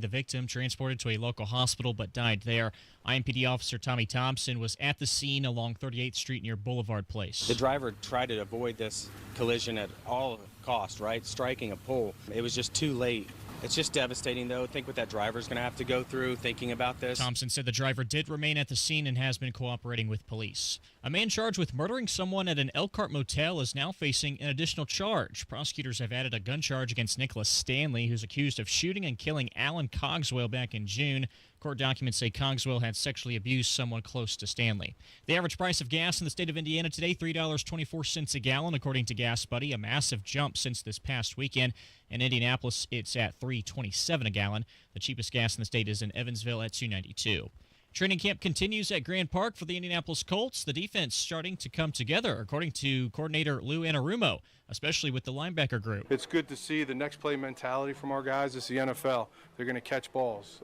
the victim transported to a local hospital but died there. IMPD officer Tommy Thompson was at the scene along 38th Street near Boulevard Place. The driver tried to avoid this collision at all costs, right? Striking a pole. It was just too late. It's just devastating, though. Think what that driver's going to have to go through thinking about this. Thompson said the driver did remain at the scene and has been cooperating with police. A man charged with murdering someone at an Elkhart motel is now facing an additional charge. Prosecutors have added a gun charge against Nicholas Stanley, who's accused of shooting and killing Alan Cogswell back in June. Court documents say Cogswell had sexually abused someone close to Stanley. The average price of gas in the state of Indiana today, $3.24 a gallon, according to Gas Buddy, a massive jump since this past weekend. In Indianapolis, it's at $3.27 a gallon. The cheapest gas in the state is in Evansville at $2.92. Training camp continues at Grand Park for the Indianapolis Colts. The defense starting to come together, according to coordinator Lou Anarumo, especially with the linebacker group. It's good to see the next play mentality from our guys. It's the NFL. They're going to catch balls.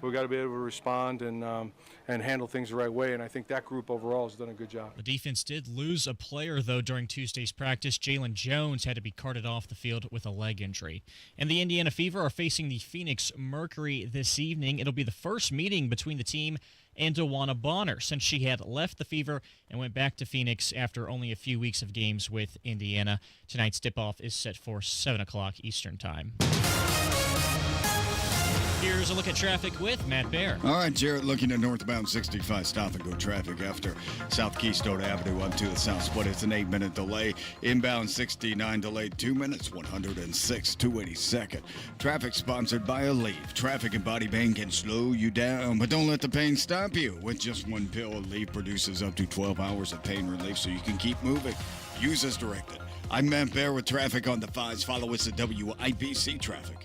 We've got to be able to respond and handle things the right way, and I think that group overall has done a good job. The defense did lose a player, though, during Tuesday's practice. Jalen Jones had to be carted off the field with a leg injury. And the Indiana Fever are facing the Phoenix Mercury this evening. It'll be the first meeting between the team and Dewana Bonner since she had left the Fever and went back to Phoenix after only a few weeks of games with Indiana. Tonight's tip-off is set for 7 o'clock Eastern Time. Here's a look at traffic with Matt Baer. All right, Jarrett, looking at northbound 65 stop-and-go traffic after South Keystone Avenue up to the south split. It's an 8-minute delay. Inbound 69 delayed 2 minutes, 106, 282nd. Traffic sponsored by Aleve. Traffic and body pain can slow you down, but don't let the pain stop you. With just one pill, Aleve produces up to 12 hours of pain relief so you can keep moving. Use as directed. I'm Matt Baer with traffic on the 5s. Follow us at WIBC Traffic.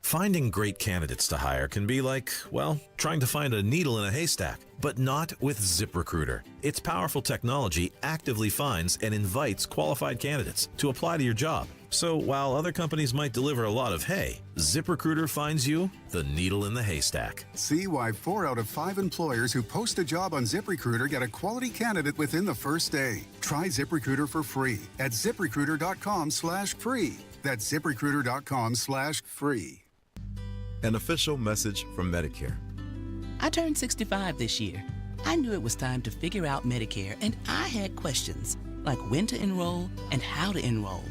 Finding great candidates to hire can be like, well, trying to find a needle in a haystack, but not with ZipRecruiter. Its powerful technology actively finds and invites qualified candidates to apply to your job. So while other companies might deliver a lot of hay, ZipRecruiter finds you the needle in the haystack. See why 4 out of 5 employers who post a job on ZipRecruiter get a quality candidate within the first day. Try ZipRecruiter for free at ZipRecruiter.com/free. That's ZipRecruiter.com/free. An official message from Medicare. I turned 65 this year. I knew it was time to figure out Medicare, and I had questions, like when to enroll and how to enroll.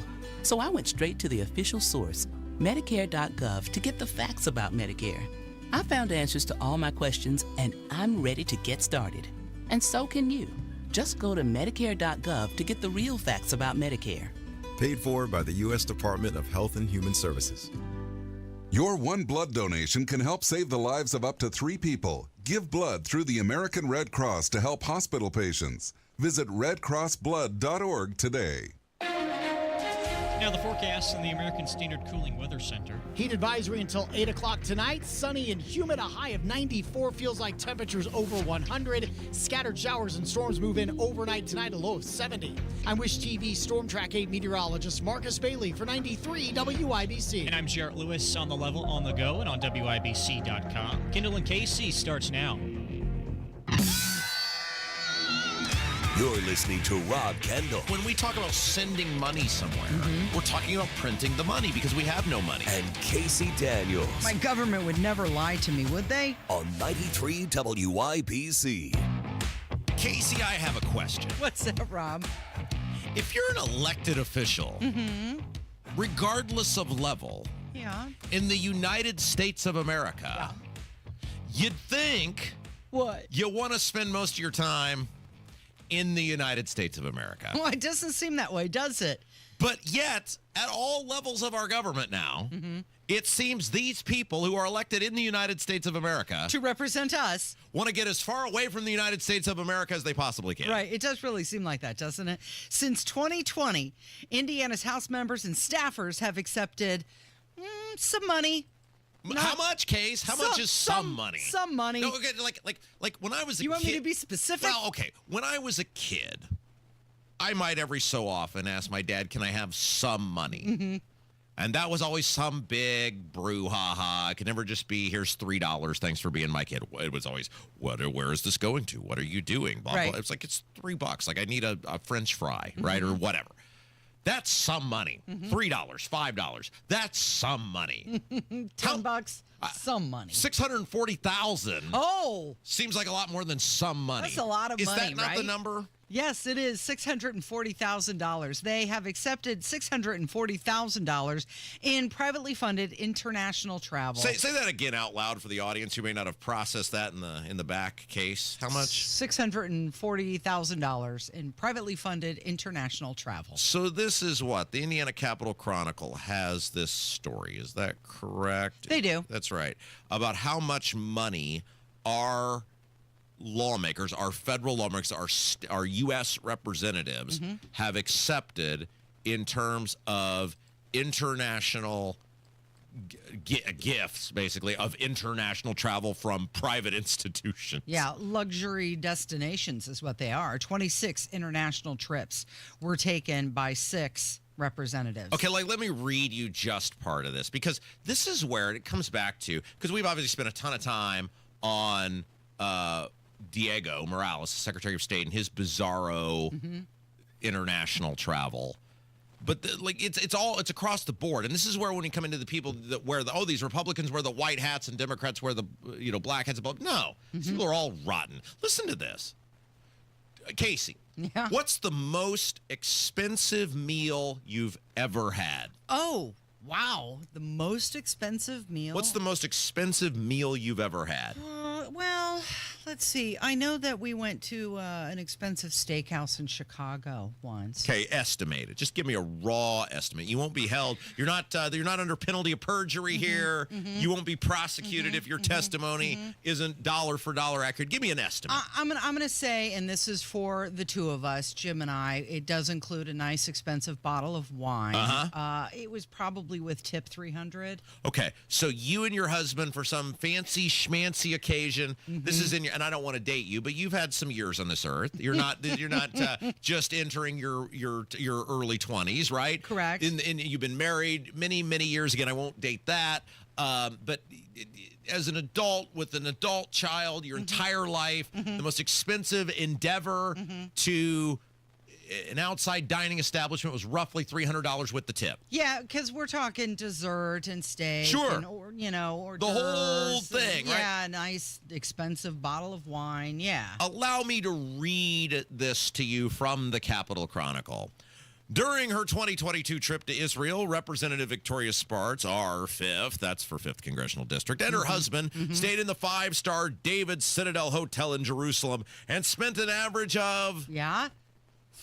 So I went straight to the official source, Medicare.gov, to get the facts about Medicare. I found answers to all my questions, and I'm ready to get started. And so can you. Just go to Medicare.gov to get the real facts about Medicare. Paid for by the U.S. Department of Health and Human Services. Your one blood donation can help save the lives of up to 3 people. Give blood through the American Red Cross to help hospital patients. Visit redcrossblood.org today. Now the forecast in the American Standard Cooling Weather Center. Heat advisory until 8 o'clock tonight. Sunny and humid, a high of 94. Feels like temperatures over 100. Scattered showers and storms move in overnight tonight, a low of 70. I'm Wish TV Storm Track 8 meteorologist Marcus Bailey for 93 WIBC. And I'm Jarrett Lewis on the level, on the go, and on WIBC.com. Kendall Casey starts now. You're listening to Rob Kendall. When we talk about sending money somewhere, we're talking about printing the money because we have no money. And Casey Daniels. My government would never lie to me, would they? On 93 WIBC. Casey, I have a question. What's that, Rob? If you're an elected official, regardless of level, in the United States of America, you'd think you want to spend most of your time in the United States of America. Well, it doesn't seem that way, does it? But yet, at all levels of our government now, it seems these people who are elected in the United States of America to represent us want to get as far away from the United States of America as they possibly can. Right. It does really seem like that, doesn't it? Since 2020, Indiana's House members and staffers have accepted some money. How much, Case? How much is some money? Some money. No, okay, like when I was a kid. You want me to be specific? Well, okay. When I was a kid, I might every so often ask my dad, can I have some money? And that was always some big brouhaha. It could never just be, here's $3. Thanks for being my kid. It was always, where is this going to? What are you doing? Blah, blah. It's like, it's $3. Like, I need a French fry, right? Or whatever. That's some money. $3, $5. That's some money. $10, some money. 640,000. Oh, seems like a lot more than some money. That's a lot of money. money, Is that not right? the number? Yes, it is $640,000. They have accepted $640,000 in privately funded international travel. Say that again out loud for the audience who may not have processed that in the back case. How much? $640,000 in privately funded international travel. So this is what the Indiana Capital Chronicle has this story. Is that correct? They do. That's right. About how much money our lawmakers, our federal lawmakers, our U.S. representatives have accepted in terms of international gifts, basically, of international travel from private institutions. Yeah, luxury destinations is what they are. 26 international trips were taken by 6 representatives. Okay, let me read you just part of this, because this is where it comes back to, because we've obviously spent a ton of time on Diego Morales, Secretary of State, and his bizarro international travel. But it's across the board, and this is where when you come into the people that wear these Republicans wear the white hats and Democrats wear the black hats. No, these people are all rotten. Listen to this, Casey. Yeah. What's the most expensive meal you've ever had? Oh, wow, the most expensive meal. What's the most expensive meal you've ever had? Well, let's see. I know that we went to an expensive steakhouse in Chicago once. Okay, estimate it. Just give me a raw estimate. You won't be held. You're not under penalty of perjury here. You won't be prosecuted if your testimony isn't dollar for dollar accurate. Give me an estimate. I'm gonna say, and this is for the two of us, Jim and I. It does include a nice expensive bottle of wine. It was probably with tip $300. Okay, so you and your husband, for some fancy schmancy occasion, this is in your, and I don't want to date you, but you've had some years on this earth. You're not just entering your early 20s, right? Correct. And you've been married many years. Again, I won't date that. But as an adult with an adult child, your entire life, the most expensive endeavor to an outside dining establishment was roughly $300 with the tip. Yeah, because we're talking dessert and steak. Sure. And, or the whole thing, right? Yeah, nice, expensive bottle of wine. Yeah. Allow me to read this to you from the Capitol Chronicle. During her 2022 trip to Israel, Representative Victoria Spartz, our 5th, that's for 5th Congressional District, and her husband stayed in the 5-star David Citadel Hotel in Jerusalem and spent an average of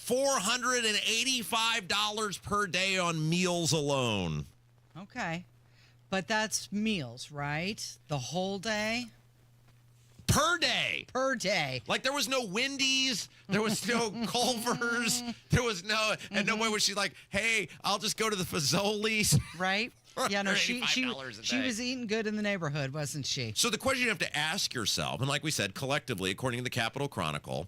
$485 per day on meals alone. Okay. But that's meals, right? The whole day? Per day. Per day. Like there was no Wendy's, there was no Culver's, there was no, and no way was she like, hey, I'll just go to the Fazoli's. Right? Yeah, no, she $85 was eating good in the neighborhood, wasn't she? So the question you have to ask yourself, and like we said, collectively, according to the Capitol Chronicle,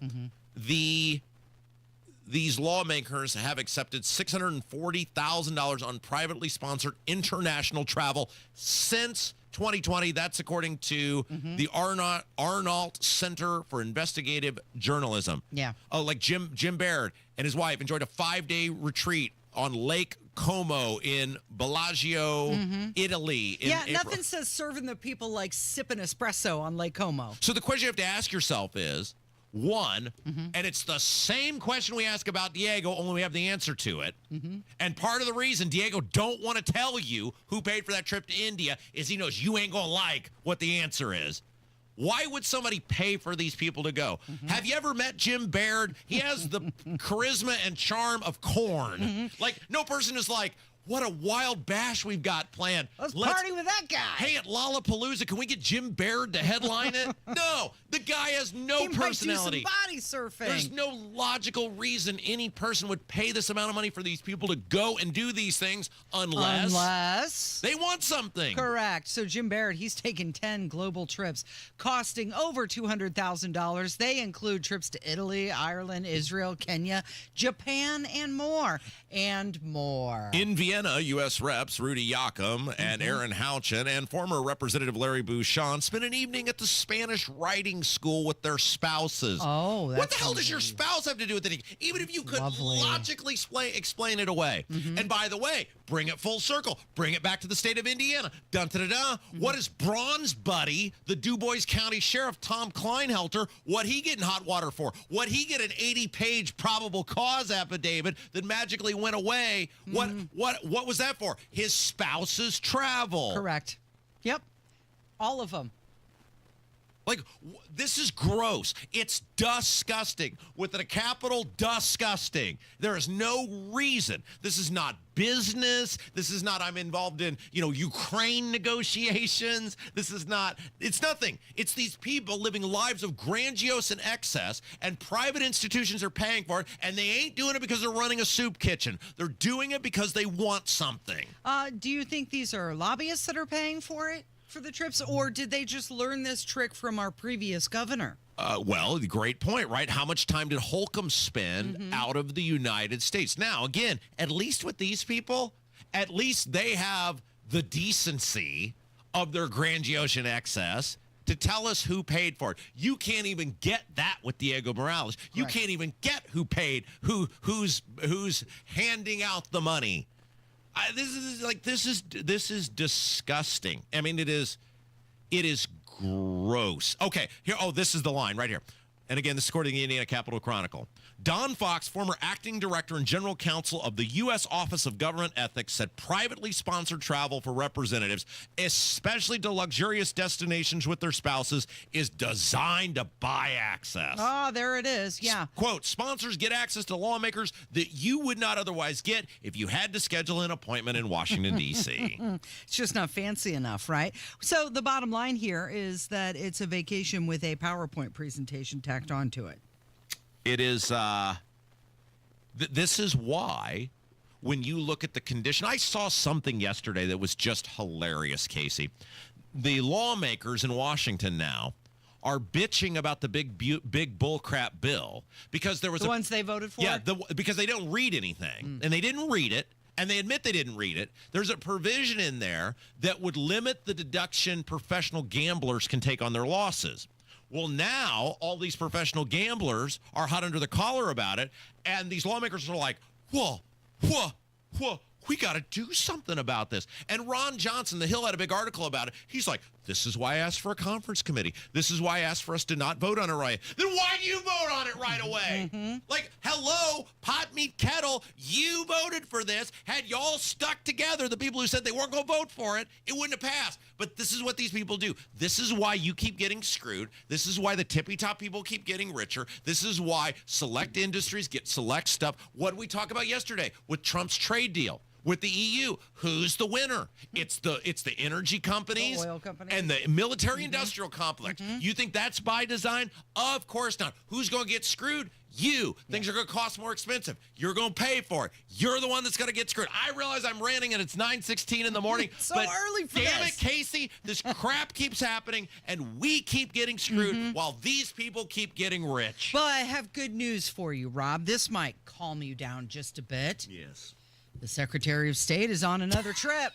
these lawmakers have accepted $640,000 on privately sponsored international travel since 2020. That's according to the Arnault Center for Investigative Journalism. Yeah. Oh, like Jim Merritt and his wife enjoyed a 5-day retreat on Lake Como in Bellagio, Italy. In April. Nothing says serving the people like sipping espresso on Lake Como. So the question you have to ask yourself is, one, and it's the same question we ask about Diego, only we have the answer to it. And part of the reason Diego don't want to tell you who paid for that trip to India is he knows you ain't going to like what the answer is. Why would somebody pay for these people to go? Have you ever met Jim Merritt? He has the charisma and charm of corn. Like, no person is like, what a wild bash we've got planned. Let's party with that guy. Hey, at Lollapalooza, can we get Jim Merritt to headline it? No, the guy has no personality. He might do some body surfing. There's no logical reason any person would pay this amount of money for these people to go and do these things unless they want something. Correct. So Jim Merritt, he's taken 10 global trips costing over $200,000. They include trips to Italy, Ireland, Israel, Kenya, Japan, and more. And more. In Vienna, Indiana, U.S. Reps Rudy Yakum and Aaron Houchin and former Representative Larry Bouchon spent an evening at the Spanish writing school with their spouses. Oh, that's what the hell does your spouse have to do with it? Even if you could logically explain it away. And by the way, bring it full circle. Bring it back to the state of Indiana. Dun-da-da-da. What is Braun's buddy, the DuBois County Sheriff Tom Kleinhelter, what he get in hot water for? What he get an 80-page probable cause affidavit that magically went away? What was that for? His spouse's travel. Correct. Yep. All of them. Like, this is gross. It's disgusting. With a capital disgusting. There is no reason. This is not business. This is not I'm involved in, Ukraine negotiations. This is not, it's nothing. It's these people living lives of grandiose and excess, and private institutions are paying for it, and they ain't doing it because they're running a soup kitchen. They're doing it because they want something. Do you think these are lobbyists that are paying for it? For the trips, or did they just learn this trick from our previous governor? Well, great point, right? How much time did Holcomb spend out of the United States? Now, again, at least with these people, at least they have the decency of their grandiose excess to tell us who paid for it. You can't even get that with Diego Morales. You can't even get who paid, who's handing out the money. This is disgusting. I mean, it is gross. Okay, here. Oh, this is the line right here. And again, this is according to the Indiana Capitol Chronicle. Don Fox, former acting director and general counsel of the U.S. Office of Government Ethics, said privately sponsored travel for representatives, especially to luxurious destinations with their spouses, is designed to buy access. Oh, there it is. Yeah. Quote, sponsors get access to lawmakers that you would not otherwise get if you had to schedule an appointment in Washington, D.C. It's just not fancy enough, right? So the bottom line here is that it's a vacation with a PowerPoint presentation tacked onto it. It is, this is why when you look at the condition, I saw something yesterday that was just hilarious, Casey. The lawmakers in Washington now are bitching about the big bullcrap bill because there was the ones they voted for? Yeah, because they don't read anything, and they didn't read it. And they admit they didn't read it. There's a provision in there that would limit the deduction professional gamblers can take on their losses. Well, now all these professional gamblers are hot under the collar about it, and these lawmakers are like, whoa, we got to do something about this. And Ron Johnson, the Hill, had a big article about it. He's like, this is why I asked for a conference committee. This is why I asked for us to not vote on it right. Then why do you vote on it right away? Like, hello, pot, meat, kettle, you voted for this. Had y'all stuck together, the people who said they weren't going to vote for it, it wouldn't have passed. But this is what these people do. This is why you keep getting screwed. This is why the tippy-top people keep getting richer. This is why select industries get select stuff. What did we talk about yesterday with Trump's trade deal? With the EU, who's the winner? It's the energy companies, the oil companies, and the military-industrial complex. You think that's by design? Of course not. Who's going to get screwed? You. Things are going to cost more expensive. You're going to pay for it. You're the one that's going to get screwed. I realize I'm ranting and it's 9:16 in the morning. So but early for damn this. it, Casey, this crap keeps happening, and we keep getting screwed while these people keep getting rich. Well, I have good news for you, Rob. This might calm you down just a bit. Yes. The Secretary of State is on another trip.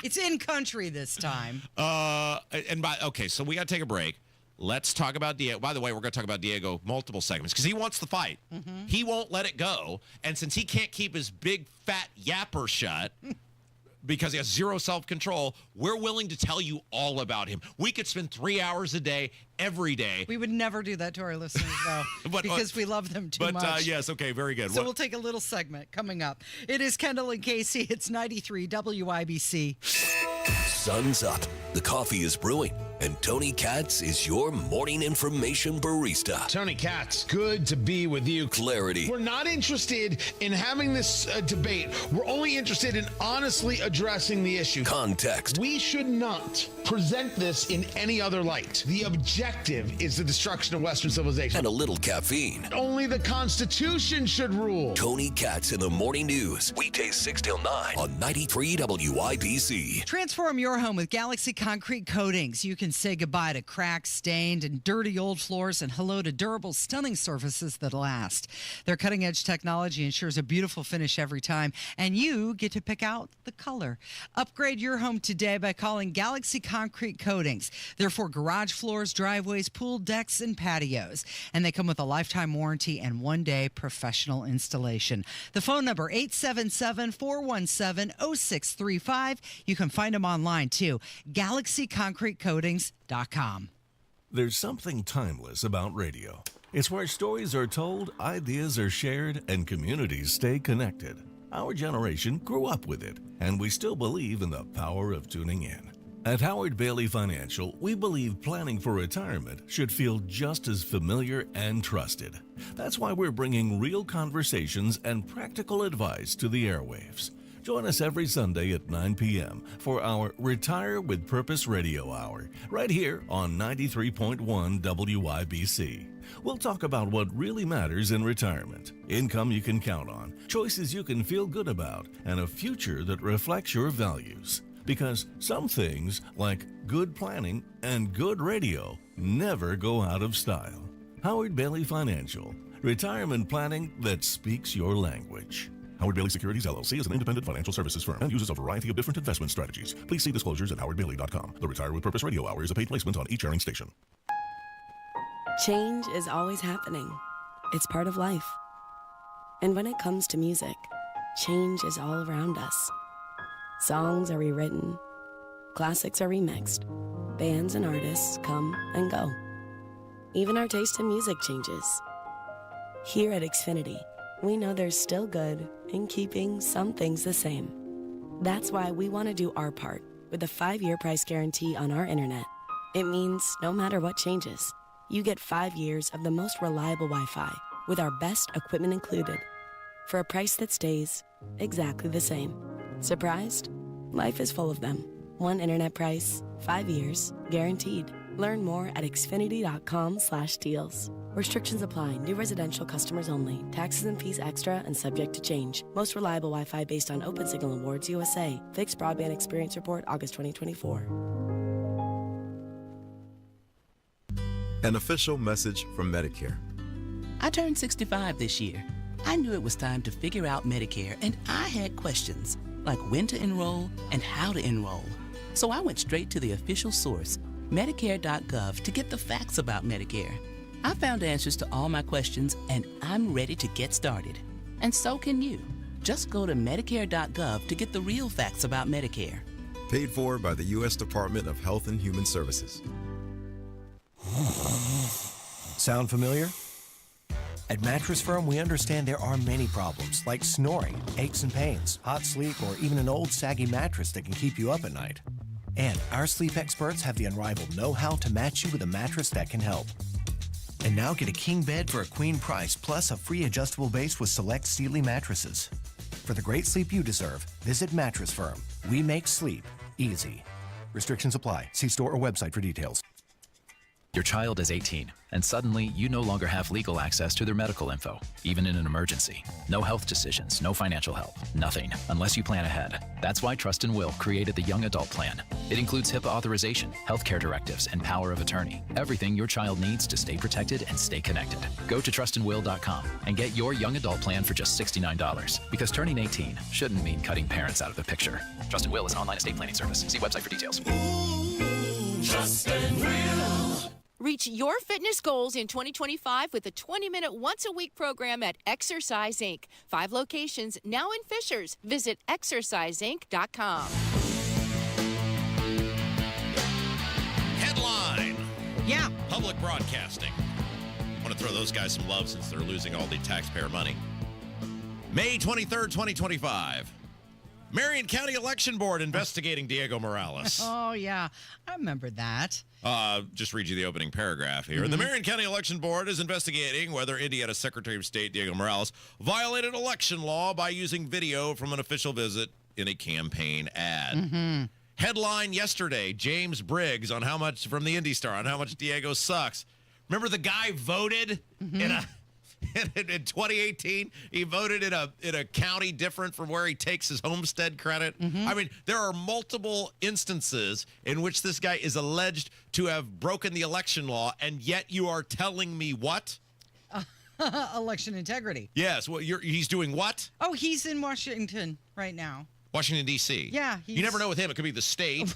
It's in country this time. Okay, so we got to take a break. Let's talk about Diego. By the way, we're going to talk about Diego multiple segments because he wants the fight. He won't let it go. And since he can't keep his big, fat yapper shut because he has zero self-control, we're willing to tell you all about him. We could spend 3 hours a day, every day. We would never do that to our listeners, though, because we love them too much. But yes, okay, very good. So we'll take a little segment coming up. It is Kendall and Casey. It's 93 WIBC. Sun's up, the coffee is brewing, and Tony Katz is your morning information barista. Tony Katz, good to be with you. Clarity. We're not interested in having this debate. We're only interested in honestly addressing the issue. Context. We should not present this in any other light. The objective is the destruction of Western civilization. And a little caffeine. Only the Constitution should rule. Tony Katz in the Morning News. Weekdays 6 till 9 on 93 WIBC. Transform your home with Galaxy Concrete Coatings. You can can say goodbye to cracked, stained, and dirty old floors and hello to durable, stunning surfaces that last. Their cutting-edge technology ensures a beautiful finish every time, and you get to pick out the color. Upgrade your home today by calling Galaxy Concrete Coatings. They're for garage floors, driveways, pool decks, and patios. And they come with a lifetime warranty and one-day professional installation. The phone number, 877-417-0635. You can find them online, too. GalaxyConcreteCoatings.com. There's something timeless about radio. It's where stories are told, ideas are shared, and communities stay connected. Our generation grew up with it, and we still believe in the power of tuning in. At Howard Bailey Financial, we believe planning for retirement should feel just as familiar and trusted. That's why we're bringing real conversations and practical advice to the airwaves. Join us every Sunday at 9 p.m. for our Retire with Purpose Radio Hour, right here on 93.1 WIBC. We'll talk about what really matters in retirement, income you can count on, choices you can feel good about, and a future that reflects your values. Because some things, like good planning and good radio, never go out of style. Howard Bailey Financial, retirement planning that speaks your language. Howard Bailey Securities, LLC is an independent financial services firm and uses a variety of different investment strategies. Please see disclosures at howardbailey.com. The Retire with Purpose Radio Hour is a paid placement on each airing station. Change is always happening. It's part of life. And when it comes to music, change is all around us. Songs are rewritten, classics are remixed, bands and artists come and go. Even our taste in music changes. Here at Xfinity, we know there's still good in keeping some things the same. That's why we want to do our part with a 5-year price guarantee on our internet. It means no matter what changes, you get 5 years of the most reliable Wi-Fi with our best equipment included for a price that stays exactly the same. Surprised? Life is full of them. One internet price, 5 years, guaranteed. Learn more at xfinity.com/deals. Restrictions apply. New residential customers only. Taxes and fees extra and subject to change. Most reliable Wi-Fi based on Open Signal Awards USA. Fixed Broadband Experience Report, August 2024. An official message from Medicare. I turned 65 this year. I knew it was time to figure out Medicare, and I had questions, like when to enroll and how to enroll. So I went straight to the official source, Medicare.gov, to get the facts about Medicare. I found answers to all my questions, and I'm ready to get started. And so can you. Just go to Medicare.gov to get the real facts about Medicare. Paid for by the U.S. Department of Health and Human Services. Sound familiar? At Mattress Firm, we understand there are many problems, like snoring, aches and pains, hot sleep, or even an old saggy mattress that can keep you up at night. And our sleep experts have the unrivaled know-how to match you with a mattress that can help. And now get a king bed for a queen price, plus a free adjustable base with select Sealy mattresses. For the great sleep you deserve, visit Mattress Firm. We make sleep easy. Restrictions apply. See store or website for details. Your child is 18, and suddenly you no longer have legal access to their medical info, even in an emergency. No health decisions, no financial help, nothing, unless you plan ahead. That's why Trust and Will created the Young Adult Plan. It includes HIPAA authorization, healthcare directives, and power of attorney. Everything your child needs to stay protected and stay connected. Go to trustandwill.com and get your Young Adult Plan for just $69, because turning 18 shouldn't mean cutting parents out of the picture. Trust and Will is an online estate planning service. See website for details. Trust and Will. Reach your fitness goals in 2025 with a 20-minute once-a-week program at Exercise Inc. 5 locations now in Fishers. Visit exerciseinc.com. Headline. Yeah. Public Broadcasting. I want to throw those guys some love since they're losing all the taxpayer money. May 23rd, 2025. Marion County Election Board investigating Diego Morales. Oh, yeah. I remember that. Just read you the opening paragraph here. The Marion County Election Board is investigating whether Indiana Secretary of State Diego Morales violated election law by using video from an official visit in a campaign ad. Headline yesterday, James Briggs on how much, from the Indy Star, on how much Diego sucks. Remember the guy voted in And in 2018, he voted in a county different from where he takes his homestead credit. I mean, there are multiple instances in which this guy is alleged to have broken the election law, and yet you are telling me what? Election integrity. Yes. Well, he's doing what? Oh, he's in Washington right now. Washington, D.C. Yeah. You never know with him. It could be the state.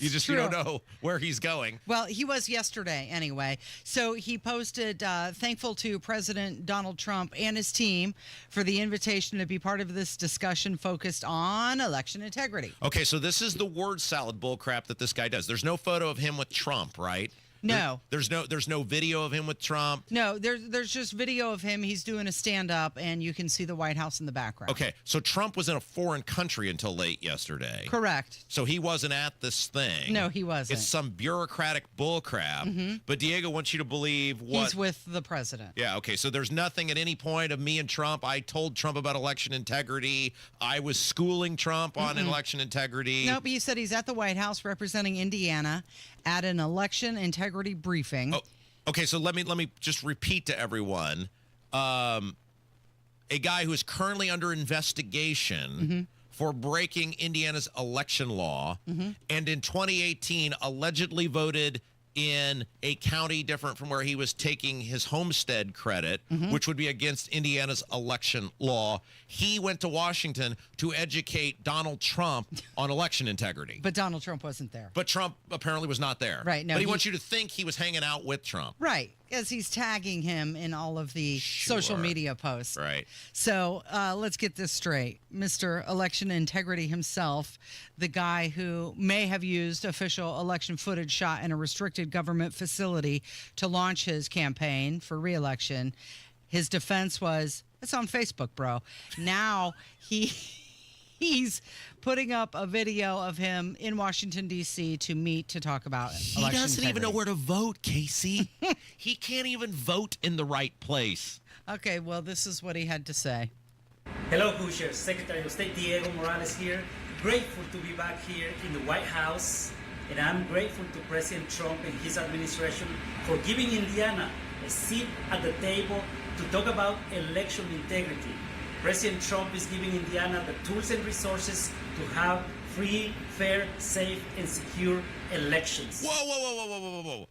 You don't know where he's going. Well, he was yesterday anyway. So he posted, thankful to President Donald Trump and his team for the invitation to be part of this discussion focused on election integrity. Okay, so this is the word salad bullcrap that this guy does. There's no photo of him with Trump, right? No. There's no video of him with Trump. No, there's just video of him. He's doing a stand-up, and you can see the White House in the background. Okay, so Trump was in a foreign country until late yesterday. Correct. So he wasn't at this thing. No, he wasn't. It's some bureaucratic bullcrap. But Diego wants you to believe what? He's with the president. Yeah, okay, so there's nothing at any point of me and Trump. I told Trump about election integrity. I was schooling Trump on election integrity. Nope, he said he's at the White House representing Indiana at an election integrity briefing. Oh, okay, so let me just repeat to everyone. A guy who is currently under investigation for breaking Indiana's election law and in 2018 allegedly voted in a county different from where he was taking his homestead credit, which would be against Indiana's election law. He went to Washington to educate Donald Trump on election integrity. But Donald Trump wasn't there. But Trump apparently was not there. Right. No, but he wants you to think he was hanging out with Trump. Right. As he's tagging him in all of the social media posts. Right. So let's get this straight. Mr. Election Integrity himself, the guy who may have used official election footage shot in a restricted government facility to launch his campaign for re-election, his defense was, it's on Facebook, bro. Now he's putting up a video of him in Washington, D.C. to meet to talk about election He doesn't even know integrity. where to vote, Casey. He can't even vote in the right place. Okay, well, this is what he had to say. Hello, Hoosiers. Secretary of State Diego Morales here. Grateful to be back here in the White House. And I'm grateful to President Trump and his administration for giving Indiana a seat at the table to talk about election integrity. President Trump is giving Indiana the tools and resources to have free, fair, safe, and secure elections. Whoa, whoa, whoa, whoa, whoa, whoa, whoa.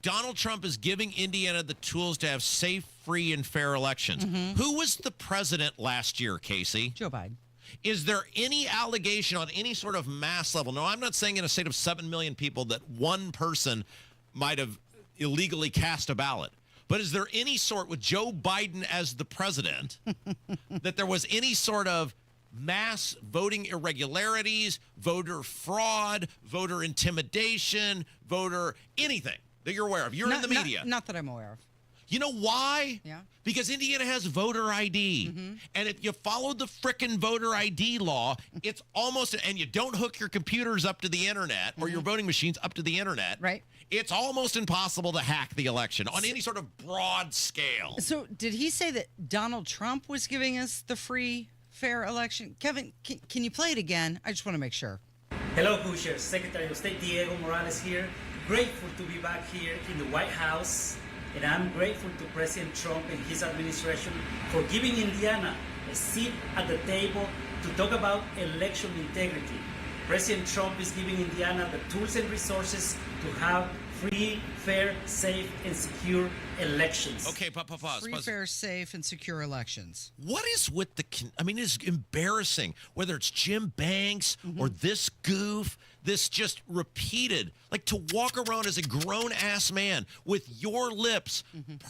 Donald Trump is giving Indiana the tools to have safe, free, and fair elections. Who was the president last year, Casey? Joe Biden. Is there any allegation on any sort of mass level? No, I'm not saying in a state of 7 million people that one person might have illegally cast a ballot. But is there any sort, with Joe Biden as the president, that there was any sort of mass voting irregularities, voter fraud, voter intimidation, voter anything that you're aware of? You're in the media. Not that I'm aware of. You know why? Yeah. Because Indiana has voter ID. And if you follow the frickin' voter ID law, it's almost, and you don't hook your computers up to the internet or your voting machines up to the internet. Right. It's almost impossible to hack the election on any sort of broad scale. So did he say that Donald Trump was giving us the free, fair election? Kevin, can you play it again? I just want to make sure. Hello, Hoosiers. Secretary of State Diego Morales here. Grateful to be back here in the White House. And I'm grateful to President Trump and his administration for giving Indiana a seat at the table to talk about election integrity. President Trump is giving Indiana the tools and resources to have free, fair, safe, and secure elections. Okay, pause. Free, fair, safe, and secure elections. What is with the, it's embarrassing, whether it's Jim Banks or this goof, this just repeated, like to walk around as a grown-ass man with your lips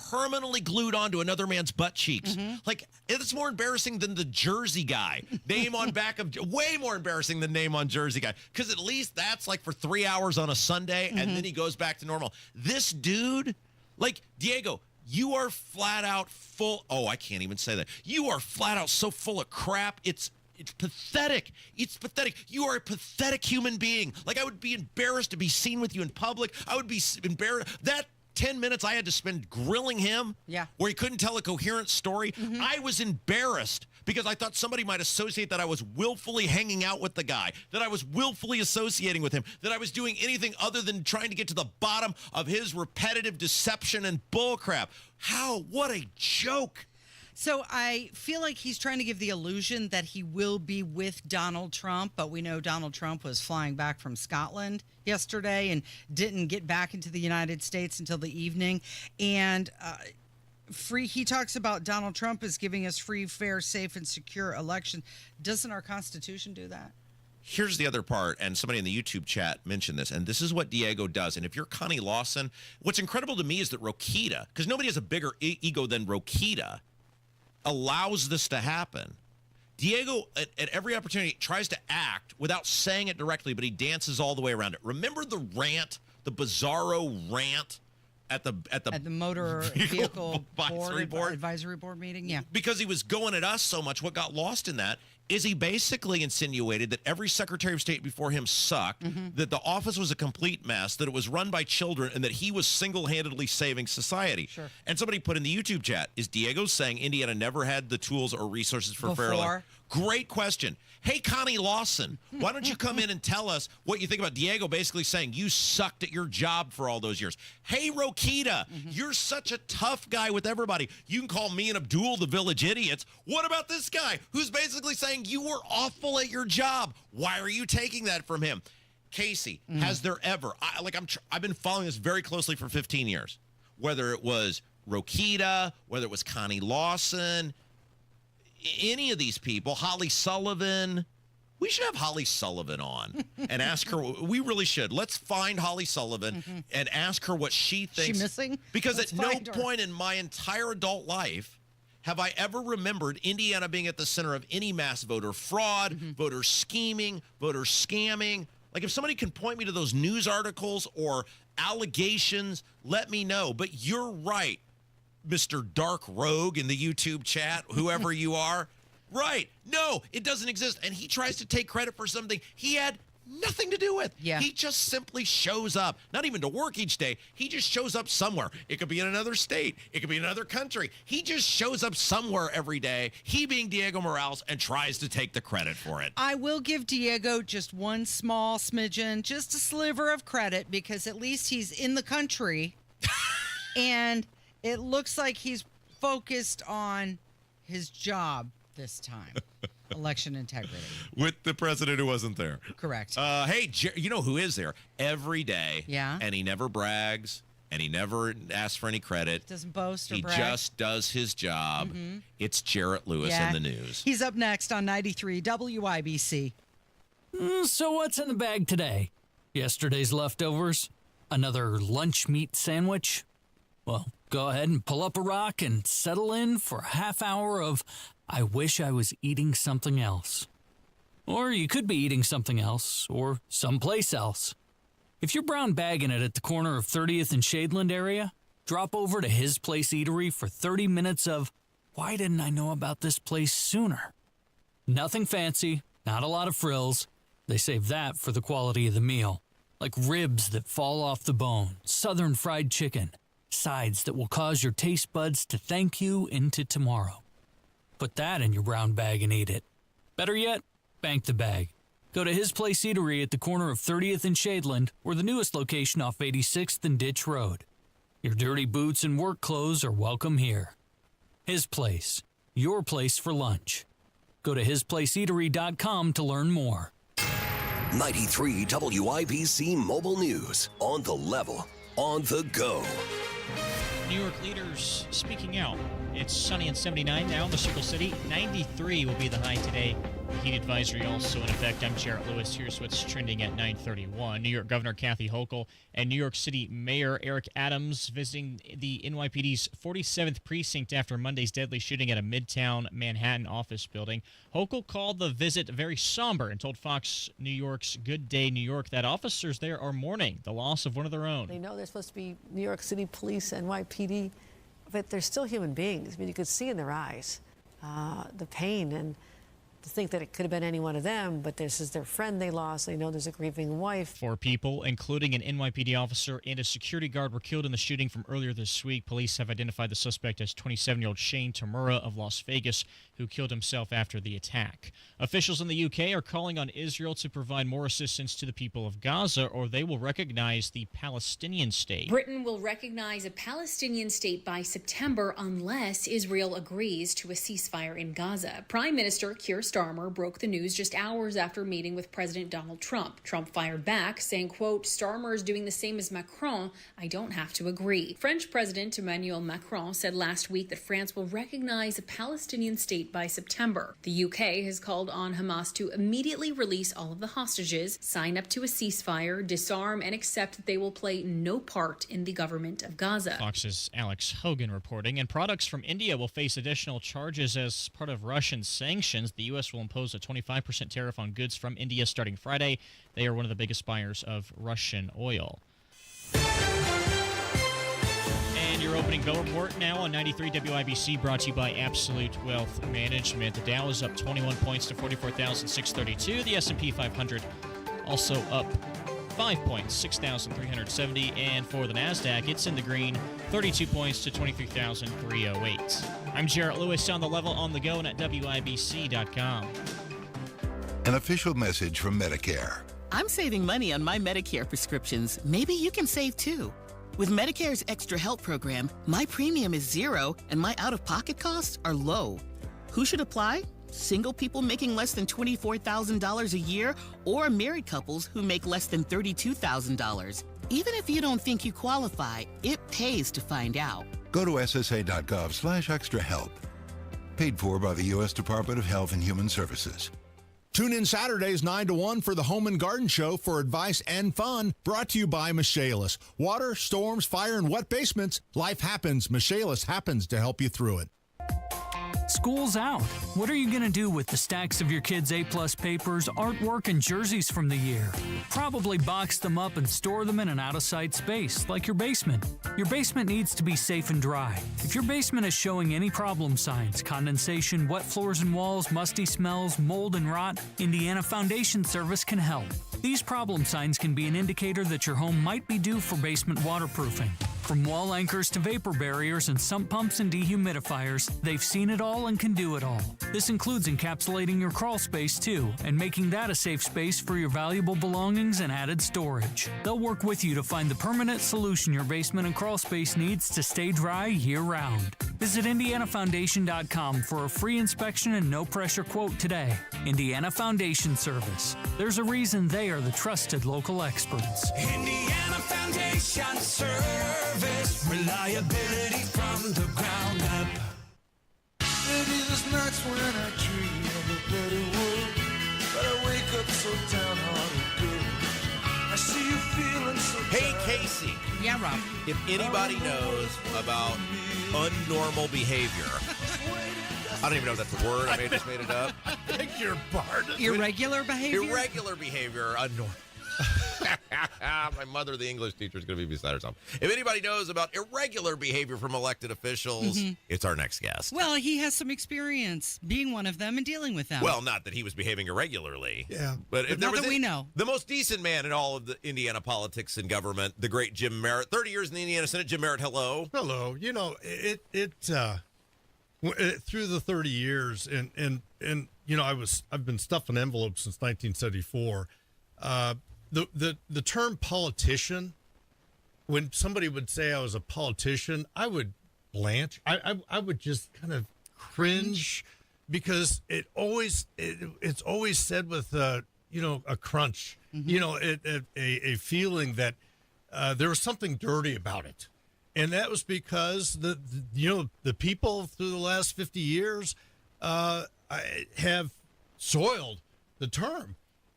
permanently glued onto another man's butt cheeks. Like, it's more embarrassing than the Jersey guy. Name on back of, way more embarrassing than name on Jersey guy. Because at least that's like for 3 hours on a Sunday, and then he goes back to normal. This dude, like, Diego, you are flat out full, I can't even say that. You are flat out so full of crap, it's pathetic. It's pathetic. You are a pathetic human being. Like, I would be embarrassed to be seen with you in public. I would be embarrassed. That 10 minutes I had to spend grilling him where he couldn't tell a coherent story. I was embarrassed because I thought somebody might associate that I was willfully hanging out with the guy, that I was willfully associating with him, that I was doing anything other than trying to get to the bottom of his repetitive deception and bullcrap. How? What a joke. So I feel like he's trying to give the illusion that he will be with Donald Trump, but we know Donald Trump was flying back from Scotland yesterday and didn't get back into the United States until the evening. And he talks about Donald Trump is giving us free, fair, safe, and secure election. Doesn't our Constitution do that? Here's the other part, and somebody in the YouTube chat mentioned this, and this is what Diego does. And if you're Connie Lawson, what's incredible to me is that Rokita, because nobody has a bigger ego than Rokita, allows this to happen. Diego, at every opportunity, tries to act without saying it directly, but he dances all the way around it. Remember the rant, the bizarro rant at the motor vehicle advisory board meeting? Yeah. Because he was going at us so much, what got lost in that is he basically insinuated that every Secretary of State before him sucked, that the office was a complete mess, that it was run by children, and that he was single-handedly saving society. Sure. And somebody put in the YouTube chat, is Diego saying Indiana never had the tools or resources for fair election? Great question. Hey, Connie Lawson, why don't you come in and tell us what you think about Diego basically saying you sucked at your job for all those years? Hey, Rokita, you're such a tough guy with everybody. You can call me and Abdul the village idiots. What about this guy who's basically saying you were awful at your job? Why are you taking that from him? Casey, has there ever, I've been following this very closely for 15 years, whether it was Rokita, whether it was Connie Lawson, any of these people, Holly Sullivan. We should have Holly Sullivan on and ask her. We really should. Let's find Holly Sullivan and ask her what she thinks. She missing? Because at no point in my entire adult life have I ever remembered Indiana being at the center of any mass voter fraud, voter scheming, voter scamming. Like, if somebody can point me to those news articles or allegations, let me know. But you're right, Mr. Dark Rogue in the YouTube chat, whoever you are. Right. No, it doesn't exist. And he tries to take credit for something he had nothing to do with. Yeah. He just simply shows up, not even to work each day. He just shows up somewhere. It could be in another state. It could be in another country. He just shows up somewhere every day, he being Diego Morales, and tries to take the credit for it. I will give Diego just one small smidgen, just a sliver of credit, because at least he's in the country. And it looks like he's focused on his job this time. Election integrity. With the president who wasn't there. Correct. Hey, you know who is there every day? Yeah. And he never brags, and he never asks for any credit. Doesn't boast or He brag. just does his job. It's Jarrett Lewis in the news. He's up next on 93 WIBC. So what's in the bag today? Yesterday's leftovers? Another lunch meat sandwich? Well, go ahead and pull up a rock and settle in for a half hour of I wish I was eating something else. Or you could be eating something else, or someplace else. If you're brown bagging it at the corner of 30th and Shadeland area, drop over to His Place Eatery for 30 minutes of why didn't I know about this place sooner? Nothing fancy, not a lot of frills. They save that for the quality of the meal. Like ribs that fall off the bone, southern fried chicken, sides that will cause your taste buds to thank you into tomorrow. Put that in your brown bag and eat it. Better yet, bank the bag. Go to His Place Eatery at the corner of 30th and Shadeland, or the newest location off 86th and Ditch Road. Your dirty boots and work clothes are welcome here. His Place, your place for lunch. Go to hisplaceeatery.com to learn more. 93 WIBC Mobile News. On the level, on the go. New York leaders speaking out. It's sunny and 79 now in the Circle City. 93 will be the high today. Heat advisory also in effect. I'm Jarrett Lewis. Here's what's trending at 9:31. New York Governor Kathy Hochul and New York City Mayor Eric Adams visiting the NYPD's 47th precinct after Monday's deadly shooting at a Midtown Manhattan office building. Hochul called the visit very somber and told Fox New York's Good Day New York that officers there are mourning the loss of one of their own. They know they're supposed to be New York City Police, NYPD, but they're still human beings. I mean, you could see in their eyes the pain and to think that it could have been any one of them, but this is their friend they lost. They know there's a grieving wife. 4 people, including an NYPD officer and a security guard, were killed in the shooting from earlier this week. Police have identified the suspect as 27-year-old Shane Tamura of Las Vegas, who killed himself after the attack. Officials in the UK are calling on Israel to provide more assistance to the people of Gaza, or they will recognize the Palestinian state. Britain will recognize a Palestinian state by September unless Israel agrees to a ceasefire in Gaza. Prime Minister Keir Starmer broke the news just hours after meeting with President Donald Trump. Trump fired back, saying, quote, "Starmer is doing the same as Macron. I don't have to agree." French President Emmanuel Macron said last week that France will recognize a Palestinian state by September. The UK has called on Hamas to immediately release all of the hostages, sign up to a ceasefire, disarm, and accept that they will play no part in the government of Gaza. Fox's Alex Hogan reporting. And products from India will face additional charges as part of Russian sanctions. The U.S. will impose a 25% tariff on goods from India starting Friday. They are one of the biggest buyers of Russian oil. And your opening bell report now on 93 WIBC, brought to you by Absolute Wealth Management. The Dow is up 21 points to 44,632. The S&P 500 also up 5 points, 6,370. And for the NASDAQ, it's in the green, 32 points to 23,308. I'm Jarrett Lewis on the level on the go and at WIBC.com. An official message from Medicare. I'm saving money on my Medicare prescriptions. Maybe you can save too. With Medicare's Extra Help program, my premium is zero and my out-of-pocket costs are low. Who should apply? Single people making less than $24,000 a year or married couples who make less than $32,000. Even if you don't think you qualify, it pays to find out. Go to ssa.gov/extrahelp. Paid for by the U.S. Department of Health and Human Services. Tune in Saturdays 9 to 1 for the Home and Garden Show for advice and fun. Brought to you by Michaelis. Water, storms, fire, and wet basements. Life happens. Michaelis happens to help you through it. School's out. What are you going to do with the stacks of your kids' A-plus papers, artwork, and jerseys from the year? Probably box them up and store them in an out-of-sight space, like your basement. Your basement needs to be safe and dry. If your basement is showing any problem signs, condensation, wet floors and walls, musty smells, mold and rot, Indiana Foundation Service can help. These problem signs can be an indicator that your home might be due for basement waterproofing. From wall anchors to vapor barriers and sump pumps and dehumidifiers, they've seen it all and can do it all. This includes encapsulating your crawl space too, and making that a safe space for your valuable belongings and added storage. They'll work with you to find the permanent solution your basement and crawl space needs to stay dry year-round. Visit IndianaFoundation.com for a free inspection and no-pressure quote today. Indiana Foundation Service. There's a reason they are the trusted local experts. Indiana Foundation Service. Reliability from the ground up. Maybe there's nights when I dream of a better world, but I wake up so downhearted, good. I see you feeling so Hey, Casey. Yeah, Rob. If anybody knows about unnormal behavior, I don't even know if that's a word. I may have just made it up. I beg your pardon. Irregular behavior? Irregular behavior, unnormal. My mother, the English teacher, is going to be beside herself. If anybody knows about irregular behavior from elected officials, it's our next guest. Well, he has some experience being one of them and dealing with them. Well, not that he was behaving irregularly. Yeah. But if there not was that we know. The most decent man in all of the Indiana politics and government, the great Jim Merritt. 30 years in the Indiana Senate. Jim Merritt, hello. Hello. You know, through the 30 years, and you know, I've been stuffing envelopes since 1974. The term politician, when somebody would say I was a politician, I would blanch. I would just kind of cringe because it's always said with a crunch, a feeling that there was something dirty about it. And that was because the people through the last 50 years have soiled the term.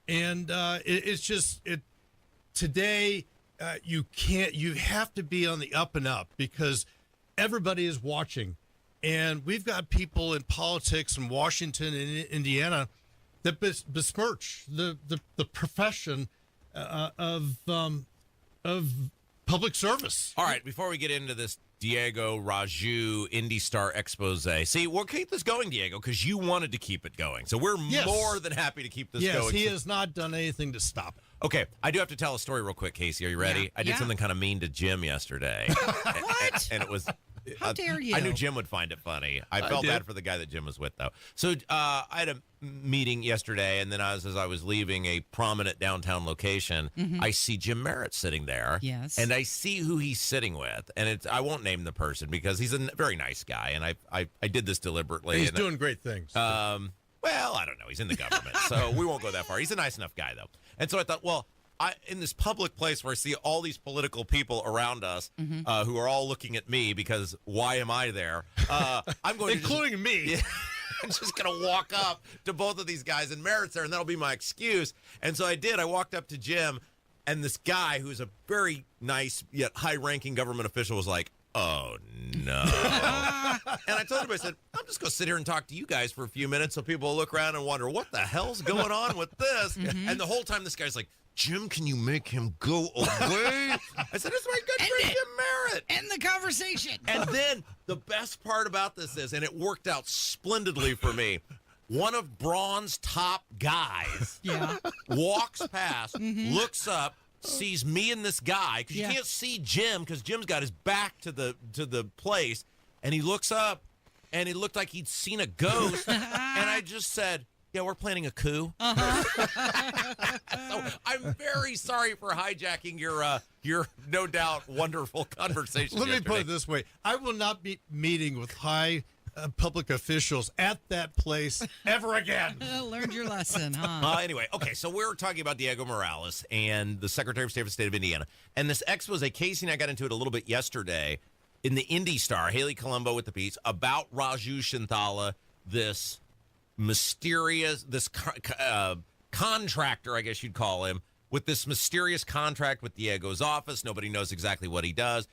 And today you have to be on the up and up because everybody is watching. And we've got people in politics in Washington and Indiana that besmirch the profession of public service. All right, before we get into this Diego Raju Indy Star expose. See, we'll keep this going, Diego, because you wanted to keep it going. So we're more than happy to keep this going. Yes, he has not done anything to stop it. Okay, I do have to tell a story real quick, Casey. Are you ready? Yeah. I did something kind of mean to Jim yesterday. What? And it was... How dare you? I knew Jim would find it funny. I felt bad for the guy that Jim was with, though. So I had a meeting yesterday, and then as I was leaving a prominent downtown location, I see Jim Merritt sitting there. Yes. And I see who he's sitting with. And I won't name the person because he's a very nice guy, and I did this deliberately. He's doing great things. Well, I don't know. He's in the government, so we won't go that far. He's a nice enough guy, though. And so I thought, well, in this public place where I see all these political people around us who are all looking at me because why am I there? I'm going including me. Yeah, I'm just going to walk up to both of these guys, and Merritt's there, and that'll be my excuse. And so I did. I walked up to Jim, and this guy who's a very nice yet high-ranking government official was like, oh, no. And I told him, I said, I'm just going to sit here and talk to you guys for a few minutes so people will look around and wonder, what the hell's going on with this? And the whole time this guy's like, Jim, can you make him go away? I said, it's my good friend Jim Merritt. End the conversation. And then the best part about this is, and it worked out splendidly for me, one of Braun's top guys walks past, looks up, sees me and this guy, because you can't see Jim because Jim's got his back to the place, and he looks up, and it looked like he'd seen a ghost, and I just said, yeah, we're planning a coup. So I'm very sorry for hijacking your no doubt wonderful conversation. Let me put it this way: I will not be meeting with high public officials at that place ever again. Learned your lesson, huh? Anyway, okay, so we're talking about Diego Morales and the Secretary of State of the State of Indiana, and this expose. Casey and I got into it a little bit yesterday in the Indy Star. Haley Colombo with the piece about Raju Shinthala, this mysterious, contractor, I guess you'd call him, with this mysterious contract with Diego's office. Nobody knows exactly what he does.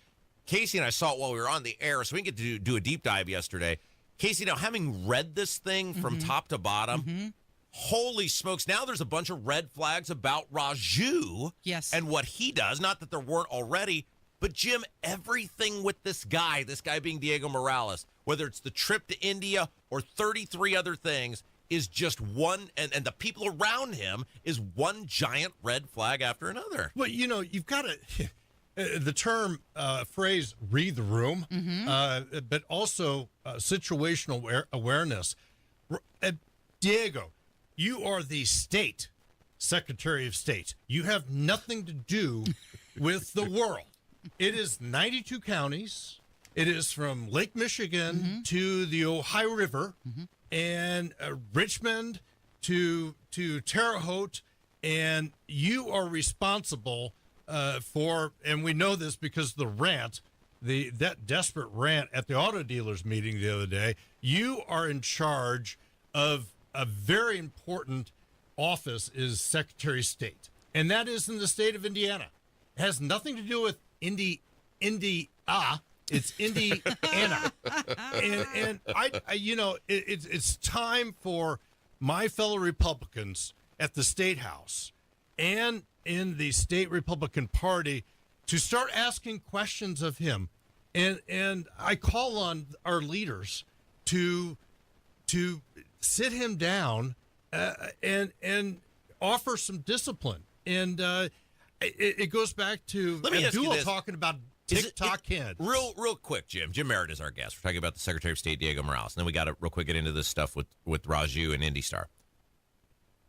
Casey and I saw it while we were on the air, so we didn't get to do a deep dive yesterday. Casey, now having read this thing from top to bottom, holy smokes, now there's a bunch of red flags about Raju and what he does. Not that there weren't already, but Jim, everything with this guy being Diego Morales, whether it's the trip to India or 33 other things, is just one, and the people around him is one giant red flag after another. Well, you've got to, the term, phrase, read the room, but also situational awareness. Diego, you are the state Secretary of State. You have nothing to do with the world. It is 92 counties. It is from Lake Michigan to the Ohio River and Richmond to Terre Haute, and you are responsible for, and we know this because of the rant, that desperate rant at the auto dealers meeting the other day. You are in charge of a very important office, is Secretary of State, and that is in the state of Indiana. It has nothing to do with India. It's Indiana. and it's time for my fellow Republicans at the State House and in the state Republican Party to start asking questions of him. And I call on our leaders to sit him down and offer some discipline. And it goes back to Abdul talking about TikTok kids. Real quick, Jim. Jim Merritt is our guest. We're talking about the Secretary of State, Diego Morales. And then we got to real quick get into this stuff with Raju and Indy Star.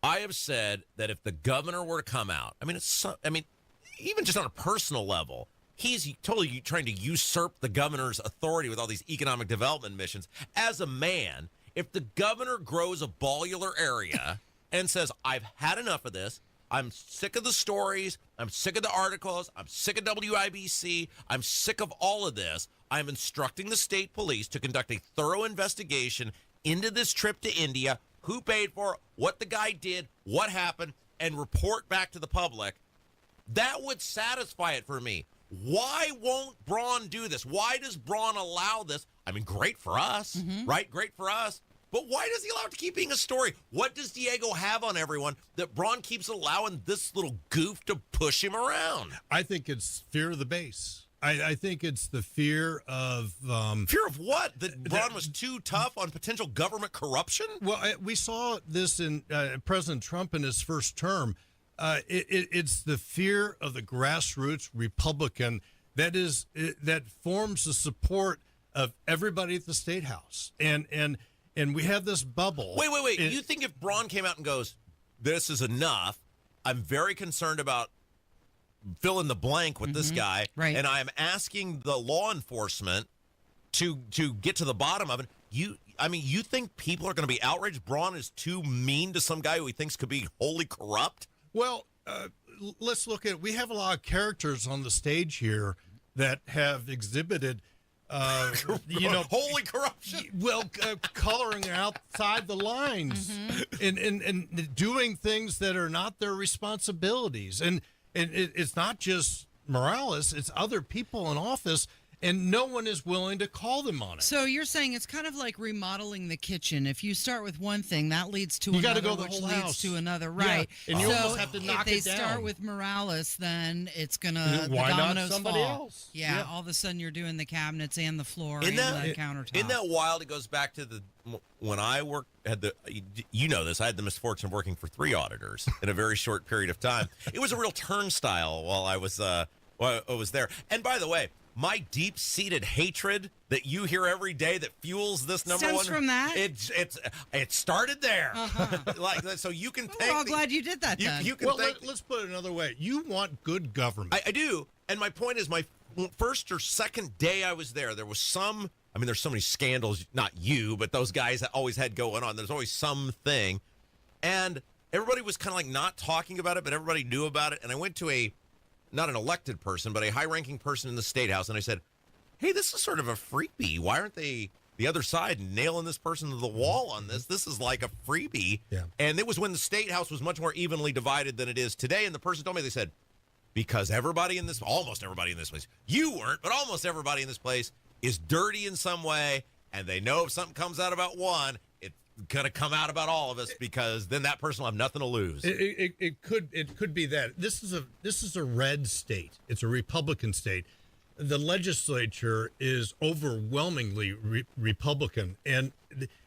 I have said that if the governor were to come out, even just on a personal level, he's totally trying to usurp the governor's authority with all these economic development missions. As a man, if the governor grows a ballular area and says, I've had enough of this, I'm sick of the stories, I'm sick of the articles, I'm sick of WIBC, I'm sick of all of this, I'm instructing the state police to conduct a thorough investigation into this trip to India, who paid for it, what the guy did, what happened, and report back to the public. That would satisfy it for me. Why won't Braun do this? Why does Braun allow this? I mean, great for us, right? Great for us. But why does he allow it to keep being a story? What does Diego have on everyone that Braun keeps allowing this little goof to push him around? I think it's fear of the base. I think it's the fear of fear of what? That Braun was too tough on potential government corruption? Well, we saw this in President Trump in his first term. It's the fear of the grassroots Republican that forms the support of everybody at the State House, and we have this bubble. Wait! You think if Braun came out and goes, "This is enough," I'm very concerned about fill in the blank with this guy, right? And I am asking the law enforcement to get to the bottom of it. You think people are going to be outraged? Braun is too mean to some guy who he thinks could be wholly corrupt? Well, let's look at. We have a lot of characters on the stage here that have exhibited, holy corruption. Well, coloring outside the lines and doing things that are not their responsibilities, and it's not just Morales; it's other people in office. And no one is willing to call them on it. So you're saying it's kind of like remodeling the kitchen. If you start with one thing, that leads to you another, go the which whole leads house. to another, right? Yeah. And you almost have to knock it down. If they start with Morales, then it's gonna why the not dominoes somebody fall. else? Yeah, all of a sudden you're doing the cabinets and the floor Isn't and the countertop. Isn't that wild? It goes back to when I worked I had the misfortune of working for 3 auditors in a very short period of time. It was a real turnstile while I was there. And by the way, my deep-seated hatred that you hear every day that fuels this number Stems one from that? It started there. So you can We're all glad you did that. Let's put it another way. You want good government. I do. And my point is, my first or second day I was there was some. I mean, there's so many scandals. Not you, but those guys that always had going on. There's always something, and everybody was kind of like not talking about it, but everybody knew about it. And I went to not an elected person, but a high-ranking person in the State House, and I said, hey, this is sort of a freebie. Why aren't they, the other side, nailing this person to the wall on this? This is like a freebie. Yeah. And it was when the State House was much more evenly divided than it is today, and the person told me, they said, because almost everybody in this place, you weren't, but almost everybody in this place is dirty in some way, and they know if something comes out about one, it's going to come out about all of us, because then that person will have nothing to lose. It could be that this is a red state. It's a Republican state. The legislature is overwhelmingly Republican, and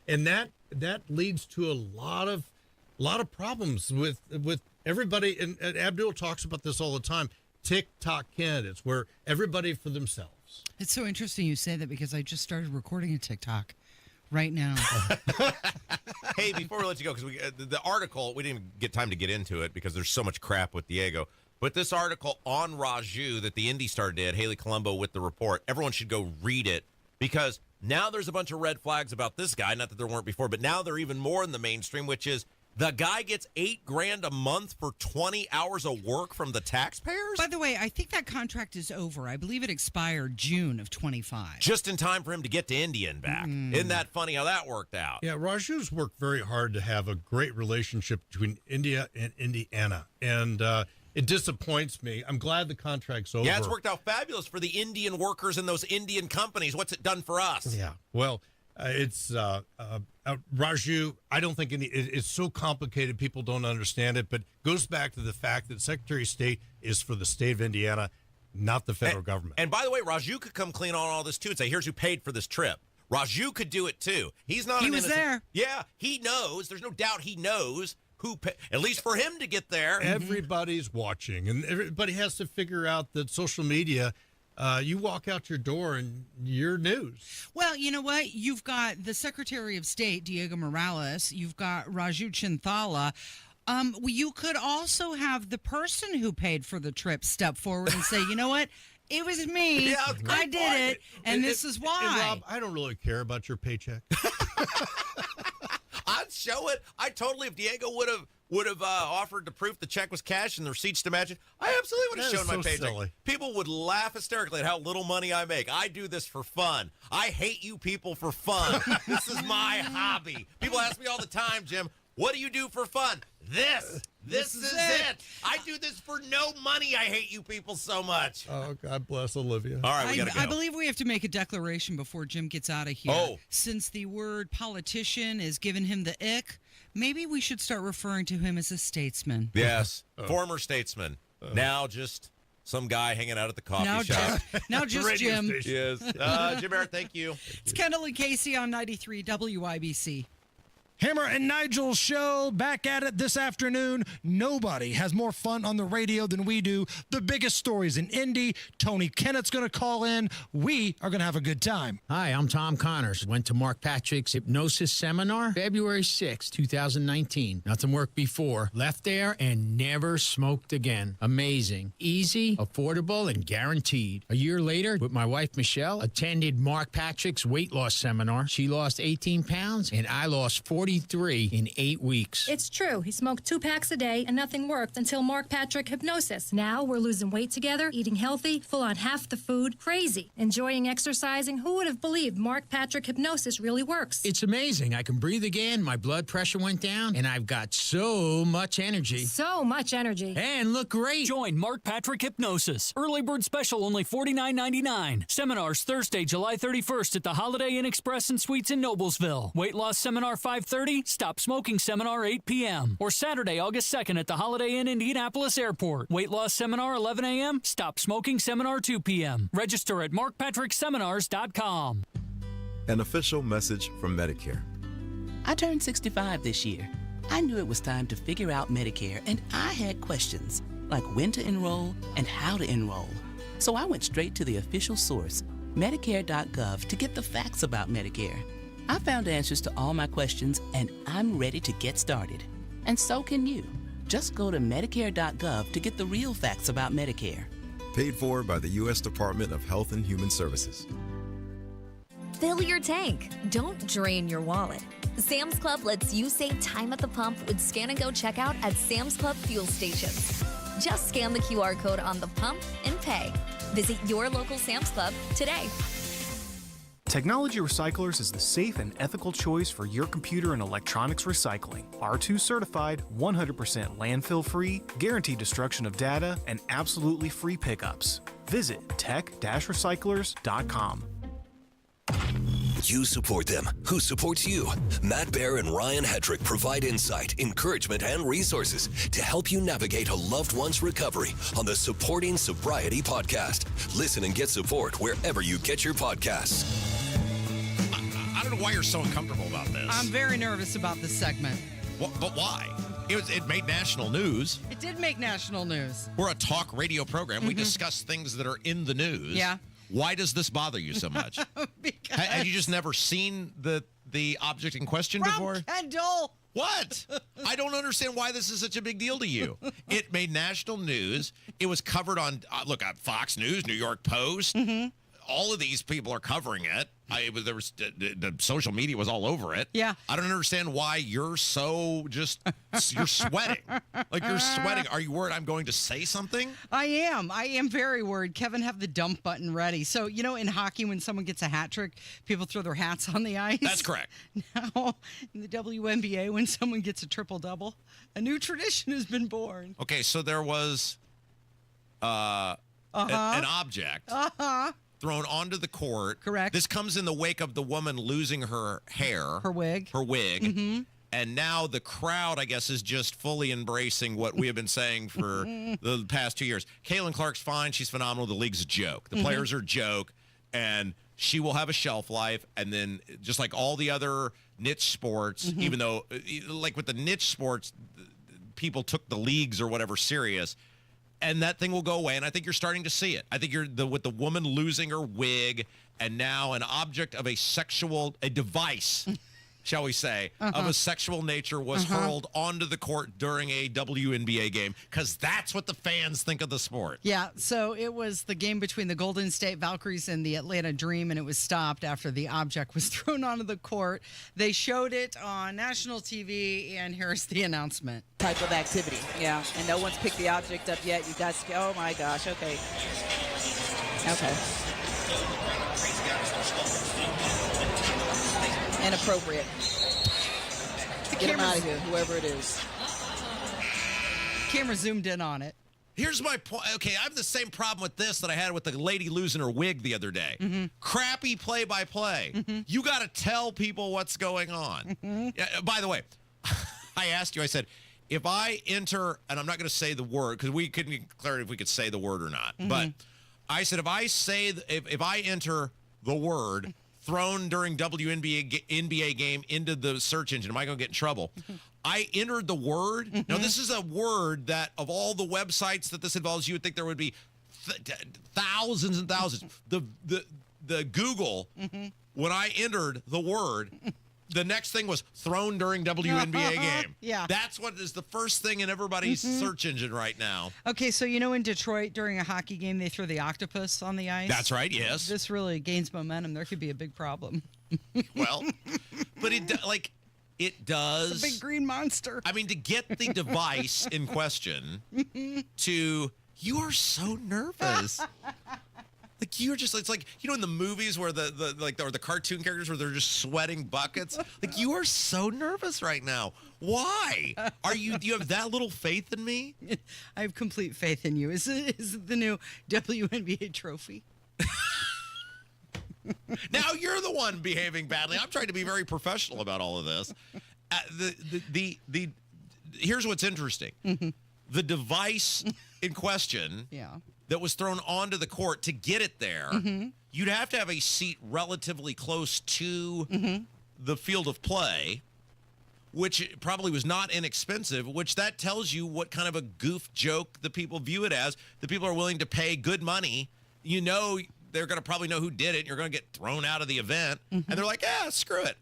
that leads to a lot of problems with everybody. And Abdul talks about this all the time. TikTok candidates, where everybody for themselves. It's so interesting you say that, because I just started recording a TikTok right now. Hey, before we let you go, because the article, we didn't get time to get into it because there's so much crap with Diego. But this article on Raju that the Indy Star did, Haley Colombo with the report, everyone should go read it, because now there's a bunch of red flags about this guy. Not that there weren't before, but now they're even more in the mainstream, which is the guy gets $8,000 a month for 20 hours of work from the taxpayers. By the way, I think that contract is over. I believe it expired June of 25. Just in time for him to get to India and back. Isn't that funny how that worked out? Yeah, Raju's worked very hard to have a great relationship between India and Indiana, and it disappoints me. I'm glad the contract's over. Yeah, it's worked out fabulous for the Indian workers in those Indian companies. What's it done for us? Yeah, well, it's Raju. I don't think it's so complicated people don't understand it, but goes back to the fact that Secretary of State is for the state of Indiana, not the federal government. And by the way, Raju could come clean on all this too and say, here's who paid for this trip. Raju could do it too. He was there. Yeah, he knows. There's no doubt he knows who paid, at least for him to get there. Everybody's watching, and everybody has to figure out that social media, you walk out your door and you're news. Well, you know what? You've got the Secretary of State, Diego Morales. You've got Raju Chinthala. You could also have the person who paid for the trip step forward and say, you know what? It was me. Yeah, I did it, and this is why. And Rob, I don't really care about your paycheck. I'd show it. I totally, if Diego would have offered to prove the check was cash and the receipts to match it, I absolutely would have shown my paycheck. Silly. People would laugh hysterically at how little money I make. I do this for fun. I hate you people for fun. This is my hobby. People ask me all the time, Jim, what do you do for fun? This is it. I do this for no money. I hate you people so much. Oh, God bless Olivia. All right, we got to go. I believe we have to make a declaration before Jim gets out of here. Oh. Since the word politician is giving him the ick, maybe we should start referring to him as a statesman. Yes, former statesman. Now just Some guy hanging out at the coffee shop. Now just Jim. Yes. Jim Merritt, thank you. It's Kendall and Casey on 93 WIBC. Hammer and Nigel's show back at it this afternoon. Nobody has more fun on the radio than we do. The biggest stories in Indy. Tony Kennett's going to call in. We are going to have a good time. Hi, I'm Tom Connors. Went to Mark Patrick's hypnosis seminar February 6, 2019. Nothing worked before. Left there and never smoked again. Amazing. Easy, affordable, and guaranteed. A year later, with my wife Michelle, attended Mark Patrick's weight loss seminar. She lost 18 pounds and I lost 43 in 8 weeks. It's true. He smoked 2 packs a day and nothing worked until Mark Patrick Hypnosis. Now we're losing weight together, eating healthy, full on half the food, crazy, enjoying exercising. Who would have believed Mark Patrick Hypnosis really works? It's amazing. I can breathe again. My blood pressure went down and I've got so much energy. So much energy. And look great. Join Mark Patrick Hypnosis. Early bird special only $49.99. Seminars Thursday, July 31st at the Holiday Inn Express and Suites in Noblesville. Weight loss seminar 5:30. Stop smoking seminar 8 p.m. Or Saturday, August 2nd at the Holiday Inn Indianapolis Airport. Weight loss seminar 11 a.m. Stop smoking seminar 2 p.m. Register at markpatrickseminars.com. An official message from Medicare. I turned 65 this year. I knew it was time to figure out Medicare, and I had questions like when to enroll and how to enroll. So I went straight to the official source, Medicare.gov, to get the facts about Medicare. I found answers to all my questions, and I'm ready to get started. And so can you. Just go to Medicare.gov to get the real facts about Medicare. Paid for by the U.S. Department of Health and Human Services. Fill your tank. Don't drain your wallet. Sam's Club lets you save time at the pump with Scan and Go checkout at Sam's Club fuel stations. Just scan the QR code on the pump and pay. Visit your local Sam's Club today. Technology Recyclers is the safe and ethical choice for your computer and electronics recycling. R2 certified, 100% landfill free, guaranteed destruction of data, and absolutely free pickups. Visit tech-recyclers.com. You support them. Who supports you? Matt Bear and Ryan Hedrick provide insight, encouragement, and resources to help you navigate a loved one's recovery on the Supporting Sobriety podcast. Listen and get support wherever you get your podcasts. I don't know why you're so uncomfortable about this. I'm very nervous about this segment. But why? It made national news. It did make national news. We're a talk radio program. We discuss things that are in the news. Yeah. Why does this bother you so much? Have you just never seen the object in question before? Kendall. What? I don't understand wwhy this is such a big deal to you. It made national news. It was covered on, Fox News, New York Post. Mm-hmm. All of these people are covering it. The social media was all over it. Yeah. I don't understand why you're so you're sweating. Like you're sweating. Are you worried I'm going to say something? I am very worried. Kevin, have the dump button ready. So, in hockey, when someone gets a hat trick, people throw their hats on the ice. That's correct. Now, in the WNBA, when someone gets a triple-double, a new tradition has been born. Okay, so there was an object. Thrown onto the court. Correct. This comes in the wake of the woman losing her hair. Her wig. Mm-hmm. And now the crowd, I guess, is just fully embracing what we have been saying for the past 2 years. Caitlin Clark's fine. She's phenomenal. The league's a joke. The players are a joke. And she will have a shelf life. And then just like all the other niche sports, even though, like with the niche sports, people took the leagues or whatever serious. And that thing will go away, and I think you're starting to see it. I think with the woman losing her wig, and now an object of a device, shall we say, of a sexual nature was hurled onto the court during a WNBA game, because that's what the fans think of the sport. Yeah, so it was the game between the Golden State Valkyries and the Atlanta Dream, and it was stopped after the object was thrown onto the court. They showed it on national TV, and here's the announcement. Type of activity, yeah, and no one's picked the object up yet. You guys, oh my gosh, okay. Inappropriate. Get him out of here, whoever it is. Camera zoomed in on it. Here's my point. Okay, I have the same problem with this that I had with the lady losing her wig the other day. Crappy play-by-play. You got to tell people what's going on. By the way, I asked you, I said, if I enter, and I'm not going to say the word because we couldn't get clarity if we could say the word or not. But I said if I enter the word thrown during WNBA game into the search engine, am I going to get in trouble? I entered the word. Now, this is a word that of all the websites that this involves, you would think there would be thousands and thousands. The Google, when I entered the word, the next thing was thrown during WNBA game. Yeah. That's what is the first thing in everybody's search engine right now. Okay, so in Detroit during a hockey game, they throw the octopus on the ice. That's right, yes. This really gains momentum. There could be a big problem. Well, but it does. It's a big green monster. I mean, to get the device in question you are so nervous. Like you're just, it's like, in the movies where the cartoon characters where they're just sweating buckets. Like you are so nervous right now. Why? Do you have that little faith in me? I have complete faith in you. Is it the new WNBA trophy? Now you're the one behaving badly. I'm trying to be very professional about all of this. Here's what's interesting. The device in question that was thrown onto the court, to get it there, you'd have to have a seat relatively close to the field of play, which probably was not inexpensive, which that tells you what kind of a goof joke the people view it as. The people are willing to pay good money. They're going to probably know who did it. You're going to get thrown out of the event. And they're like, screw it.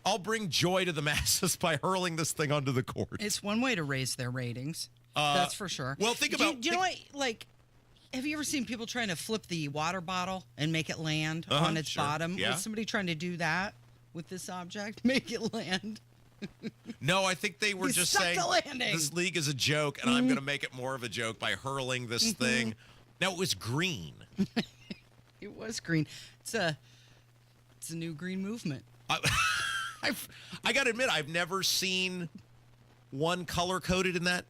I'll bring joy to the masses by hurling this thing onto the court. It's one way to raise their ratings. That's for sure. Well, think about... Do you know what, have you ever seen people trying to flip the water bottle and make it land on its bottom? Yeah. Was somebody trying to do that with this object? Make it land? No, I think they were just saying, this league is a joke, and I'm going to make it more of a joke by hurling this thing. Now, it was green. It was green. It's a new green movement. I got to admit, I've never seen one color coded in that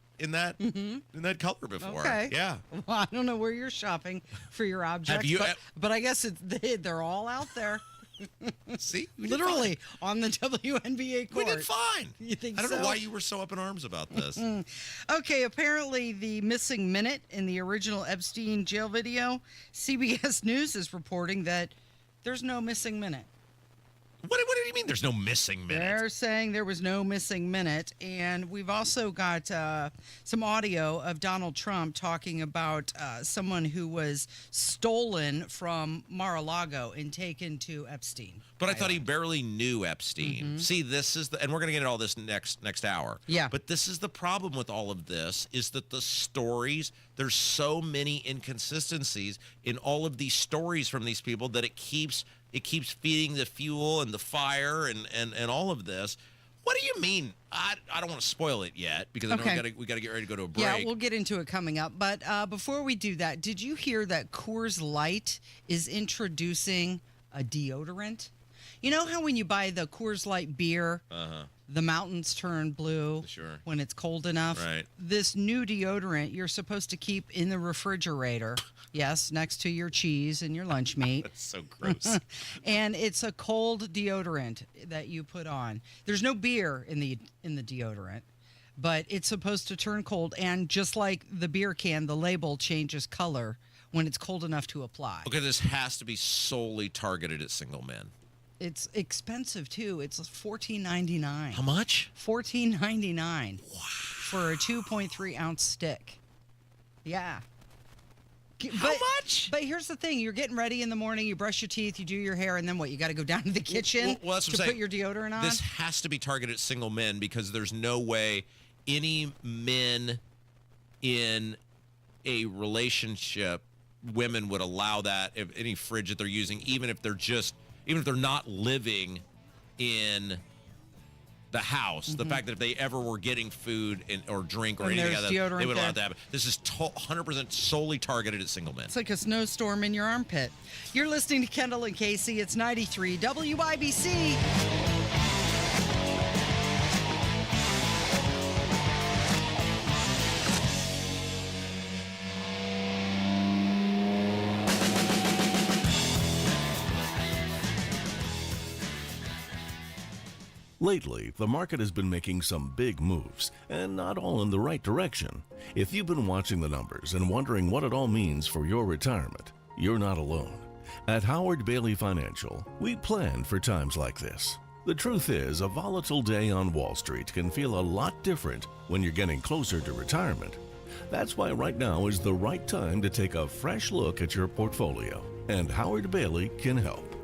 color before. Okay. Yeah. Well, I don't know where you're shopping for your objects, but I guess they're all out there. See? Literally on the WNBA court. We did fine. You think I don't so? know why you were so up in arms about this. Okay, apparently the missing minute in the original Epstein jail video, CBS News is reporting that there's no missing minute. What do you mean there's no missing minute? They're saying there was no missing minute. And we've also got some audio of Donald Trump talking about someone who was stolen from Mar-a-Lago and taken to Epstein. But I thought he barely knew Epstein. See, this is and we're going to get into all this next hour. Yeah. But this is the problem with all of this, is that the stories, there's so many inconsistencies in all of these stories from these people that it keeps feeding the fuel and the fire and all of this. What do you mean? I don't want to spoil it yet because I know we got to get ready to go to a break. Yeah, we'll get into it coming up. But before we do that, did you hear that Coors Light is introducing a deodorant? You know how when you buy the Coors Light beer, the mountains turn blue when it's cold enough? Right. This new deodorant you're supposed to keep in the refrigerator. Yes, next to your cheese and your lunch meat. That's so gross. And it's a cold deodorant that you put on. There's no beer in the deodorant, but it's supposed to turn cold. And just like the beer can, the label changes color when it's cold enough to apply. Okay, this has to be solely targeted at single men. It's expensive too. It's $14.99. How much? $14.99. Wow. For a 2.3 ounce stick. Yeah. How much? But here's the thing: you're getting ready in the morning, you brush your teeth, you do your hair, and then what? You got to go down to the kitchen that's what to I'm put your deodorant on. This has to be targeted at single men because there's no way any men in a relationship, women would allow that. If any fridge that they're using, even if they're not living in the house, the fact that if they ever were getting food or drink or anything like that, they would allow that to happen. This is 100% solely targeted at single men. It's like a snowstorm in your armpit. You're listening to Kendall and Casey. It's 93 WIBC. Lately, the market has been making some big moves, and not all in the right direction. If you've been watching the numbers and wondering what it all means for your retirement, you're not alone. At Howard Bailey Financial, we plan for times like this. The truth is, a volatile day on Wall Street can feel a lot different when you're getting closer to retirement. That's why right now is the right time to take a fresh look at your portfolio, and Howard Bailey can help.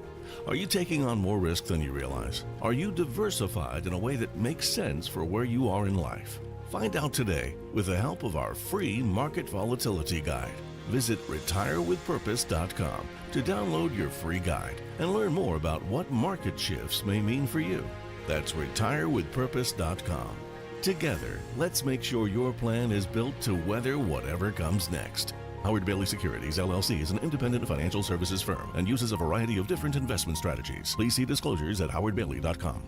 Are you taking on more risk than you realize? Are you diversified in a way that makes sense for where you are in life? Find out today with the help of our free Market Volatility Guide. Visit retirewithpurpose.com to download your free guide and learn more about what market shifts may mean for you. That's retirewithpurpose.com. Together, let's make sure your plan is built to weather whatever comes next. Howard Bailey Securities, LLC is an independent financial services firm and uses a variety of different investment strategies. Please see disclosures at howardbailey.com.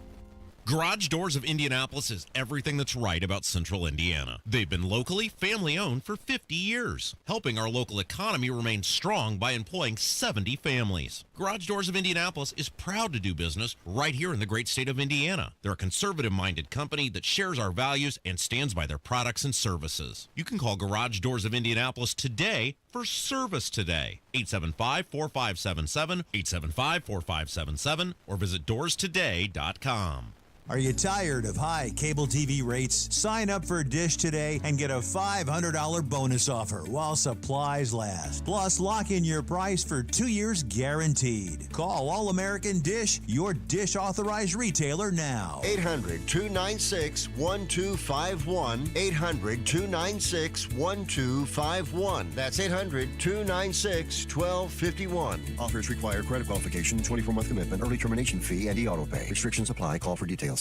Garage Doors of Indianapolis is everything that's right about Central Indiana. They've been locally family-owned for 50 years, helping our local economy remain strong by employing 70 families. Garage Doors of Indianapolis is proud to do business right here in the great state of Indiana. They're a conservative-minded company that shares our values and stands by their products and services. You can call Garage Doors of Indianapolis today for service today. 875-4577, 875-4577, or visit doorstoday.com. Are you tired of high cable TV rates? Sign up for Dish today and get a $500 bonus offer while supplies last. Plus, lock in your price for 2 years guaranteed. Call All American Dish, your Dish authorized retailer now. 800-296-1251. 800-296-1251. That's 800-296-1251. Offers require credit qualification, 24-month commitment, early termination fee, and e-auto pay. Restrictions apply. Call for details.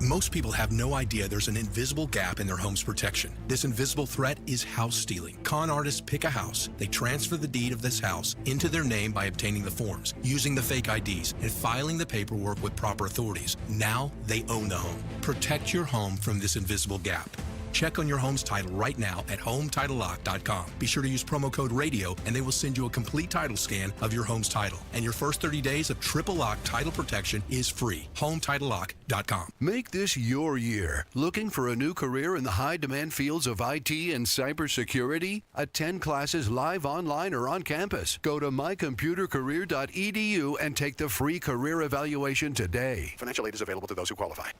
Most people have no idea there's an invisible gap in their home's protection. This invisible threat is house stealing. Con artists pick a house. They transfer the deed of this house into their name by obtaining the forms, using the fake IDs, and filing the paperwork with proper authorities. Now they own the home. Protect your home from this invisible gap. Check on your home's title right now at HomeTitleLock.com. Be sure to use promo code RADIO and they will send you a complete title scan of your home's title. And your first 30 days of triple lock title protection is free. HomeTitleLock.com. Make this your year. Looking for a new career in the high-demand fields of IT and cybersecurity? Attend classes live, online, or on campus. Go to mycomputercareer.edu and take the free career evaluation today. Financial aid is available to those who qualify.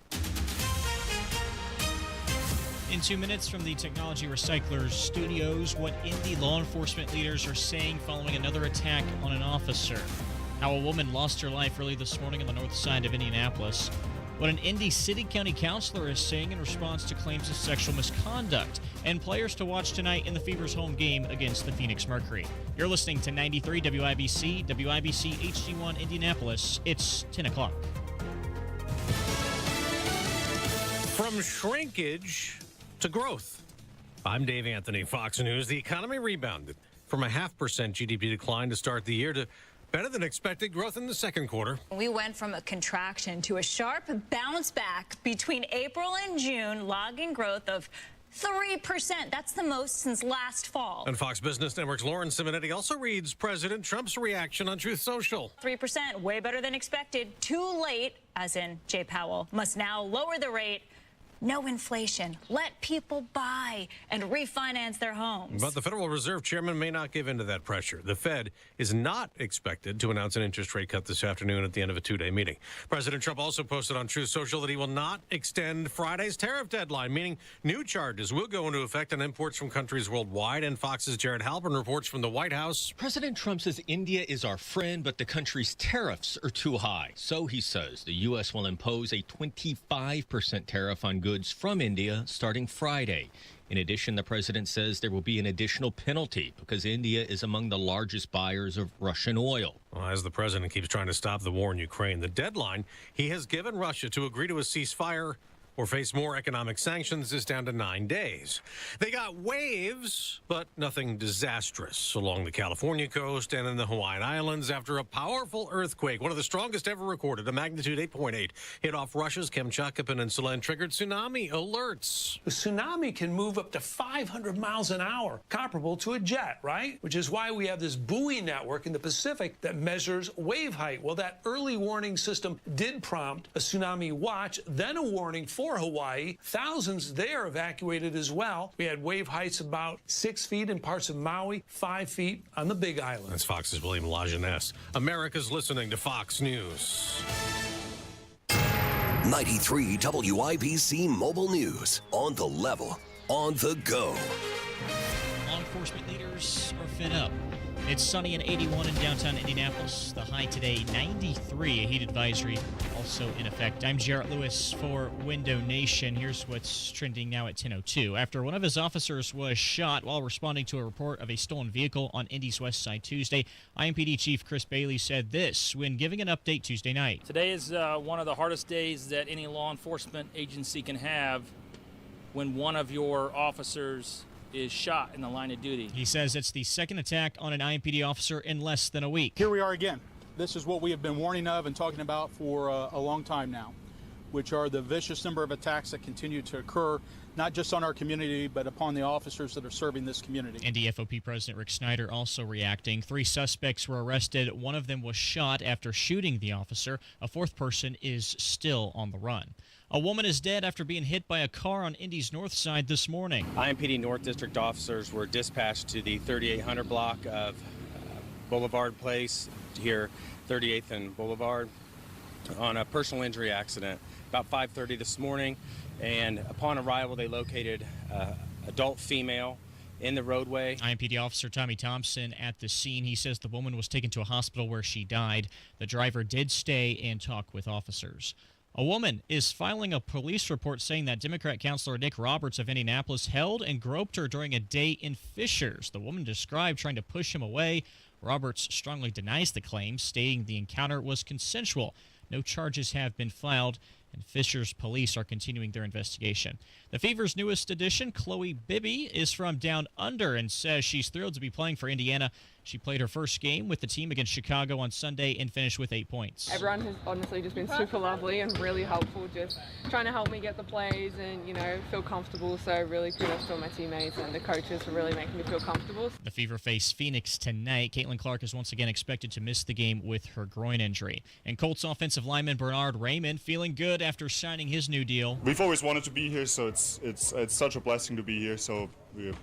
In 2 minutes from the Technology Recyclers studios, what Indy law enforcement leaders are saying following another attack on an officer. How a woman lost her life early this morning on the north side of Indianapolis. What an Indy City County councilor is saying in response to claims of sexual misconduct. And players to watch tonight in the Fever's home game against the Phoenix Mercury. You're listening to 93 WIBC, WIBC HD1 Indianapolis. It's 10 o'clock. From shrinkage to growth. I'm Dave Anthony, Fox News. The economy rebounded from a 0.5% GDP decline to start the year to better than expected growth in the second quarter. We went from a contraction to a sharp bounce back between April and June, logging growth of 3%. That's the most since last fall. And Fox Business Network's Lauren Simonetti also reads President Trump's reaction on Truth Social. 3%, way better than expected. Too late, as in Jay Powell, must now lower the rate. No inflation. Let people buy and refinance their homes. But the Federal Reserve Chairman may not give in to that pressure. The Fed is not expected to announce an interest rate cut this afternoon at the end of a two-day meeting. President Trump also posted on Truth Social that he will not extend Friday's tariff deadline, meaning new charges will go into effect on imports from countries worldwide. And Fox's Jared Halpern reports from the White House. President Trump says India is our friend, but the country's tariffs are too high. So he says the U.S. will impose a 25% tariff on goods from India starting Friday. In addition, the president says there will be an additional penalty because India is among the largest buyers of Russian oil. Well, as the president keeps trying to stop the war in Ukraine, the deadline he has given Russia to agree to a ceasefire or face more economic sanctions is down to 9 days. They got waves, but nothing disastrous along the California coast and in the Hawaiian Islands after a powerful earthquake, one of the strongest ever recorded, a magnitude 8.8, hit off Russia's Kamchatka Peninsula and triggered tsunami alerts. The tsunami can move up to 500 miles an hour, comparable to a jet, right? Which is why we have this buoy network in the Pacific that measures wave height. Well, that early warning system did prompt a tsunami watch, then a warning for Hawaii. Thousands there evacuated as well. We had wave heights about 6 feet in parts of Maui, 5 feet on the Big Island. That's Fox's William Lajeunesse. America's listening to Fox News. 93 WIBC Mobile News. On the level, on the go. Law enforcement leaders are fed up. It's sunny and 81 in downtown Indianapolis. The high today, 93. A heat advisory also in effect. I'm Jarrett Lewis for Window Nation. Here's what's trending now at 10:02. After one of his officers was shot while responding to a report of a stolen vehicle on Indy's West Side Tuesday, IMPD Chief Chris Bailey said this when giving an update Tuesday night. Today is one of the hardest days that any law enforcement agency can have when one of your officers is shot in the line of duty. He says it's the second attack on an IMPD officer in less than a week. Here we are again. This is what we have been warning of and talking about for a long time now, which are the vicious number of attacks that continue to occur, not just on our community, but upon the officers that are serving this community. NDFOP President Rick Snyder also reacting. 3 suspects were arrested. One of them was shot after shooting the officer. A fourth person is still on the run. A woman is dead after being hit by a car on Indy's north side this morning. IMPD North District officers were dispatched to the 3800 block of Boulevard Place, here 38th and Boulevard, on a personal injury accident about 5:30 this morning. And upon arrival, they located adult female in the roadway. IMPD officer Tommy Thompson at the scene. He says the woman was taken to a hospital where she died. The driver did stay and talk with officers. A woman is filing a police report saying that Democrat Councilor Nick Roberts of Indianapolis held and groped her during a date in Fishers. The woman described trying to push him away. Roberts strongly denies the claim, stating the encounter was consensual. No charges have been filed, and Fishers police are continuing their investigation. The Fever's newest addition, Chloe Bibby, is from Down Under and says she's thrilled to be playing for Indiana. She played her first game with the team against Chicago on Sunday and finished with 8 points. Everyone has honestly just been super lovely and really helpful, just trying to help me get the plays and, feel comfortable. So really kudos to my teammates and the coaches for really making me feel comfortable. The Fever face Phoenix tonight. Caitlin Clark is once again expected to miss the game with her groin injury. And Colts offensive lineman Bernard Raymond feeling good after signing his new deal. We've always wanted to be here, so it's such a blessing to be here. So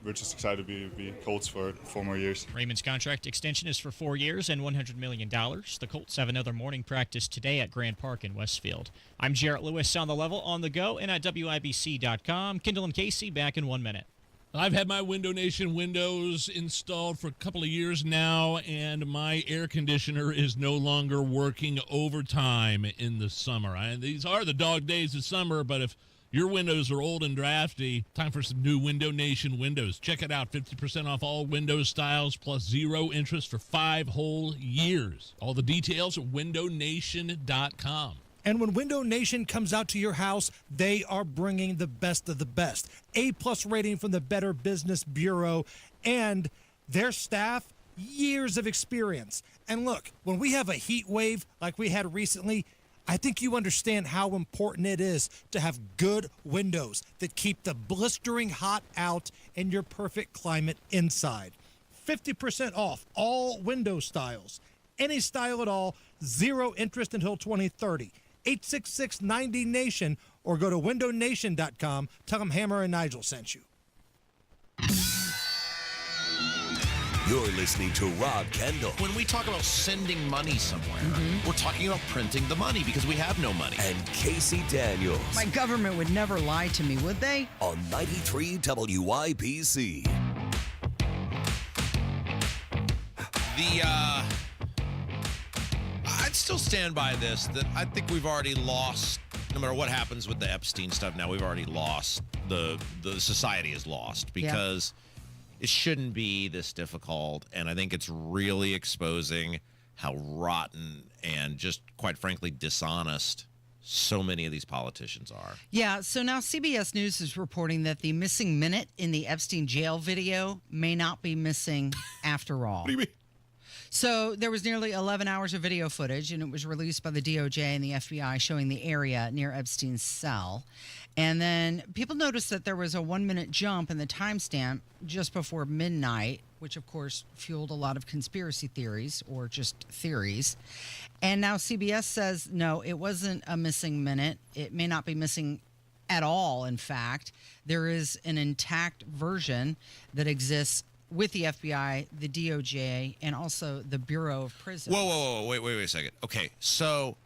we're just excited to be Colts for 4 more years. Raymond's contract extension is for 4 years and $100 million. The Colts have another morning practice today at Grand Park in Westfield. I'm Jarrett Lewis on the level, on the go, and at WIBC.com. Kendall and Casey back in 1 minute. I've had my Window Nation windows installed for a couple of years now, and my air conditioner is no longer working overtime in the summer. These are the dog days of summer, but if your windows are old and drafty, time for some new Window Nation windows. Check it out, 50% off all window styles plus 0 interest for 5 whole years. All the details at windownation.com. And when Window Nation comes out to your house, they are bringing the best of the best. A+ rating from the Better Business Bureau, and their staff, years of experience. And look, when we have a heat wave like we had recently, I think you understand how important it is to have good windows that keep the blistering hot out and your perfect climate inside. 50% off all window styles. Any style at all, 0 interest until 2030. 866-90-NATION or go to windownation.com. Tell them Hammer and Nigel sent you. You're listening to Rob Kendall. When we talk about sending money somewhere, we're talking about printing the money because we have no money. And Casey Daniels. My government would never lie to me, would they? On 93 WIBC. I'd still stand by this, that I think we've already lost, no matter what happens with the Epstein stuff now, we've already lost, the society is lost because it shouldn't be this difficult. And I think it's really exposing how rotten and just, quite frankly, dishonest so many of these politicians are. Yeah, so now CBS News is reporting that the missing minute in the Epstein jail video may not be missing after all. What do you mean? So there was nearly 11 hours of video footage, and it was released by the DOJ and the FBI showing the area near Epstein's cell. And then people noticed that there was a 1-minute jump in the timestamp just before midnight, which, of course, fueled a lot of conspiracy theories or just theories. And now CBS says, no, it wasn't a missing minute. It may not be missing at all, in fact. There is an intact version that exists with the FBI, the DOJ, and also the Bureau of Prisons. Whoa, wait a second. Okay, so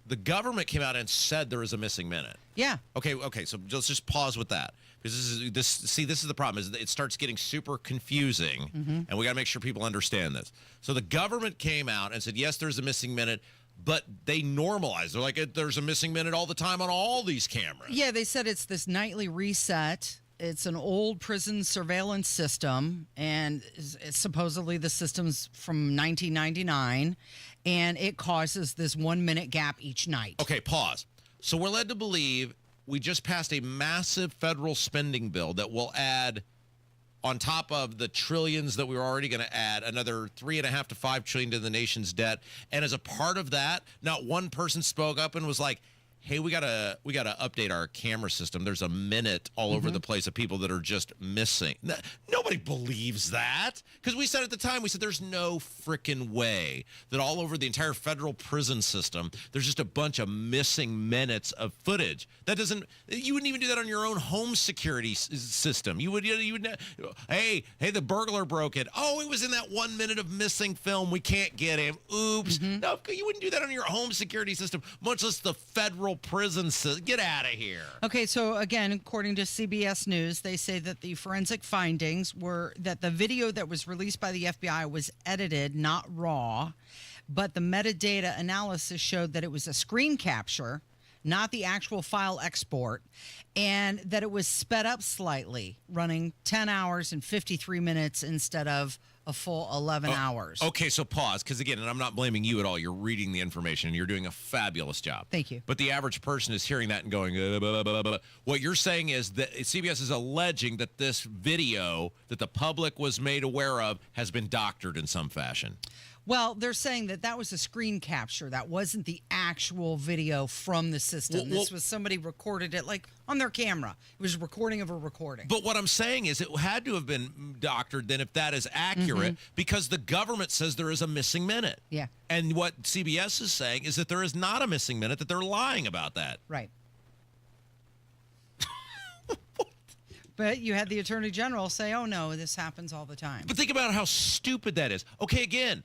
the government came out and said there was a missing minute. Yeah. Okay, so let's just pause with that. Because this is the problem, is it starts getting super confusing, and we got to make sure people understand this. So the government came out and said, yes, there's a missing minute, but they normalized. They're like, there's a missing minute all the time on all these cameras. Yeah, they said it's this nightly reset. It's an old prison surveillance system, and it's supposedly the system's from 1999, and it causes this 1-minute gap each night. Okay, pause. So we're led to believe we just passed a massive federal spending bill that will add, on top of the trillions that we were already going to add, another $3.5 to $5 trillion to the nation's debt. And as a part of that, not one person spoke up and was like, hey, we gotta update our camera system. There's a minute all over the place of people that are just missing. Nobody believes that, because we said at the time, we said there's no frickin' way that all over the entire federal prison system there's just a bunch of missing minutes of footage. You wouldn't even do that on your own home security system. You would hey, the burglar broke it. Oh, it was in that 1 minute of missing film. We can't get him. Oops. No, you wouldn't do that on your home security system, much less the federal prison system. Get out of here. Okay, so again, according to CBS News, they say that the forensic findings were that the video that was released by the FBI was edited, not raw, but the metadata analysis showed that it was a screen capture, not the actual file export, and that it was sped up slightly, running 10 hours and 53 minutes instead of a full 11 hours. Okay, so pause, because again, and I'm not blaming you at all. You're reading the information, and you're doing a fabulous job. Thank you. But the average person is hearing that and going, blah, blah, blah. What you're saying is that CBS is alleging that this video that the public was made aware of has been doctored in some fashion. Well, they're saying that was a screen capture. That wasn't the actual video from the system. This was somebody recorded it like on their camera. It was a recording of a recording. But what I'm saying is it had to have been doctored then if that is accurate, because the government says there is a missing minute. Yeah. And what CBS is saying is that there is not a missing minute, that they're lying about that. Right. But you had the Attorney General say, oh, no, this happens all the time. But think about how stupid that is. Okay, again,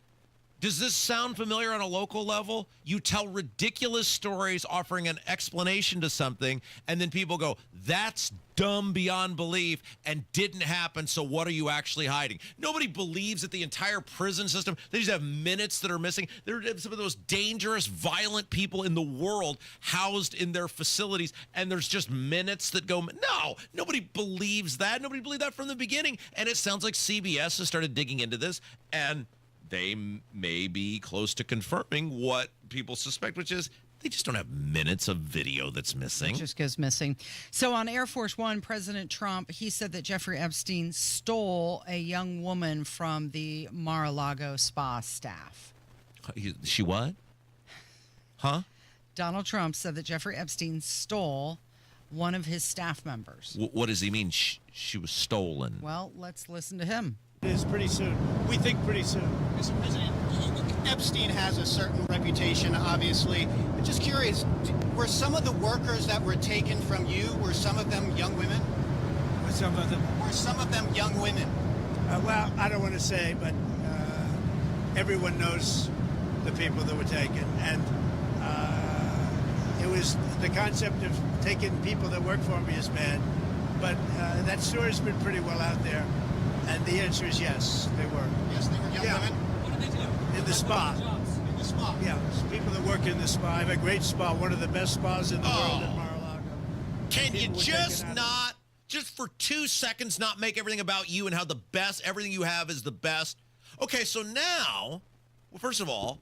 does this sound familiar on a local level? You tell ridiculous stories offering an explanation to something, and then people go, that's dumb beyond belief and didn't happen, so what are you actually hiding? Nobody believes that the entire prison system, they just have minutes that are missing. They're some of the most dangerous, violent people in the world housed in their facilities, and there's just minutes that go. No, nobody believes that. Nobody believed that from the beginning, and it sounds like CBS has started digging into this, and they may be close to confirming what people suspect, which is they just don't have minutes of video that's missing. It just goes missing. So on Air Force One, President Trump, he said that Jeffrey Epstein stole a young woman from the Mar-a-Lago spa staff. She what? Huh? Donald Trump said that Jeffrey Epstein stole one of his staff members. What does he mean she was stolen? Well, let's listen to him. It is pretty soon. We think pretty soon. Mr. President, Epstein has a certain reputation, obviously. I'm just curious, were some of the workers that were taken from you, were some of them young women? Were some of them young women? Well, I don't want to say, but everyone knows the people that were taken. And it was the concept of taking people that work for me is bad. But that story's been pretty well out there. And the answer is yes, they were. Yes, they were young women? What did they do? In the spa. In the spa? Yeah, people that work in the spa. I have a great spa, one of the best spas in the world at Mar-a-Lago. Can you just not, just for 2 seconds, not make everything about you and how the best, everything you have is the best? Okay, so now, well, first of all,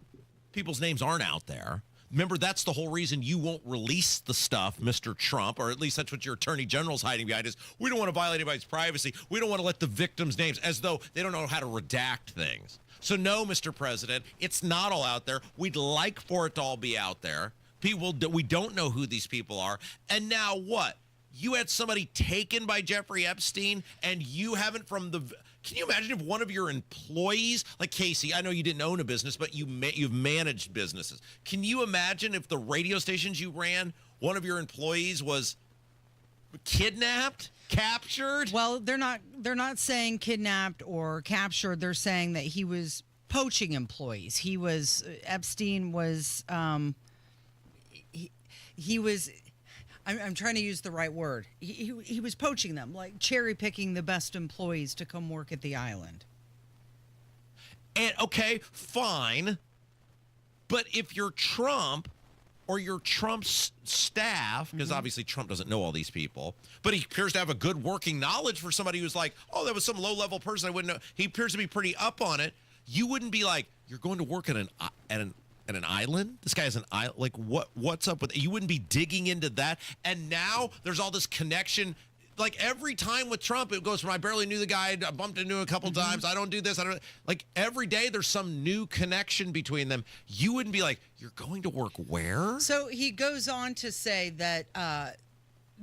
people's names aren't out there. Remember, that's the whole reason you won't release the stuff, Mr. Trump, or at least that's what your attorney general's hiding behind is we don't want to violate anybody's privacy. We don't want to let the victims' names, as though they don't know how to redact things. So no, Mr. President, it's not all out there. We'd like for it to all be out there. We don't know who these people are. And now what? You had somebody taken by Jeffrey Epstein, and you haven't Can you imagine if one of your employees, like Casey, I know you didn't own a business, but you've managed businesses. Can you imagine if the radio stations you ran, one of your employees was kidnapped, captured? Well, they're not saying kidnapped or captured. They're saying that he was poaching employees. Epstein was he was. I'm trying to use the right word. He was poaching them, like cherry picking the best employees to come work at the island. And okay, fine. But if you're Trump or you're Trump's staff, because obviously Trump doesn't know all these people, but he appears to have a good working knowledge for somebody who's like, oh, that was some low-level person I wouldn't know. He appears to be pretty up on it. You wouldn't be like, you're going to work at an island? This guy is an island. Like, what's up with it? You wouldn't be digging into that. And now there's all this connection. Like, every time with Trump, it goes from I barely knew the guy, I bumped into him a couple times, I don't do this, I don't. Like, every day there's some new connection between them. You wouldn't be like, you're going to work where? So he goes on to say that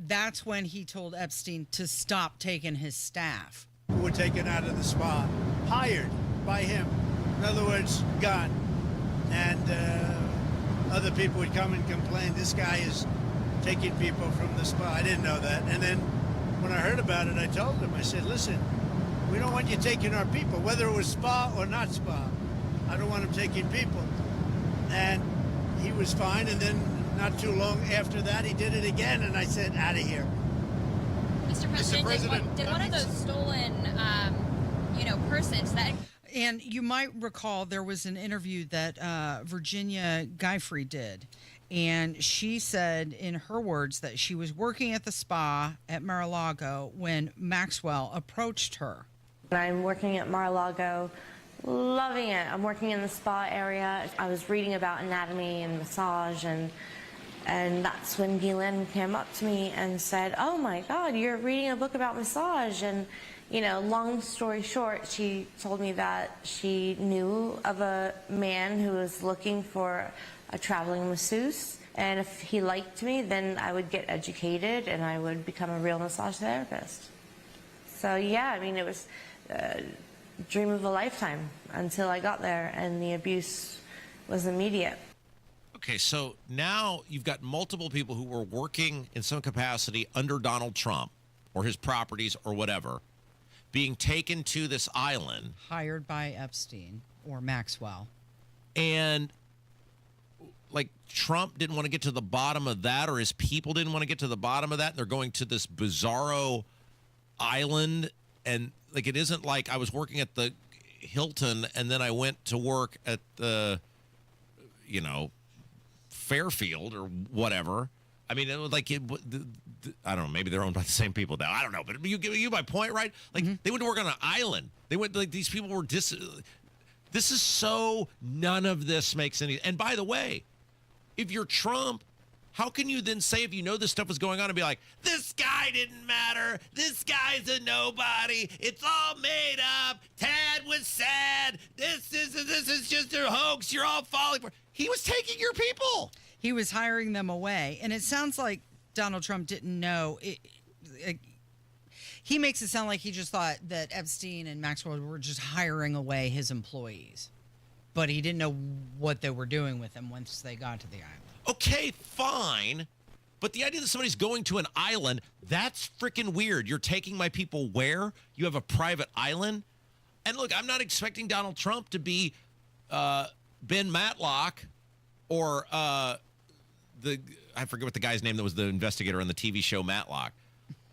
that's when he told Epstein to stop taking his staff. Who were taken out of the spa, hired by him. In other words, gone. And other people would come and complain, this guy is taking people from the spa. I didn't know that. And then when I heard about it, I told him, I said, listen, we don't want you taking our people, whether it was spa or not spa. I don't want him taking people. And he was fine. And then not too long after that, he did it again. And I said, out of here. Mr. President, did one of those stolen, persons that... And you might recall there was an interview that Virginia Giuffre did. And she said in her words that she was working at the spa at Mar-a-Lago when Maxwell approached her. I'm working at Mar-a-Lago, loving it. I'm working in the spa area. I was reading about anatomy and massage, and that's when Ghislaine came up to me and said, oh my God, you're reading a book about massage. And long story short, she told me that she knew of a man who was looking for a traveling masseuse. And if he liked me, then I would get educated and I would become a real massage therapist. So yeah, it was a dream of a lifetime until I got there, and the abuse was immediate. Okay, so now you've got multiple people who were working in some capacity under Donald Trump or his properties or whatever, being taken to this island. Hired by Epstein or Maxwell. And, like, Trump didn't want to get to the bottom of that, or his people didn't want to get to the bottom of that, and they're going to this bizarro island. And, like, it isn't like I was working at the Hilton and then I went to work at the, Fairfield or whatever. I mean, it was like, I don't know, maybe they're owned by the same people now. I don't know, but you my point, right? Like, they went to work on an island. They went, like, these people were this is so, none of this makes any, and by the way, if you're Trump, how can you then say, if you know this stuff is going on, and be like, this guy didn't matter, this guy's a nobody, it's all made up, Tad was sad, this is just a hoax, you're all falling for. He was taking your people. He was hiring them away. And it sounds like Donald Trump didn't know. He makes it sound like he just thought that Epstein and Maxwell were just hiring away his employees. But he didn't know what they were doing with them once they got to the island. Okay, fine. But the idea that somebody's going to an island, that's freaking weird. You're taking my people where? You have a private island? And look, I'm not expecting Donald Trump to be Ben Matlock or I forget what the guy's name that was the investigator on the TV show Matlock.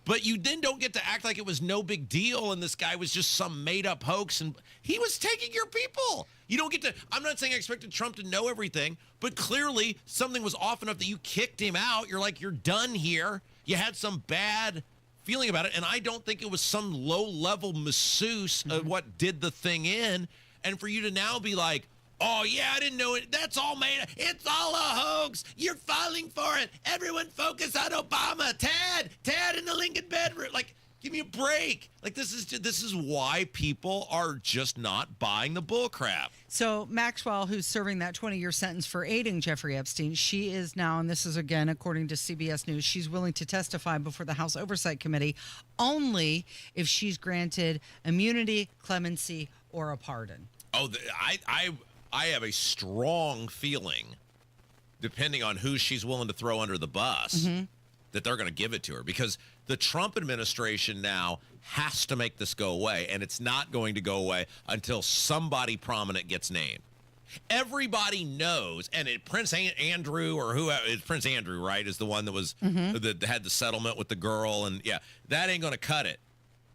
But you then don't get to act like it was no big deal and this guy was just some made-up hoax, and he was taking your people. You don't get to, I'm not saying I expected Trump to know everything, but clearly something was off enough that you kicked him out. You're like, you're done here. You had some bad feeling about it, and I don't think it was some low-level masseuse of what did the thing in. And for you to now be like, Oh, yeah, I didn't know it. That's all made. It's all a hoax. You're falling for it. Everyone focus on Obama. Tad in the Lincoln bedroom. Like, give me a break. Like, this is why people are just not buying the bull crap. So Maxwell, who's serving that 20-year sentence for aiding Jeffrey Epstein, she is now, and this is again according to CBS News, she's willing to testify before the House Oversight Committee only if she's granted immunity, clemency, or a pardon. Oh, I have a strong feeling, depending on who she's willing to throw under the bus, that they're going to give it to her, because the Trump administration now has to make this go away, and it's not going to go away until somebody prominent gets named. Everybody knows, and Prince Andrew, or who is Prince Andrew, right, is the one that was that had the settlement with the girl, and yeah, that ain't going to cut it.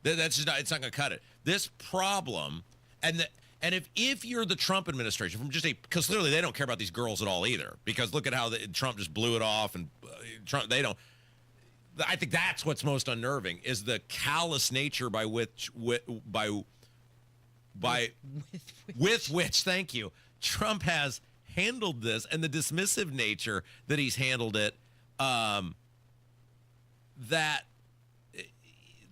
That's just not, it's not going to cut it. This problem, and if you're the Trump administration, from just because clearly they don't care about these girls at all either, because look at how Trump just blew it off, and Trump, they don't. I think that's what's most unnerving is the callous nature by which thank you, Trump has handled this, and the dismissive nature that he's handled it. That,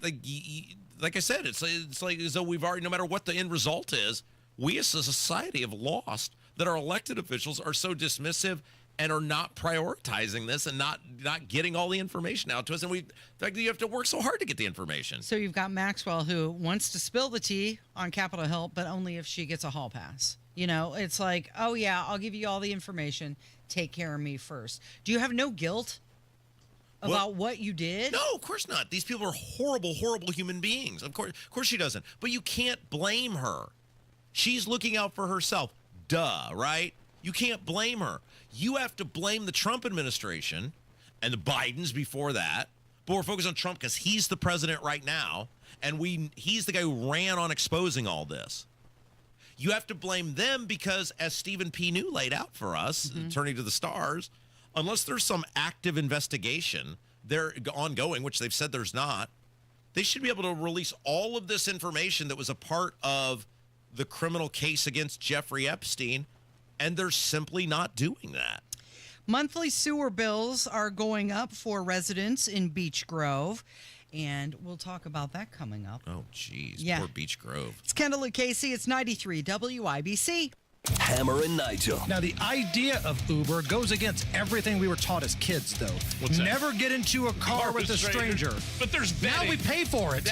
like I said, it's like as though we've already, no matter what the end result is, we as a society have lost that our elected officials are so dismissive and are not prioritizing this and not getting all the information out to us. And in fact, you have to work so hard to get the information. So you've got Maxwell, who wants to spill the tea on Capitol Hill, but only if she gets a hall pass. You know, it's like, oh, yeah, I'll give you all the information. Take care of me first. Do you have no guilt about what you did? No, of course not. These people are horrible, horrible human beings. Of course she doesn't. But you can't blame her. She's looking out for herself. Duh, right? You can't blame her. You have to blame the Trump administration and the Bidens before that. But we're focused on Trump because he's the president right now, and he's the guy who ran on exposing all this. You have to blame them because, as Stephen P. New laid out for us, turning to the stars, unless there's some active investigation, they're ongoing, which they've said there's not, they should be able to release all of this information that was a part of the criminal case against Jeffrey Epstein, and they're simply not doing that. Monthly sewer bills are going up for residents in Beech Grove, and we'll talk about that coming up. Oh, geez. Yeah. Poor Beech Grove. It's Kendall Casey. It's 93 WIBC. Hammer and Nigel. Now, the idea of Uber goes against everything we were taught as kids, though. What's that? Never get into a car with a stranger. But there's vetting. Now we pay for it.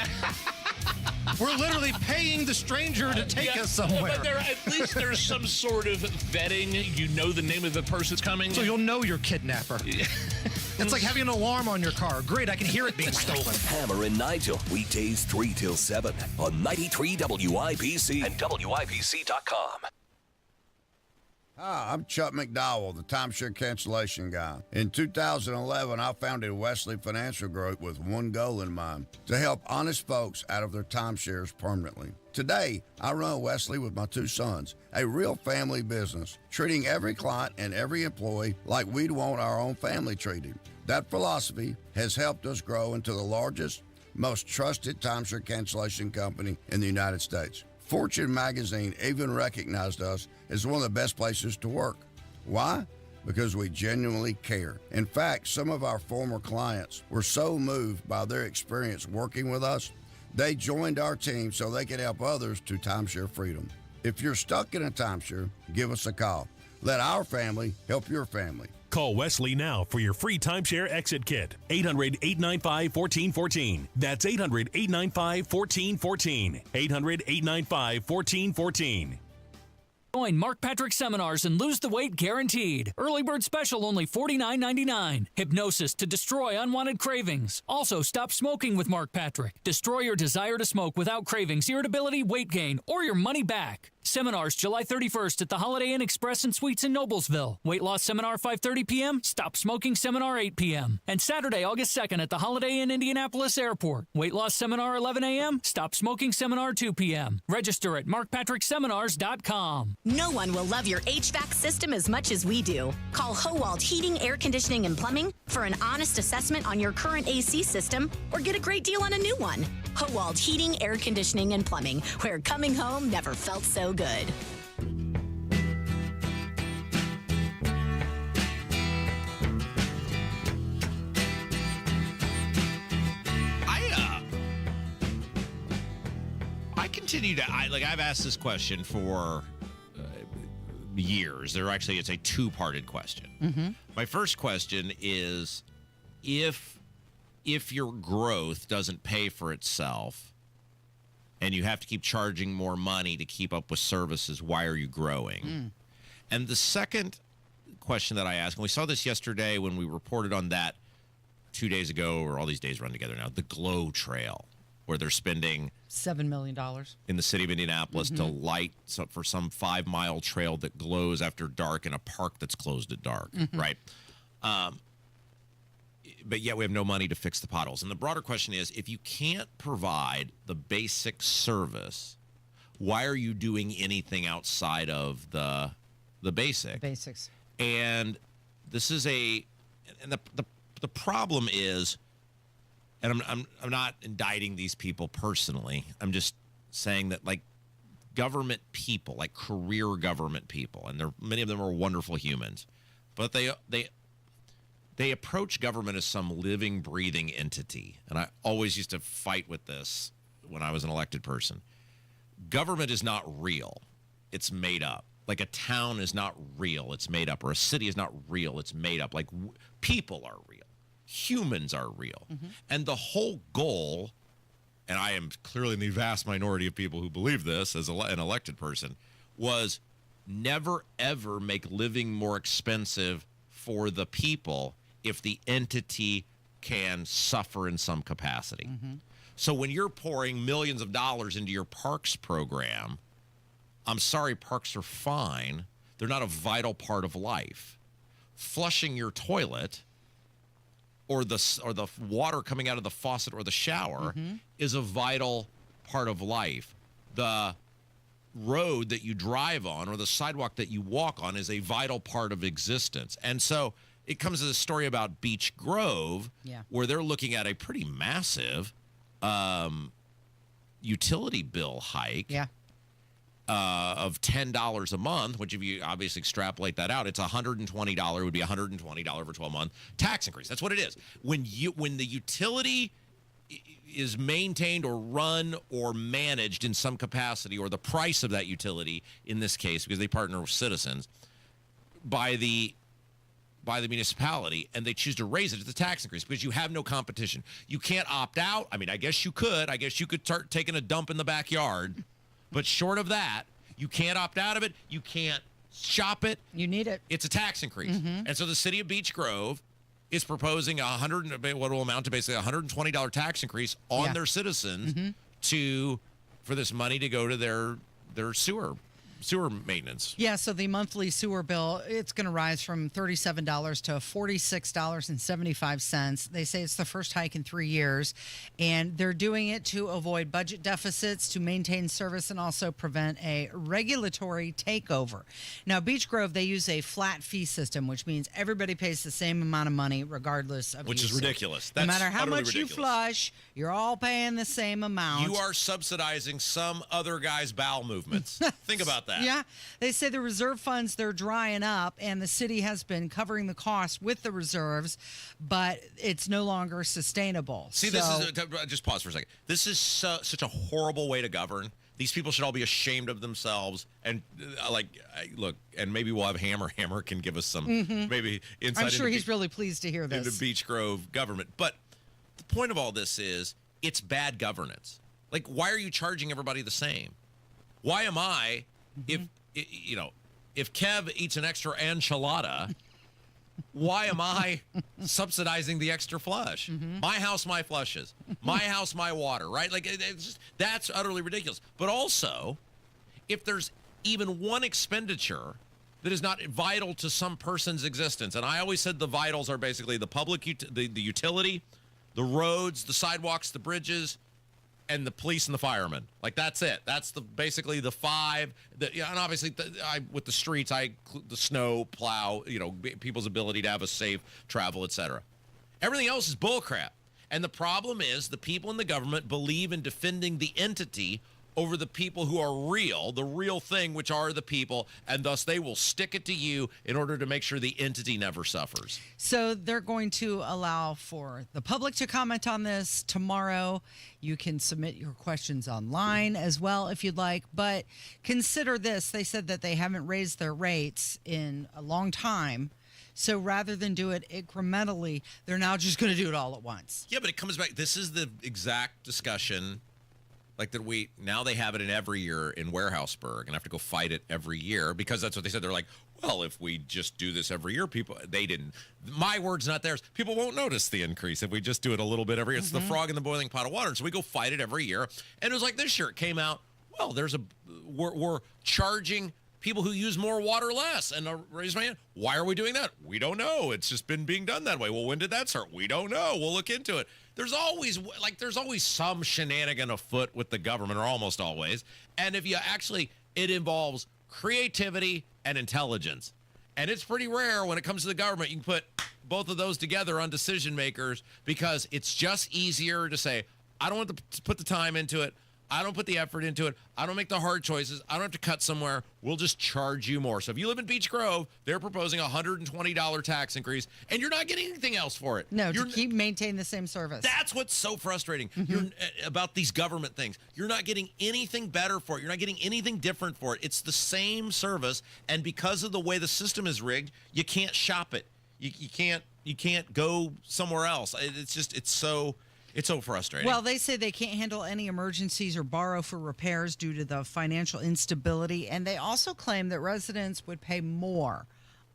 We're literally paying the stranger to take us somewhere. But at least there's some sort of vetting. You know the name of the person's coming. So you'll know your kidnapper. It's like having an alarm on your car. Great, I can hear it being stolen. Hammer and Nigel, weekdays 3 till 7 on 93 WIBC and WIBC.com. Hi, I'm Chuck McDowell, the timeshare cancellation guy. In 2011, I founded Wesley Financial Group with one goal in mind, to help honest folks out of their timeshares permanently. Today, I run Wesley with my two sons, a real family business, treating every client and every employee like we'd want our own family treated. That philosophy has helped us grow into the largest, most trusted timeshare cancellation company in the United States. Fortune magazine even recognized us as one of the best places to work. Why? Because we genuinely care. In fact, some of our former clients were so moved by their experience working with us, they joined our team so they could help others to timeshare freedom. If you're stuck in a timeshare, give us a call. Let our family help your family. Call Wesley now for your free timeshare exit kit. 800-895-1414. That's 800-895-1414. 800-895-1414. Join Mark Patrick seminars and lose the weight guaranteed. Early bird special only $49.99. Hypnosis to destroy unwanted cravings. Also, stop smoking with Mark Patrick. Destroy your desire to smoke without cravings, irritability, weight gain, or your money back. Seminars July 31st at the Holiday Inn Express and Suites in Noblesville. Weight loss seminar 5:30 p.m. Stop smoking seminar 8 p.m. And Saturday, August 2nd at the Holiday Inn Indianapolis Airport. Weight loss seminar 11 a.m. Stop smoking seminar 2 p.m. Register at markpatrickseminars.com. No one will love your HVAC system as much as we do. Call Howald Heating, Air Conditioning, and Plumbing for an honest assessment on your current AC system or get a great deal on a new one. Howald Heating, Air Conditioning, and Plumbing, where coming home never felt so good. continue to, I've asked this question for years. It's a two-parted question. Mm-hmm. My first question is, if your growth doesn't pay for itself and you have to keep charging more money to keep up with services, why are you growing? And the second question that I asked, and we saw this yesterday when we reported on that 2 days ago, or all these days run together now, the Glow Trail, where they're spending $7 million in the city of Indianapolis to light for some 5-mile trail that glows after dark in a park that's closed at dark, right? But yet we have no money to fix the potholes. And the broader question is, if you can't provide the basic service, why are you doing anything outside of the basics? And this is the problem is, and I'm not indicting these people personally. I'm just saying that, like, government people, like career government people, and many of them are wonderful humans, but they approach government as some living, breathing entity. And I always used to fight with this when I was an elected person. Government is not real. It's made up. Like a town is not real. It's made up. Or a city is not real. It's made up. Like people are real. Humans are real. And the whole goal, and I am clearly in the vast minority of people who believe this as an elected person, was never, ever make living more expensive for the people if the entity can suffer in some capacity. So when you're pouring millions of dollars into your parks program, I'm sorry, parks are fine. They're not a vital part of life. Flushing your toilet or the water coming out of the faucet or the shower is a vital part of life. The road that you drive on or the sidewalk that you walk on is a vital part of existence. And so it comes to the story about Beech Grove, where they're looking at a pretty massive utility bill hike of $10 a month, which if you obviously extrapolate that out, it's $120. It would be $120 for 12-month tax increase. That's what it is. When the utility is maintained or run or managed in some capacity, or the price of that utility, in this case, because they partner with citizens, by the municipality, and they choose to raise it, it's a tax increase because you have no competition. You can't opt out. I mean, I guess you could. I guess you could start taking a dump in the backyard. But short of that, you can't opt out of it. You can't shop it. You need it. It's a tax increase. And so the city of Beech Grove is proposing what will amount to basically $120 tax increase on their citizens for this money to go to their sewer maintenance. Yeah, so the monthly sewer bill, it's going to rise from $37 to $46.75. They say it's the first hike in 3 years, and they're doing it to avoid budget deficits, to maintain service, and also prevent a regulatory takeover. Now, Beech Grove, they use a flat fee system, which means everybody pays the same amount of money regardless of Which usage. is ridiculous. No matter how much you flush, you're all paying the same amount. You are subsidizing some other guy's bowel movements. Think about that. Yeah. They say the reserve funds, they're drying up, and the city has been covering the cost with the reserves, but it's no longer sustainable. See, this is just pause for a second. This is such a horrible way to govern. These people should all be ashamed of themselves. And look, and maybe we'll have Hammer. Hammer can give us some maybe insight. I'm sure he's really pleased to hear this. Into Beech Grove government. But the point of all this is it's bad governance. Like, why are you charging everybody the same? Why am I, if Kev eats an extra enchilada, why am I subsidizing the extra flush? My house, my flushes. My house, my water, right? Like, that's utterly ridiculous. But also, if there's even one expenditure that is not vital to some person's existence, and I always said the vitals are basically the public, the utility, the roads, the sidewalks, the bridges, and the police and the firemen. Like, that's it. That's basically the five. And obviously, with the streets, the snow plow, people's ability to have a safe travel, etc. Everything else is bullcrap. And the problem is the people in the government believe in defending the entity over the people who are real, the real thing, which are the people, and thus they will stick it to you in order to make sure the entity never suffers. So they're going to allow for the public to comment on this tomorrow. You can submit your questions online as well if you'd like. But consider this. They said that they haven't raised their rates in a long time. So rather than do it incrementally, they're now just going to do it all at once. Yeah, but it comes back. This is the exact discussion like that now they have it in every year in Warehouseburg and have to go fight it every year because that's what they said. They're like, well, if we just do this every year, they didn't. My word's not theirs. People won't notice the increase if we just do it a little bit every year. It's the frog in the boiling pot of water. So we go fight it every year. And it was like this year it came out, well, we're charging people who use more water less. And I raised my hand. Why are we doing that? We don't know. It's just been being done that way. Well, when did that start? We don't know. We'll look into it. There's always some shenanigan afoot with the government, or almost always. And if you it involves creativity and intelligence. And it's pretty rare when it comes to the government. You can put both of those together on decision makers because it's just easier to say, I don't want to put the time into it. I don't put the effort into it. I don't make the hard choices. I don't have to cut somewhere. We'll just charge you more. So if you live in Beech Grove, they're proposing a $120 tax increase, and you're not getting anything else for it. No, to maintain the same service. That's what's so frustrating about these government things. You're not getting anything better for it. You're not getting anything different for it. It's the same service, and because of the way the system is rigged, you can't shop it. You can't go somewhere else. It's so frustrating. Well, they say they can't handle any emergencies or borrow for repairs due to the financial instability. And they also claim that residents would pay more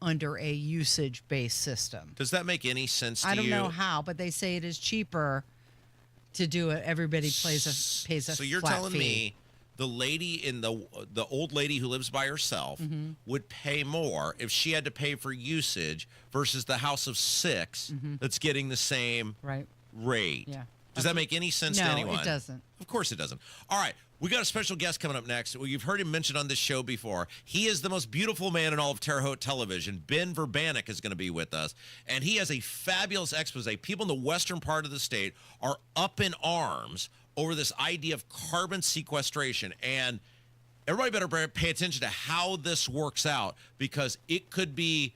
under a usage-based system. Does that make any sense to you? I don't know how, but they say it is cheaper to do it. Everybody pays a flat fee. So you're telling me the lady the old lady who lives by herself would pay more if she had to pay for usage versus the house of 6 that's getting the same rate. Yeah. Does that make any sense to anyone? No, it doesn't. Of course it doesn't. All right. We got a special guest coming up next. Well, you've heard him mentioned on this show before. He is the most beautiful man in all of Terre Haute television. Ben Verbanek is going to be with us. And he has a fabulous expose. People in the western part of the state are up in arms over this idea of carbon sequestration. And everybody better pay attention to how this works out because it could be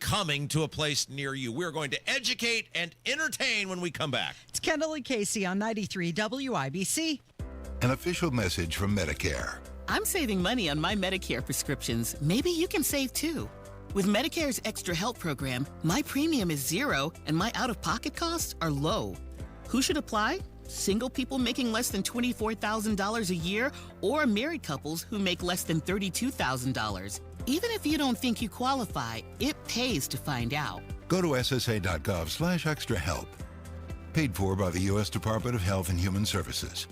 coming to a place near you. We're going to educate and entertain when we come back. It's Kendall Casey on 93 WIBC. An official message from Medicare. I'm saving money on my Medicare prescriptions. Maybe you can save too. With Medicare's Extra Help program, my premium is $0 and my out-of-pocket costs are low. Who should apply? Single people making less than $24,000 a year or married couples who make less than $32,000. Even if you don't think you qualify, it pays to find out. Go to ssa.gov/extrahelp. Paid for by the U.S. Department of Health and Human Services.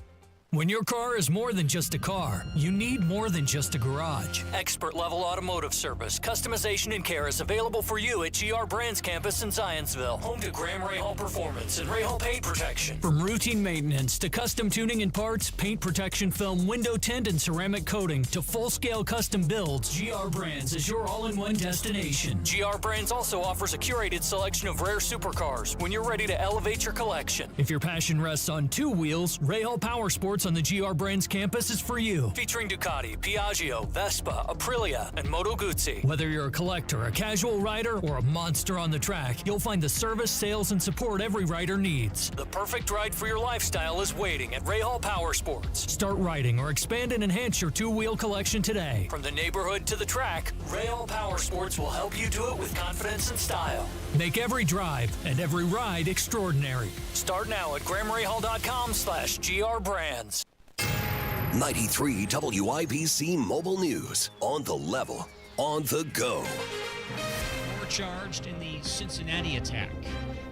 When your car is more than just a car, you need more than just a garage. Expert-level automotive service, customization, and care is available for you at GR Brands campus in Zionsville, home to Graham Rahal Performance and Rahal Paint Protection. From routine maintenance to custom tuning and parts, paint protection film, window tint, and ceramic coating to full-scale custom builds, GR Brands is your all-in-one destination. GR Brands also offers a curated selection of rare supercars when you're ready to elevate your collection. If your passion rests on two wheels, Rahal Power Sports on the GR Brands campus is for you. Featuring Ducati, Piaggio, Vespa, Aprilia, and Moto Guzzi. Whether you're a collector, a casual rider, or a monster on the track, you'll find the service, sales, and support every rider needs. The perfect ride for your lifestyle is waiting at Rahal Power Sports. Start riding or expand and enhance your two-wheel collection today. From the neighborhood to the track, Rahal Power Sports will help you do it with confidence and style. Make every drive and every ride extraordinary. Start now at GrahamRahal.com/GRBrands. 93 WIBC Mobile News. On the level, on the go. More charged in the Cincinnati attack.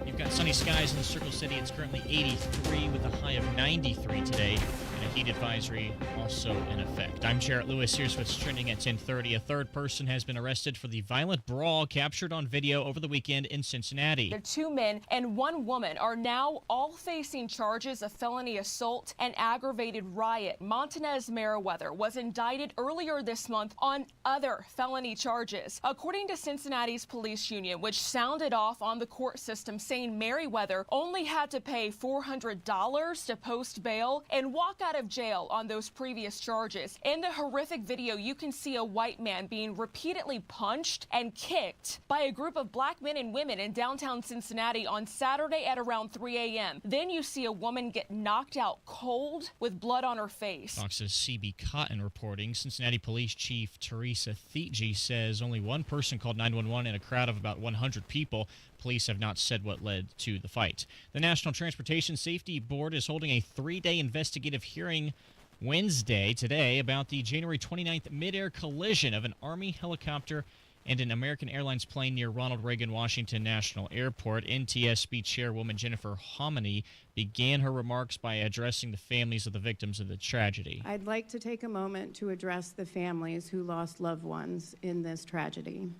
You've got sunny skies in the Circle City. It's currently 83 with a high of 93 today. And a heat advisory also in effect. I'm Jarrett Lewis. Here's what's trending at 10:30. A third person has been arrested for the violent brawl captured on video over the weekend in Cincinnati. The 2 men and 1 woman are now all facing charges of felony assault and aggravated riot. Montanez Merriweather was indicted earlier this month on other felony charges. According to Cincinnati's police union, which sounded off on the court system saying Merriweather only had to pay $400 to post bail and walk out of of jail on those previous charges. In the horrific video, you can see a white man being repeatedly punched and kicked by a group of black men and women in downtown Cincinnati on Saturday at around 3 a.m. Then you see a woman get knocked out cold with blood on her face. Fox's CB Cotton reporting. Cincinnati Police Chief Teresa Thigi says only one person called 911 in a crowd of about 100 people. Police have not said what led to the fight. The National Transportation Safety Board is holding a 3-day investigative hearing Wednesday, today, about the January 29th mid-air collision of an Army helicopter and an American Airlines plane near Ronald Reagan Washington National Airport. NTSB Chairwoman Jennifer Hominy began her remarks by addressing the families of the victims of the tragedy. I'd like to take a moment to address the families who lost loved ones in this tragedy.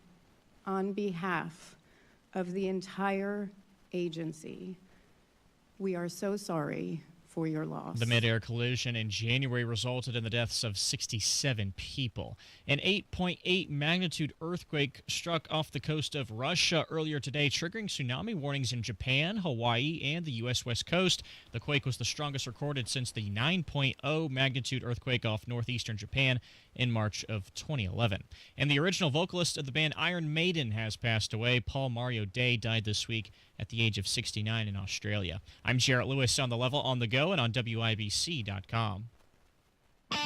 On behalf of the entire agency, we are so sorry for your loss. The mid-air collision in January resulted in the deaths of 67 people. An 8.8 magnitude earthquake struck off the coast of Russia earlier today, triggering tsunami warnings in Japan, Hawaii, and the U.S. West Coast. The quake was the strongest recorded since the 9.0 magnitude earthquake off northeastern Japan in March of 2011. And the original vocalist of the band Iron Maiden has passed away. Paul Mario Day died this week at the age of 69 in Australia. I'm Jarrett Lewis on The Level, on the go, and on WIBC.com.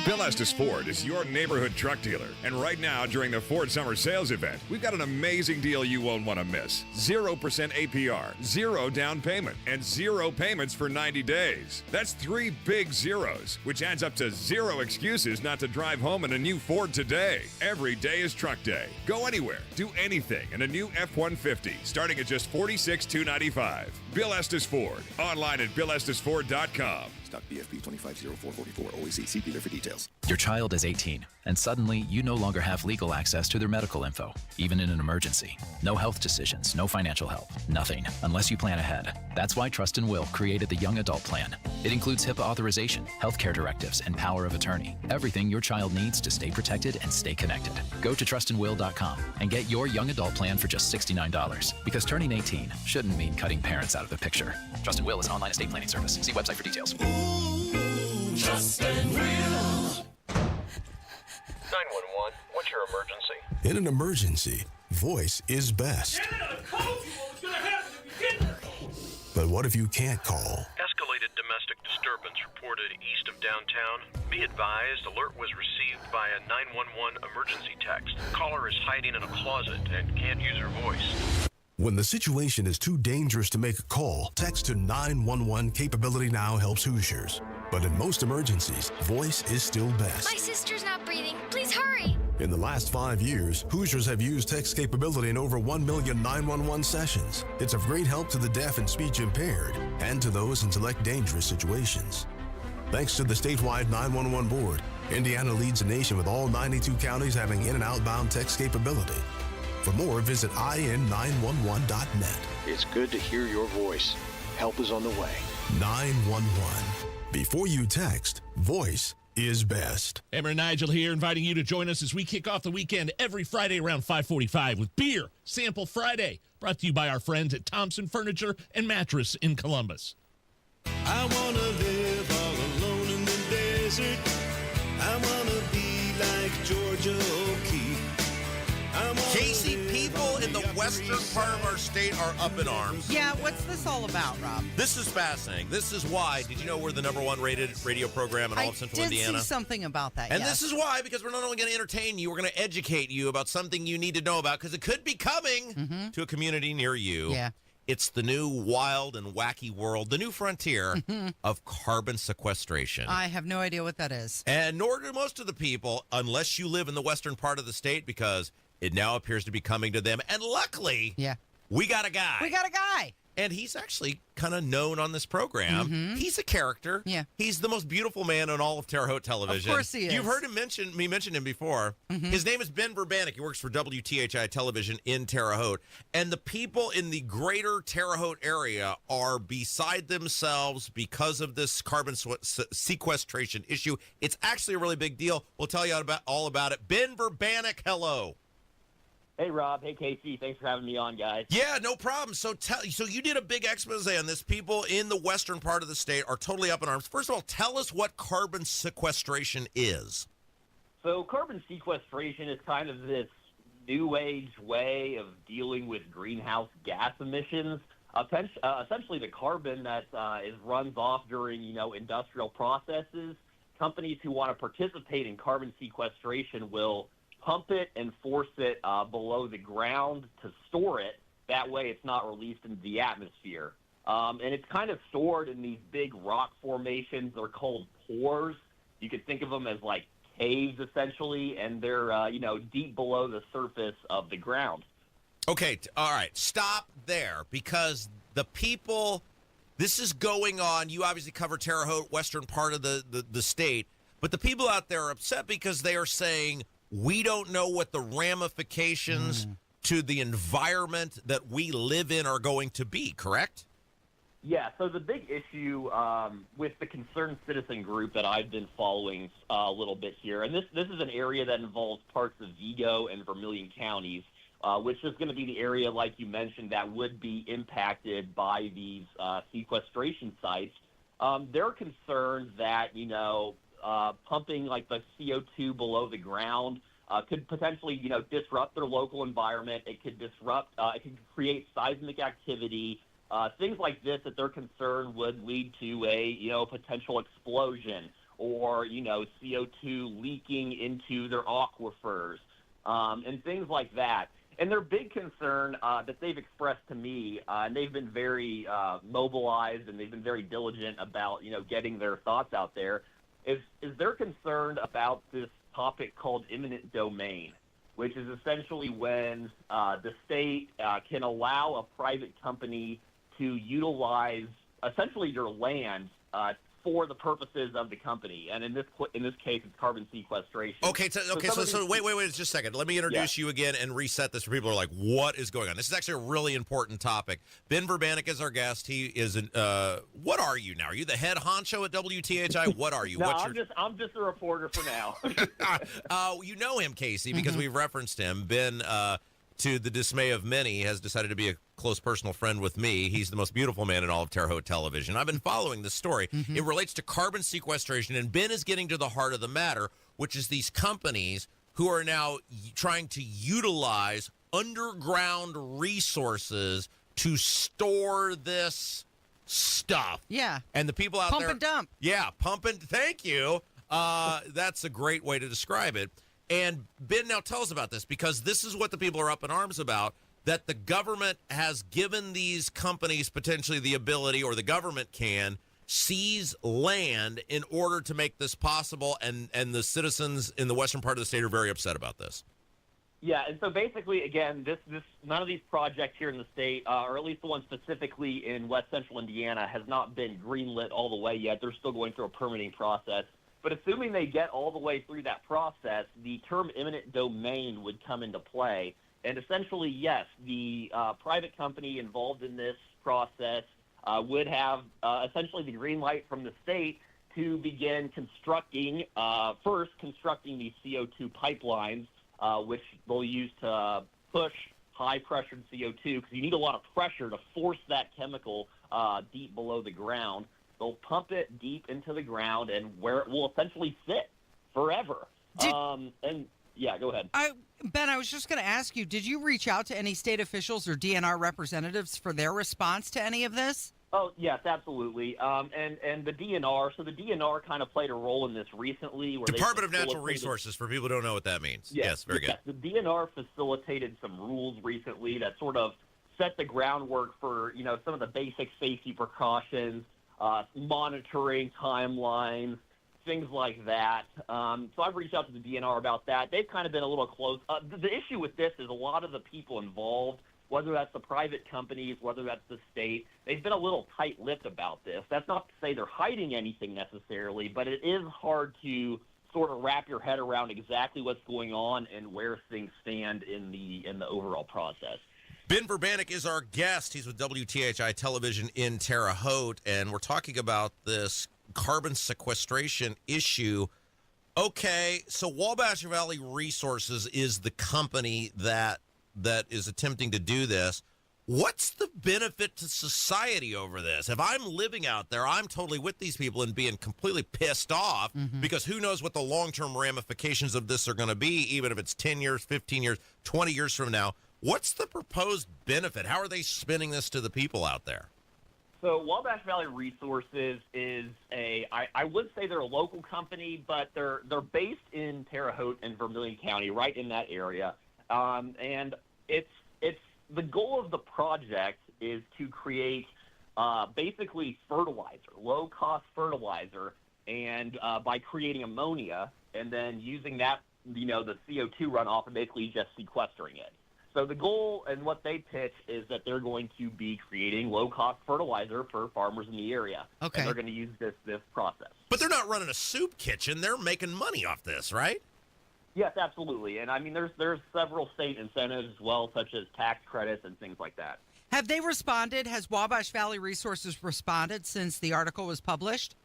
Bill Estes Ford is your neighborhood truck dealer. And right now, during the Ford Summer Sales Event, we've got an amazing deal you won't want to miss. 0% APR, 0 down payment, and 0 payments for 90 days. That's 3 big zeros, which adds up to 0 excuses not to drive home in a new Ford today. Every day is truck day. Go anywhere, do anything in a new F-150, starting at just $46,295. Bill Estes Ford. Online at BillEstesFord.com. Stock BFP 250444. OEC. See dealer for details. Your child is 18, and suddenly you no longer have legal access to their medical info, even in an emergency. No health decisions, no financial help, nothing, unless you plan ahead. That's why Trust and Will created the Young Adult Plan. It includes HIPAA authorization, healthcare directives, and power of attorney. Everything your child needs to stay protected and stay connected. Go to trustandwill.com and get your Young Adult Plan for just $69. Because turning 18 shouldn't mean cutting parents out of the picture. Trust and Will is an online estate planning service. See website for details. Trust and Will. 911, what's your emergency? In an emergency, voice is best. But what if you can't call? Escalated domestic disturbance reported east of downtown. Be advised, alert was received by a 911 emergency text. Caller is hiding in a closet and can't use her voice. When the situation is too dangerous to make a call, text to 911. Capability Now helps Hoosiers. But in most emergencies, voice is still best. My sister's not breathing. Please hurry. In the last 5 years, Hoosiers have used text capability in over 1 million 911 sessions. It's of great help to the deaf and speech impaired and to those in select dangerous situations. Thanks to the statewide 911 board, Indiana leads the nation with all 92 counties having in- and outbound text capability. For more, visit in911.net. It's good to hear your voice. Help is on the way. 911. Before you text, voice is best. Emmer and Nigel here, inviting you to join us as we kick off the weekend every Friday around 5:45 with Beer Sample Friday, brought to you by our friends at Thompson Furniture and Mattress in Columbus. I want to live all alone in the desert. I want to be like Georgia O'Keeffe. Casey, people in the western part of our state are up in arms. Yeah, what's this all about, Rob? This is fascinating. This is why. Did you know we're the #1 rated radio program in all of Central Indiana? I did see something about that, And yes. this is why, because we're not only going to entertain you, we're going to educate you about something you need to know about, because it could be coming to a community near you. Yeah. It's the new wild and wacky world, the new frontier of carbon sequestration. I have no idea what that is. And nor do most of the people, unless you live in the western part of the state, because it now appears to be coming to them. And luckily, we got a guy. We got a guy. And he's actually kind of known on this program. He's a character. Yeah. He's the most beautiful man on all of Terre Haute television. Of course he is. You've heard him mention him before. His name is Ben Verbanek. He works for WTHI television in Terre Haute. And the people in the greater Terre Haute area are beside themselves because of this carbon sequestration issue. It's actually a really big deal. We'll tell you all about it. Ben Verbanek, hello. Hey, Rob. Hey, Casey. Thanks for having me on, guys. Yeah, no problem. So you did a big expose on this. People in the western part of the state are totally up in arms. First of all, tell us what carbon sequestration is. So carbon sequestration is kind of this new age way of dealing with greenhouse gas emissions. Essentially, the carbon that runs off during, industrial processes, companies who want to participate in carbon sequestration will pump it and force it below the ground to store it. That way it's not released into the atmosphere. And it's kind of stored in these big rock formations. They're called pores. You could think of them as like caves, essentially, and they're, deep below the surface of the ground. Okay, all right, stop there, because the people, this is going on. You obviously cover Terre Haute, western part of the state, but the people out there are upset because they are saying, we don't know what the ramifications to the environment that we live in are going to be, correct? Yeah, so the big issue with the concerned citizen group that I've been following a little bit here, and this is an area that involves parts of Vigo and Vermilion counties, which is going to be the area, like you mentioned, that would be impacted by these sequestration sites. They're concerned that, pumping like the CO2 below the ground could potentially, disrupt their local environment. It could it could create seismic activity, things like this that they're concerned would lead to a, potential explosion or, CO2 leaking into their aquifers, and things like that. And their big concern that they've expressed to me, and they've been very mobilized and they've been very diligent about, getting their thoughts out there, is they're concerned about this topic called eminent domain, which is essentially when the state can allow a private company to utilize essentially your land for the purposes of the company, and in this case, it's carbon sequestration. Okay, so wait just a second. Let me introduce you again and reset this for people who are like, what is going on? This is actually a really important topic. Ben Verbanek is our guest. He is what are you now? Are you the head honcho at WTHI? What are you? No, I'm just a reporter for now. You know him, Casey, because we've referenced him. Ben, to the dismay of many, has decided to be a close personal friend with me. He's the most beautiful man in all of Terre Haute television. I've been following this story. It relates to carbon sequestration, and Ben is getting to the heart of the matter, which is these companies who are now trying to utilize underground resources to store this stuff. Yeah. And the people out there... Pump and dump. Yeah, pump and... Thank you. That's a great way to describe it. And Ben, now tell us about this, because this is what the people are up in arms about, that the government has given these companies potentially the ability, or the government can, seize land in order to make this possible, and the citizens in the western part of the state are very upset about this. Yeah, and so basically, again, this none of these projects here in the state, or at least the one specifically in west central Indiana, has not been greenlit all the way yet. They're still going through a permitting process. But assuming they get all the way through that process, the term eminent domain would come into play. And essentially, yes, the private company involved in this process would have essentially the green light from the state to begin constructing these CO2 pipelines, which they'll use to push high-pressured CO2, because you need a lot of pressure to force that chemical deep below the ground. They'll pump it deep into the ground, and where it will essentially sit forever. Yeah, go ahead. Ben, I was just going to ask you, did you reach out to any state officials or DNR representatives for their response to any of this? Oh, yes, absolutely. And the DNR, so the DNR kind of played a role in this recently. Where Department of Natural Resources, for people who don't know what that means. Yes, very good. The DNR facilitated some rules recently that sort of set the groundwork for, some of the basic safety precautions, monitoring timelines, things like that. So I've reached out to the DNR about that. They've kind of been a little close. The issue with this is a lot of the people involved, whether that's the private companies, whether that's the state, they've been a little tight-lipped about this. That's not to say they're hiding anything necessarily, but it is hard to sort of wrap your head around exactly what's going on and where things stand in the overall process. Ben Verbanek is our guest. He's with WTHI Television in Terre Haute, and we're talking about this carbon sequestration issue. Okay, so Wabash Valley Resources is the company that that is attempting to do this. What's the benefit to society over this? If I'm living out there, I'm totally with these people and being completely pissed off because who knows what the long-term ramifications of this are going to be, even if it's 10 years, 15 years, 20 years from now. What's the proposed benefit? How are they spinning this to the people out there? So Wabash Valley Resources is I would say they're a local company, but they're based in Terre Haute and Vermilion County, right in that area. And it's the goal of the project is to create basically fertilizer, low-cost fertilizer, and by creating ammonia and then using that, the CO2 runoff and basically just sequestering it. So the goal and what they pitch is that they're going to be creating low-cost fertilizer for farmers in the area. Okay. And they're going to use this process. But they're not running a soup kitchen. They're making money off this, right? Yes, absolutely. And I mean, there's several state incentives as well, such as tax credits and things like that. Have they responded? Has Wabash Valley Resources responded since the article was published?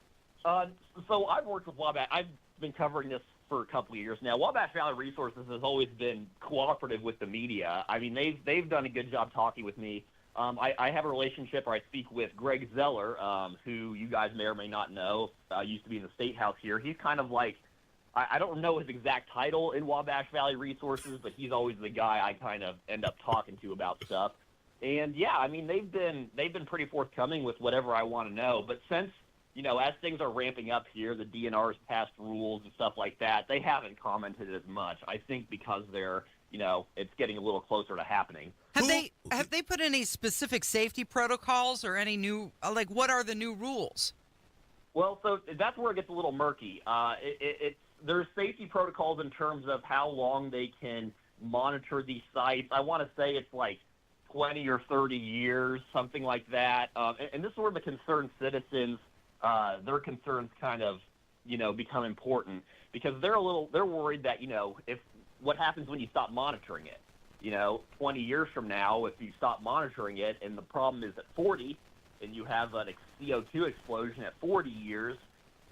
So I've worked with Wabash. I've been covering this for a couple of years now. Wabash Valley Resources has always been cooperative with the media. I mean, they've done a good job talking with me. I have a relationship where I speak with Greg Zeller, who you guys may or may not know, used to be in the State House here. He's kind of like, I don't know his exact title in Wabash Valley Resources, but he's always the guy I kind of end up talking to about stuff. And yeah, I mean, they've been pretty forthcoming with whatever I want to know. But since, as things are ramping up here, the DNR's passed rules and stuff like that, they haven't commented as much. I think because they're, it's getting a little closer to happening. Have they put any specific safety protocols or any new, what are the new rules? Well, so that's where it gets a little murky. There's safety protocols in terms of how long they can monitor these sites. I want to say it's like 20 or 30 years, something like that. And this is where the concerned citizens, their concerns kind of, become important because they're worried that, if what happens when you stop monitoring it, 20 years from now, if you stop monitoring it and the problem is at 40 and you have a CO2 explosion at 40 years,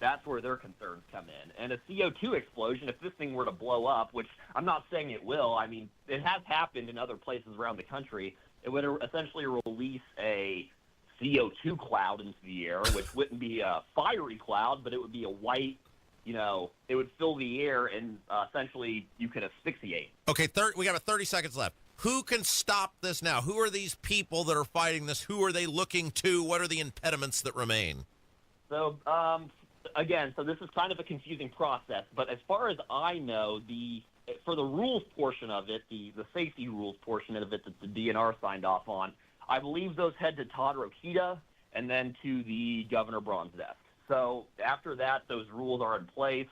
that's where their concerns come in. And a CO2 explosion, if this thing were to blow up, which I'm not saying it will, I mean, it has happened in other places around the country, it would essentially release a CO2 cloud into the air, which wouldn't be a fiery cloud, but it would be a white, it would fill the air and essentially you could asphyxiate. Okay, we got about 30 seconds left. Who can stop this now? Who are these people that are fighting this? Who are they looking to? What are the impediments that remain? So, again, so this is kind of a confusing process, but as far as I know, for the rules portion of it, the safety rules portion of it that the DNR signed off on, I believe those head to Todd Rokita and then to the Governor Braun's desk. So after that, those rules are in place,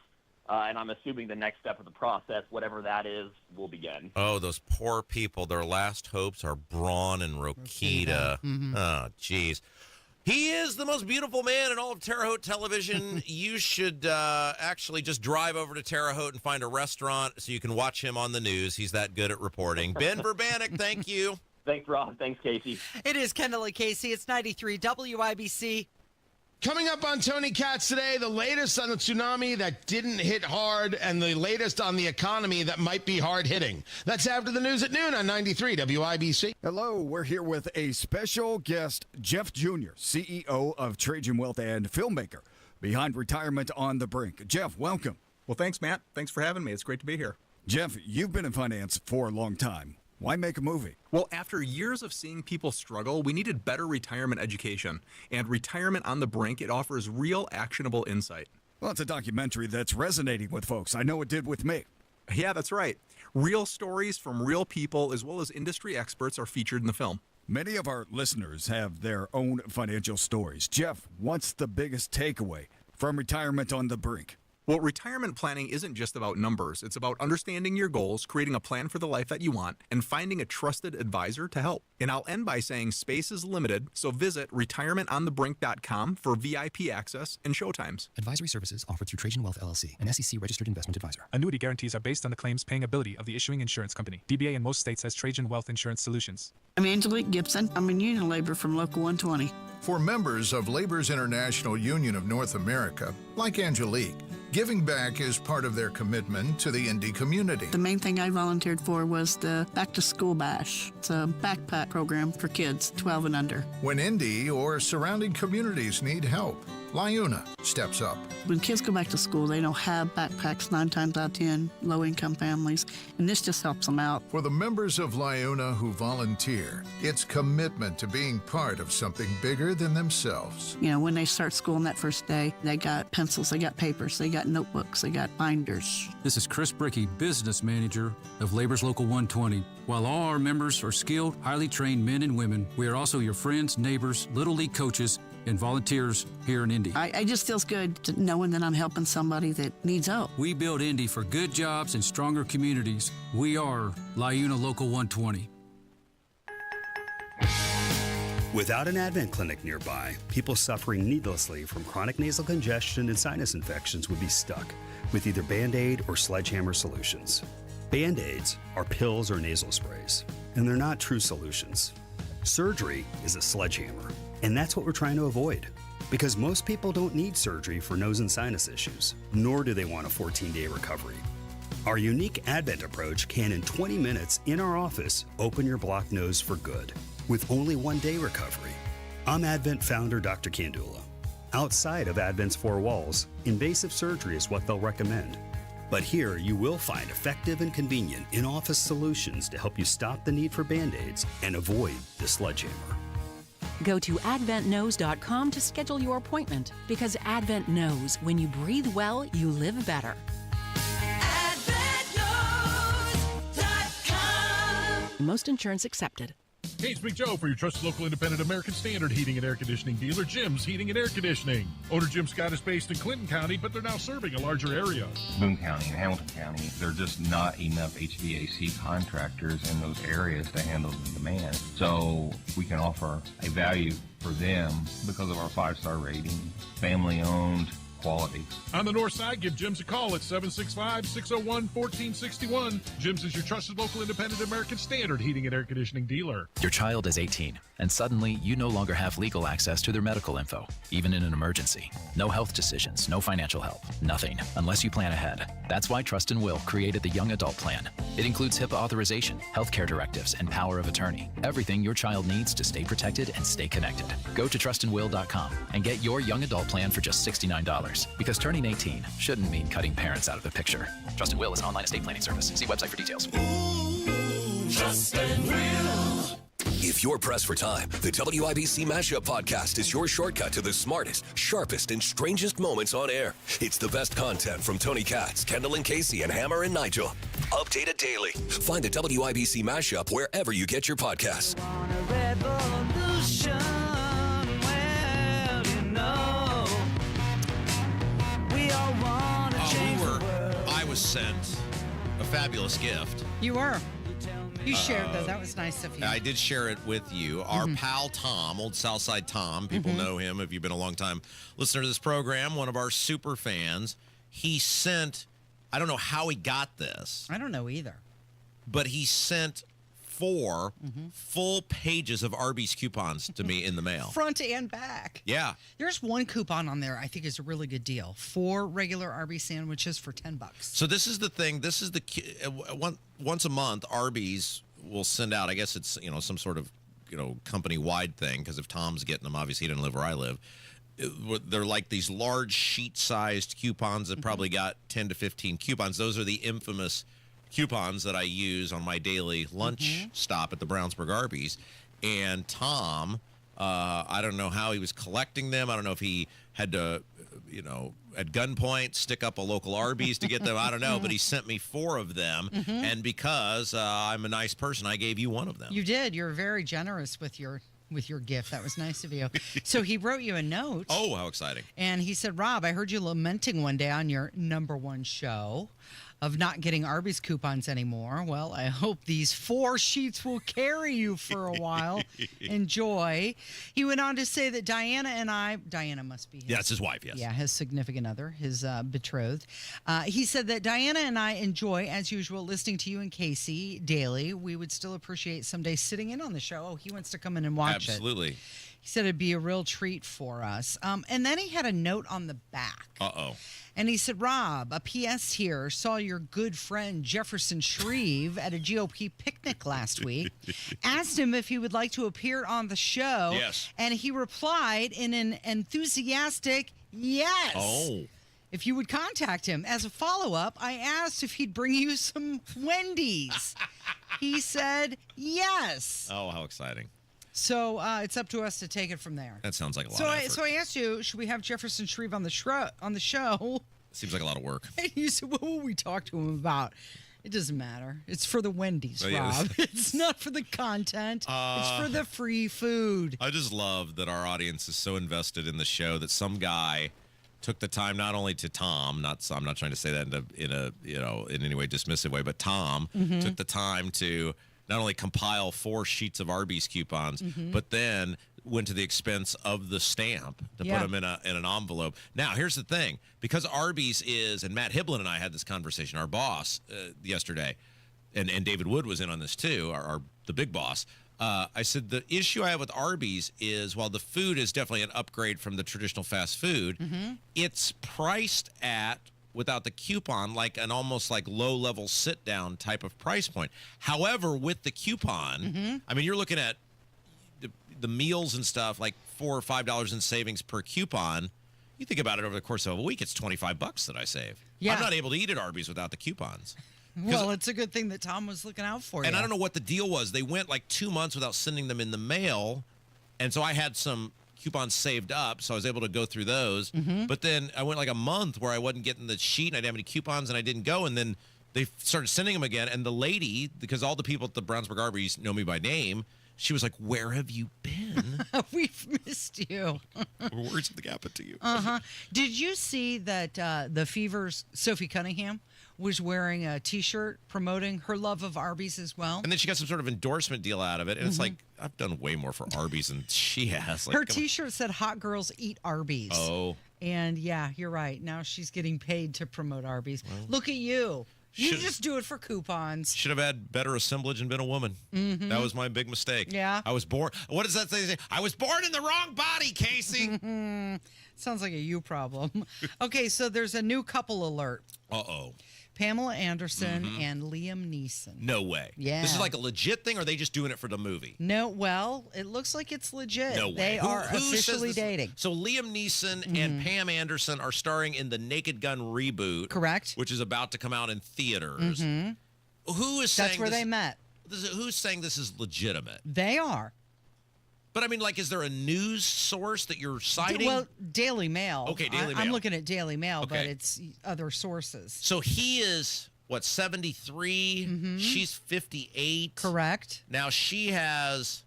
and I'm assuming the next step of the process, whatever that is, will begin. Oh, those poor people. Their last hopes are Braun and Rokita. Mm-hmm. Oh, geez. He is the most beautiful man in all of Terre Haute television. You should actually just drive over to Terre Haute and find a restaurant so you can watch him on the news. He's that good at reporting. Ben Verbanek, thank you. Thanks, Rob. Thanks, Casey. It is Kendall Casey. It's 93 WIBC. Coming up on Tony Katz today, the latest on the tsunami that didn't hit hard and the latest on the economy that might be hard hitting. That's after the news at noon on 93 WIBC. Hello, we're here with a special guest, Jeff Jr., CEO of Trajan Wealth and filmmaker, behind retirement on the brink. Jeff, welcome. Well, thanks, Matt. Thanks for having me. It's great to be here. Jeff, you've been in finance for a long time. Why make a movie? Well, after years of seeing people struggle, we needed better retirement education. And Retirement on the Brink, it offers real actionable insight. Well, it's a documentary that's resonating with folks. I know it did with me. Yeah, that's right. Real stories from real people as well as industry experts are featured in the film. Many of our listeners have their own financial stories. Jeff, what's the biggest takeaway from Retirement on the Brink? Well, retirement planning isn't just about numbers. It's about understanding your goals, creating a plan for the life that you want, and finding a trusted advisor to help. And I'll end by saying space is limited, so visit retirementonthebrink.com for VIP access and showtimes. Advisory services offered through Trajan Wealth, LLC, an SEC-registered investment advisor. Annuity guarantees are based on the claims paying ability of the issuing insurance company. DBA in most states has Trajan Wealth Insurance Solutions. I'm Angelique Gibson. I'm in Union Labor from Local 120. For members of Labor's International Union of North America, like Angelique, giving back is part of their commitment to the Indy community. The main thing I volunteered for was the Back to School Bash. It's a backpack program for kids 12 and under. When Indy or surrounding communities need help, LIUNA steps up. When kids go back to school, they don't have backpacks 9 times out of 10, low-income families, and this just helps them out. For the members of LIUNA who volunteer, it's commitment to being part of something bigger than themselves. You know, when they start school on that first day, they got pencils, they got papers, they got notebooks, they got binders. This is Chris Bricky, Business Manager of Labor's Local 120. While all our members are skilled, highly trained men and women, we are also your friends, neighbors, Little League coaches, and volunteers here in Indy. I just feels good to knowing that I'm helping somebody that needs help. We build Indy for good jobs and stronger communities. We are LIUNA Local 120. Without an Advent clinic nearby, people suffering needlessly from chronic nasal congestion and sinus infections would be stuck with either Band-Aid or sledgehammer solutions. Band-Aids are pills or nasal sprays, and they're not true solutions. Surgery is a sledgehammer, and that's what we're trying to avoid. Because most people don't need surgery for nose and sinus issues, nor do they want a 14-day recovery. Our unique Advent approach can, in 20 minutes in our office, open your blocked nose for good, with only 1-day recovery. I'm Advent founder Dr. Kandula. Outside of Advent's 4 walls, invasive surgery is what they'll recommend. But here you will find effective and convenient in-office solutions to help you stop the need for Band-Aids and avoid the sledgehammer. Go to adventknows.com to schedule your appointment, because Advent knows when you breathe well, you live better. AdventKnows.com. Most insurance accepted. Hey, it's Big Joe for your trusted local independent American Standard heating and air conditioning dealer, Jim's Heating and Air Conditioning. Owner Jim Scott is based in Clinton County, but they're now serving a larger area. Boone County and Hamilton County, there are just not enough HVAC contractors in those areas to handle the demand. So we can offer a value for them because of our 5-star rating, family-owned, quality. On the north side, give Jim's a call at 765-601-1461. Jim's is your trusted local independent American Standard heating and air conditioning dealer. Your child is 18, and suddenly you no longer have legal access to their medical info, even in an emergency. No health decisions, no financial help, nothing, unless you plan ahead. That's why Trust and Will created the Young Adult Plan. It includes HIPAA authorization, healthcare directives, and power of attorney. Everything your child needs to stay protected and stay connected. Go to trustandwill.com and get your Young Adult Plan for just $69. Because turning 18 shouldn't mean cutting parents out of the picture. Trust and Will is an online estate planning service. See website for details. Trust and Will. If you're pressed for time, the WIBC Mashup Podcast is your shortcut to the smartest, sharpest, and strangest moments on air. It's the best content from Tony Katz, Kendall and Casey, and Hammer and Nigel. Updated daily. Find the WIBC Mashup wherever you get your podcasts. I was sent a fabulous gift. You were. You shared that. That was nice of you. I did share it with you. Our pal Tom, old Southside Tom, people know him if you've been a long time listener to this program, one of our super fans. He sent, I don't know how he got this. I don't know either. But he sent 4 full pages of Arby's coupons to me in the mail. Front and back. Yeah. There's one coupon on there I think is a really good deal. 4 regular Arby's sandwiches for $10. So this is the thing. This is the once a month Arby's will send out. I guess it's some sort of company wide thing, because if Tom's getting them, obviously he doesn't live where I live. They're like these large sheet sized coupons that probably got 10 to 15 coupons. Those are the infamous coupons that I use on my daily lunch stop at the Brownsburg Arby's. And Tom, I don't know how he was collecting them. I don't know if he had to, at gunpoint stick up a local Arby's to get them. I don't know, but he sent me 4 of them. And because I'm a nice person, I gave you one of them. You did. You're very generous with your gift. That was nice of you. So he wrote you a note. Oh, how exciting. And he said, Rob, I heard you lamenting one day on your #1 show of not getting Arby's coupons anymore. Well, I hope these 4 sheets will carry you for a while. Enjoy. He went on to say that Diana must be his. Yeah, it's his wife, yes. Yeah, his significant other, his betrothed. He said that Diana and I enjoy, as usual, listening to you and Casey daily. We would still appreciate someday sitting in on the show. Oh, he wants to come in and watch it. Absolutely. He said it'd be a real treat for us. And then he had a note on the back. Uh-oh. And he said, Rob, a PS here. Saw your good friend Jefferson Shreve at a GOP picnic last week. Asked him if he would like to appear on the show. Yes. And he replied in an enthusiastic yes. Oh. If you would contact him. As a follow-up, I asked if he'd bring you some Wendy's. He said yes. Oh, how exciting. So it's up to us to take it from there. That sounds like a lot of effort. So I asked you, should we have Jefferson Shreve on the show? Seems like a lot of work. And you said, what will we talk to him about? It doesn't matter. It's for the Wendy's, Rob. It's not for the content. It's for the free food. I just love that our audience is so invested in the show that some guy took the time not only to Tom, I'm not trying to say that in any way dismissive way, but Tom took the time to not only compile 4 sheets of Arby's coupons, but then went to the expense of the stamp to put them in an envelope. Now, here's the thing. Because Arby's is, and Matt Hiblin and I had this conversation, our boss, yesterday, and David Wood was in on this too, the big boss. I said the issue I have with Arby's is while the food is definitely an upgrade from the traditional fast food, it's priced at, without the coupon, like an almost like low-level sit-down type of price point. However, with the coupon, I mean, you're looking at the meals and stuff, like $4 or $5 in savings per coupon. You think about it over the course of a week, it's $25 that I save. Yeah. I'm not able to eat at Arby's without the coupons. Well, it's a good thing that Tom was looking out for you. And I don't know what the deal was. They went like 2 months without sending them in the mail, and so I had some coupons saved up, so I was able to go through those. But then I went like a month where I wasn't getting the sheet, and I didn't have any coupons, and I didn't go, and then they started sending them again, and the lady, because all the people at the Brownsburg Arby's know me by name, she was like, "Where have you been? We've missed you." Words of the gap to you. Did you see that the Fever's Sophie Cunningham was wearing a T-shirt promoting her love of Arby's as well? And then she got some sort of endorsement deal out of it, and it's like, I've done way more for Arby's than she has. Like, her T-shirt said "Hot Girls Eat Arby's." Oh. And yeah, you're right. Now she's getting paid to promote Arby's. Look at you. You just do it for coupons. Should have had better assemblage and been a woman. That was my big mistake. Yeah. I was born. What does that say? I was born in the wrong body, Casey. Sounds like a you problem. Okay, so there's a new couple alert. Uh-oh. Pamela Anderson and Liam Neeson. No way. Yeah. This is like a legit thing, or are they just doing it for the movie? No, well, it looks like it's legit. No way. They are officially dating. So Liam Neeson and Pam Anderson are starring in the Naked Gun reboot. Correct. Which is about to come out in theaters. Who is saying That's where they met. Who's saying this is legitimate? They are. But I mean, like, is there a news source that you're citing? Well, Daily Mail. Okay, Daily Mail. I'm looking at Daily Mail, but Okay. it's other sources. So he is, what, 73? She's 58. Correct. Now she has...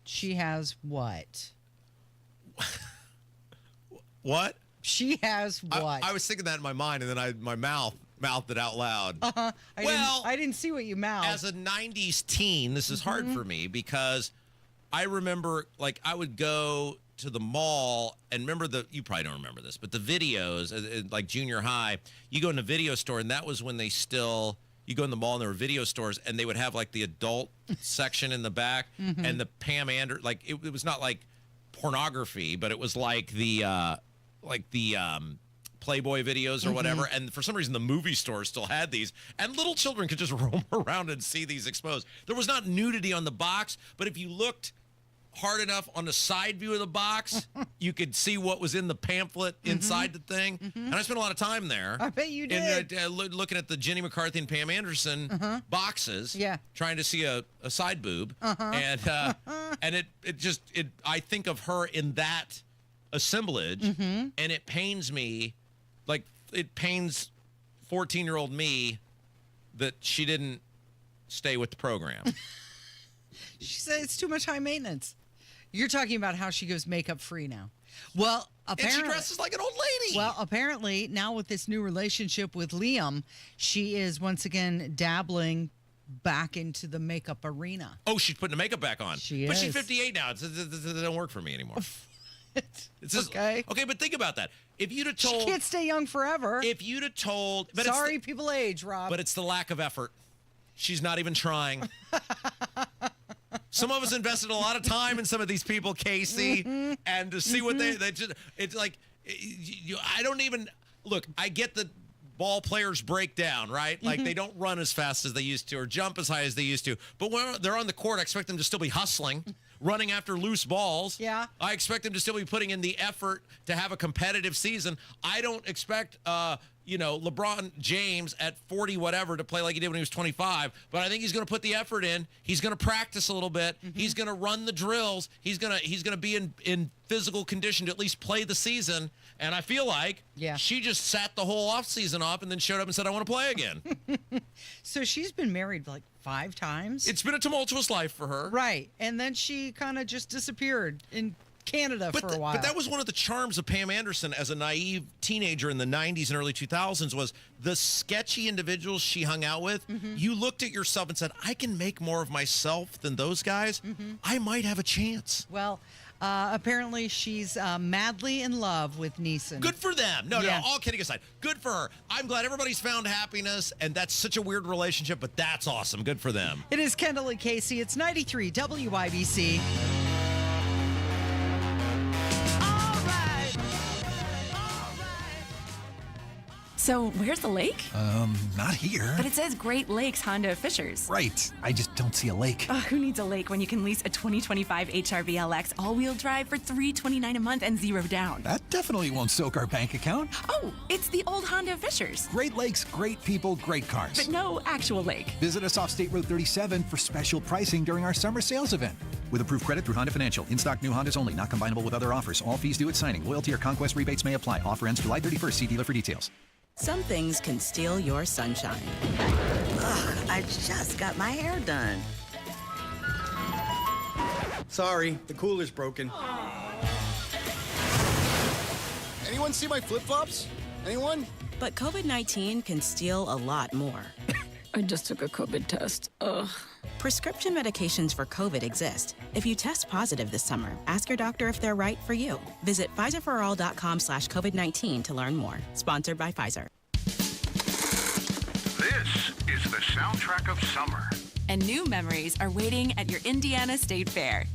She has what? What? She has what? I was thinking that in my mind, and then my mouthed it out loud. I didn't see what you mouthed. As a 90s teen, this is hard for me because I remember, like, I would go to the mall and remember you probably don't remember this, but the videos, like junior high, you go in a video store, and that was when you go in the mall and there were video stores, and they would have like the adult section in the back, and the Pam Anderson, like it was not like pornography, but it was like the Playboy videos or whatever, and for some reason the movie store still had these, and little children could just roam around and see these exposed. There was not nudity on the box, but if you looked hard enough on the side view of the box, you could see what was in the pamphlet inside the thing. And I spent a lot of time there. I bet you did. Looking at the Jenny McCarthy and Pam Anderson boxes, trying to see a side boob, and I think of her in that assemblage, and it pains me. Like, it pains 14-year-old me that she didn't stay with the program. She said it's too much high maintenance. You're talking about how she goes makeup free now. Well, apparently, and she dresses like an old lady. Well, apparently, now with this new relationship with Liam, she is once again dabbling back into the makeup arena. Oh, she's putting the makeup back on. But she's 58 now. It doesn't work for me anymore. It's just, okay, but think about that. If you'd have told... She can't stay young forever. If you'd have told... But sorry, people age, Rob. But it's the lack of effort. She's not even trying. Some of us invested a lot of time in some of these people, Casey, and to see what they just, it's like, I don't even, look, I get the ball players break down, right? Like they don't run as fast as they used to or jump as high as they used to. But when they're on the court, I expect them to still be hustling, running after loose balls. Yeah. I expect them to still be putting in the effort to have a competitive season. I don't expect, LeBron James at 40 whatever to play like he did when he was 25, but I think he's going to put the effort in. He's going to practice a little bit. He's going to run the drills. He's going to be in physical condition to at least play the season. And I feel like she just sat the whole offseason off and then showed up and said, I want to play again. So she's been married like 5 times. It's been a tumultuous life for her. Right. And then she kind of just disappeared in Canada for a while. But that was one of the charms of Pam Anderson as a naive teenager in the 90s and early 2000s was the sketchy individuals she hung out with. You looked at yourself and said, I can make more of myself than those guys. I might have a chance. Well, apparently she's madly in love with Neeson. Good for them. No, all kidding aside. Good for her. I'm glad everybody's found happiness, and that's such a weird relationship, but that's awesome. Good for them. It is Kendall and Casey. It's 93 WYBC. So, where's the lake? Not here. But it says Great Lakes Honda of Fishers. Right. I just don't see a lake. Who needs a lake when you can lease a 2025 HRV LX all-wheel drive for $329 a month and 0 down? That definitely won't soak our bank account. Oh, it's the old Honda of Fishers. Great Lakes, great people, great cars. But no actual lake. Visit us off State Road 37 for special pricing during our summer sales event. With approved credit through Honda Financial. In-stock new Hondas only. Not combinable with other offers. All fees due at signing. Loyalty or conquest rebates may apply. Offer ends July 31st. See dealer for details. Some things can steal your sunshine. Ugh, I just got my hair done. Sorry, the cooler's broken. Anyone see my flip-flops? Anyone? But COVID-19 can steal a lot more. I just took a COVID test. Ugh. Prescription medications for COVID exist. If you test positive this summer, ask your doctor if they're right for you. Visit PfizerForAll.com/COVID-19 to learn more. Sponsored by Pfizer. This is the soundtrack of summer. And new memories are waiting at your Indiana State Fair.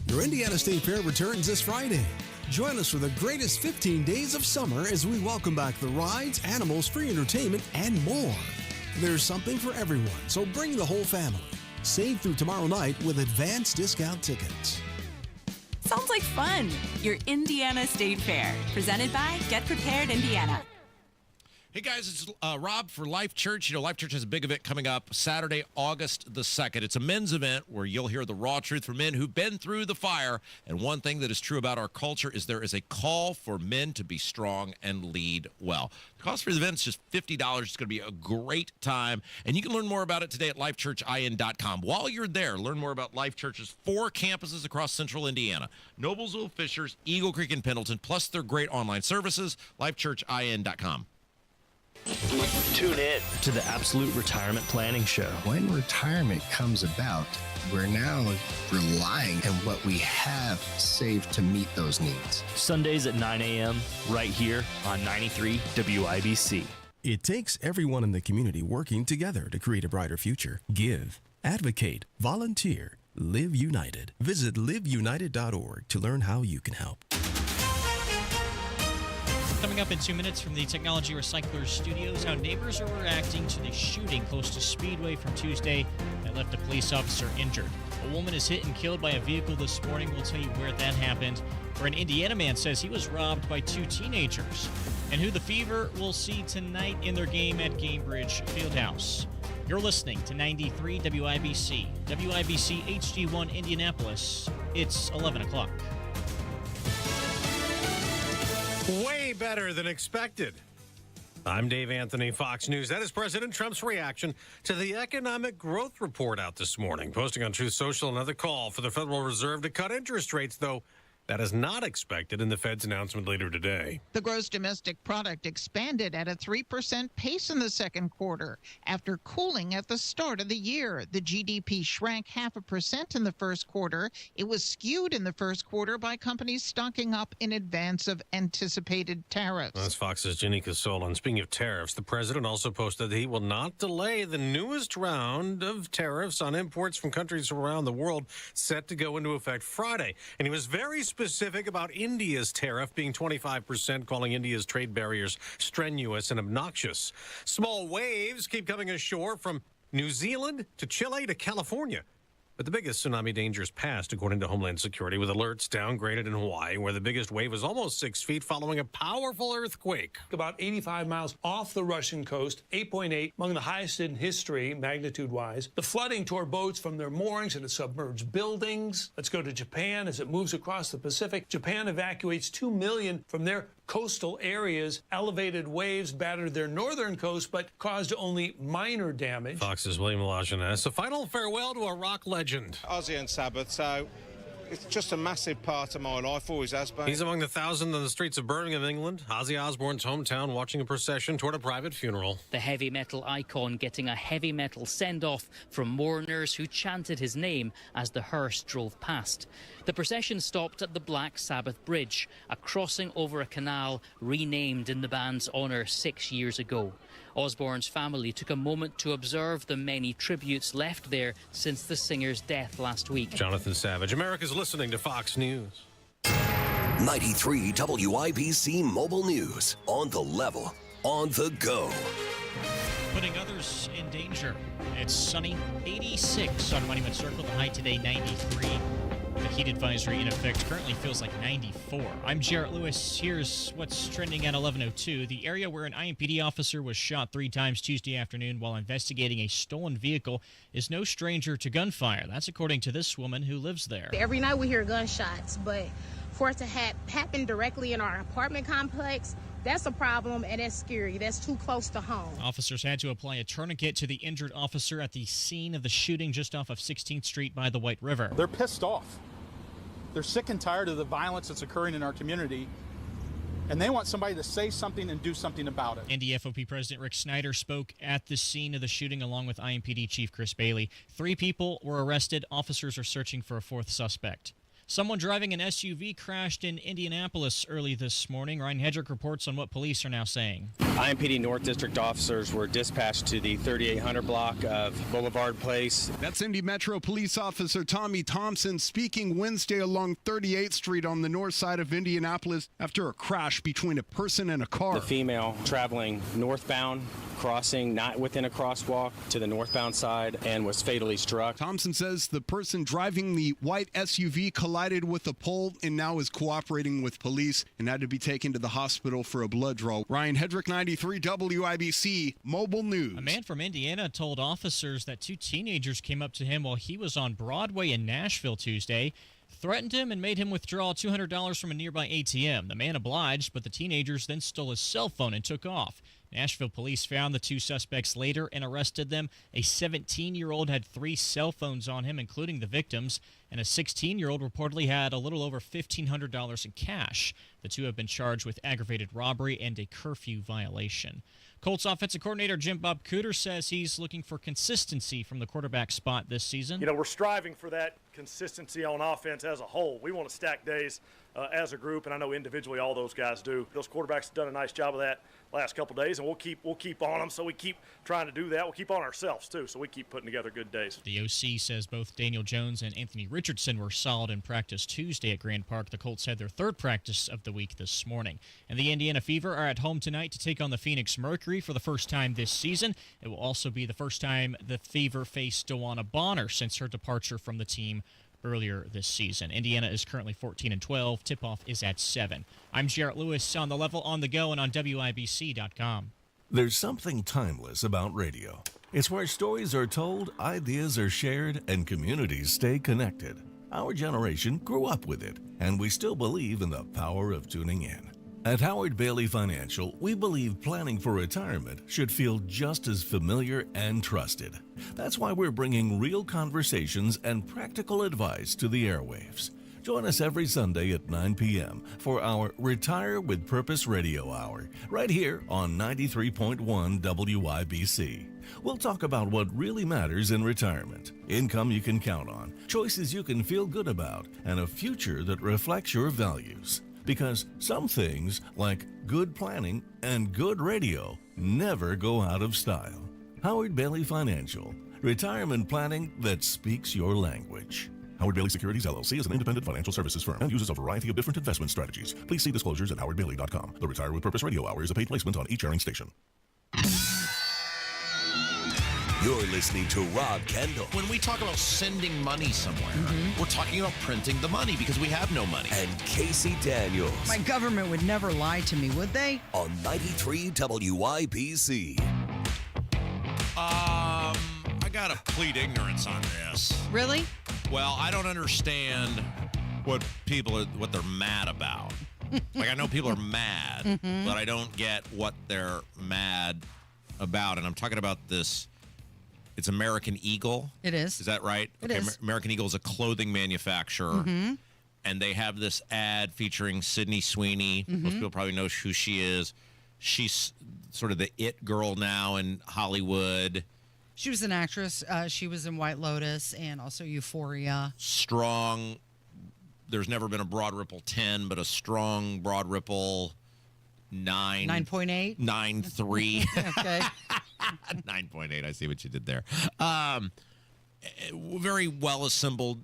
Your Indiana State Fair returns this Friday. Join us for the greatest 15 days of summer as we welcome back the rides, animals, free entertainment, and more. There's something for everyone, so bring the whole family. Save through tomorrow night with advanced discount tickets. Sounds like fun. Your Indiana State Fair. Presented by Get Prepared Indiana. Hey, guys, it's Rob for Life Church. You know, Life Church has a big event coming up Saturday, August the 2nd. It's a men's event where you'll hear the raw truth from men who've been through the fire. And one thing that is true about our culture is there is a call for men to be strong and lead well. The cost for the event is just $50. It's going to be a great time. And you can learn more about it today at lifechurchin.com. While you're there, learn more about Life Church's 4 campuses across central Indiana. Noblesville, Fishers, Eagle Creek, and Pendleton, plus their great online services, lifechurchin.com. Tune in to the Absolute Retirement Planning Show. When retirement comes about, we're now relying on what we have saved to meet those needs. Sundays at 9 a.m. right here on 93 WIBC. It takes everyone in the community working together to create a brighter future. Give, advocate, volunteer, live united. Visit liveunited.org to learn how you can help. Coming up in 2 minutes from the Technology Recyclers Studios, how neighbors are reacting to the shooting close to Speedway from Tuesday that left a police officer injured. A woman is hit and killed by a vehicle this morning. We'll tell you where that happened. Where an Indiana man says he was robbed by 2 teenagers. And who the Fever will see tonight in their game at Gamebridge Fieldhouse. You're listening to 93 WIBC. WIBC HD1 Indianapolis. It's 11 o'clock. Way better than expected. I'm Dave Anthony, Fox News. That is President Trump's reaction to the economic growth report out this morning. Posting on Truth Social, another call for the Federal Reserve to cut interest rates, though That is not expected in the Fed's announcement later today. The gross domestic product expanded at a 3% pace in the second quarter after cooling at the start of the year. The GDP shrank 0.5% in the first quarter. It was skewed in the first quarter by companies stocking up in advance of anticipated tariffs. That's Fox's Ginny Casol. And speaking of tariffs, the president also posted that he will not delay the newest round of tariffs on imports from countries around the world set to go into effect Friday. And he was very specific about India's tariff being 25%, calling India's trade barriers strenuous and obnoxious. Small waves keep coming ashore from New Zealand to Chile to California. But the biggest tsunami danger is past, according to Homeland Security, with alerts downgraded in Hawaii, where the biggest wave was almost 6 feet following a powerful earthquake. About 85 miles off the Russian coast, 8.8, among the highest in history, magnitude-wise. The flooding tore boats from their moorings and it submerged buildings. Let's go to Japan as it moves across the Pacific. Japan evacuates 2 million from their coastal areas. Elevated waves battered their northern coast, but caused only minor damage. Fox's William Lajeunesse. A final farewell to a rock legend. Ozzy and Sabbath, so it's just a massive part of my life, always has been. He's among the thousands on the streets of Birmingham, England, Ozzy Osbourne's hometown, watching a procession toward a private funeral. The heavy metal icon getting a heavy metal send-off from mourners who chanted his name as the hearse drove past. The procession stopped at the Black Sabbath Bridge, a crossing over a canal renamed in the band's honour 6 years ago. Osbourne's family took a moment to observe the many tributes left there since the singer's death last week. Jonathan Savage, America's listening to Fox News. 93 WIBC Mobile News. On the level, on the go. Putting others in danger. It's sunny, 86 on Monument Circle. The high today, 93. The heat advisory in effect currently feels like 94. I'm Jarrett Lewis. Here's what's trending at 11:02. The area where an IMPD officer was shot 3 times Tuesday afternoon while investigating a stolen vehicle is no stranger to gunfire. That's according to this woman who lives there. Every night we hear gunshots, but for it to happen directly in our apartment complex, that's a problem, and that's scary. That's too close to home. Officers had to apply a tourniquet to the injured officer at the scene of the shooting just off of 16th Street by the White River. They're pissed off. They're sick and tired of the violence that's occurring in our community, and they want somebody to say something and do something about it. NDFOP President Rick Snyder spoke at the scene of the shooting along with IMPD Chief Chris Bailey. 3 people were arrested. Officers are searching for a 4th suspect. Someone driving an SUV crashed in Indianapolis early this morning. Ryan Hedrick reports on what police are now saying. IMPD North District officers were dispatched to the 3800 block of Boulevard Place. That's Indy Metro Police Officer Tommy Thompson speaking Wednesday along 38th Street on the north side of Indianapolis after a crash between a person and a car. The female traveling northbound, crossing not within a crosswalk to the northbound side, and was fatally struck. Thompson says the person driving the white SUV collided with a pole and now is cooperating with police and had to be taken to the hospital for a blood draw. Ryan Hedrick, 93 WIBC Mobile News. A man from Indiana told officers that 2 teenagers came up to him while he was on Broadway in Nashville Tuesday, threatened him and made him withdraw $200 from a nearby ATM. The man obliged, but the teenagers then stole his cell phone and took off. Nashville police found the 2 suspects later and arrested them. A 17-year-old had 3 cell phones on him, including the victims, and a 16-year-old reportedly had a little over $1,500 in cash. The 2 have been charged with aggravated robbery and a curfew violation. Colts offensive coordinator Jim Bob Cooter says he's looking for consistency from the quarterback spot this season. You know, we're striving for that consistency on offense as a whole. We want to stack days as a group, and I know individually all those guys do. Those quarterbacks have done a nice job of that last couple of days, and we'll keep on them, so we keep trying to do that. We'll keep on ourselves, too, so we keep putting together good days. The OC says both Daniel Jones and Anthony Richardson were solid in practice Tuesday at Grand Park. The Colts had their 3rd practice of the week this morning. And the Indiana Fever are at home tonight to take on the Phoenix Mercury for the first time this season. It will also be the first time the Fever face DeWanna Bonner since her departure from the team earlier this season. Indiana is currently 14-12. Tip-off is at 7. I'm Jarrett Lewis on the level, on the go, and on WIBC.com. There's something timeless about radio. It's where stories are told, ideas are shared, and communities stay connected. Our generation grew up with it, and we still believe in the power of tuning in. At Howard Bailey Financial, we believe planning for retirement should feel just as familiar and trusted. That's why we're bringing real conversations and practical advice to the airwaves. Join us every Sunday at 9 p.m. for our Retire with Purpose Radio Hour, right here on 93.1 WIBC. We'll talk about what really matters in retirement, income you can count on, choices you can feel good about, and a future that reflects your values. Because some things, like good planning and good radio, never go out of style. Howard Bailey Financial, retirement planning that speaks your language. Howard Bailey Securities, LLC is an independent financial services firm and uses a variety of different investment strategies. Please see disclosures at howardbailey.com. The Retire with Purpose Radio Hour is a paid placement on each airing station. You're listening to Rob Kendall. When we talk about sending money somewhere, we're talking about printing the money because we have no money. And Casey Daniels. My government would never lie to me, would they? On 93 WIBC. I gotta plead ignorance on this. Really? Well, I don't understand what they're mad about. Like, I know people are mad, but I don't get what they're mad about. And I'm talking about this. It's American Eagle. It is. Is that right? It is. American Eagle is a clothing manufacturer. And they have this ad featuring Sydney Sweeney. Most people probably know who she is. She's sort of the it girl now in Hollywood. She was an actress. She was in White Lotus and also Euphoria. Strong. There's never been a Broad Ripple 10, but a strong Broad Ripple 9. 9.8? 9.3. Okay. 9.8. I see what you did there. Very well-assembled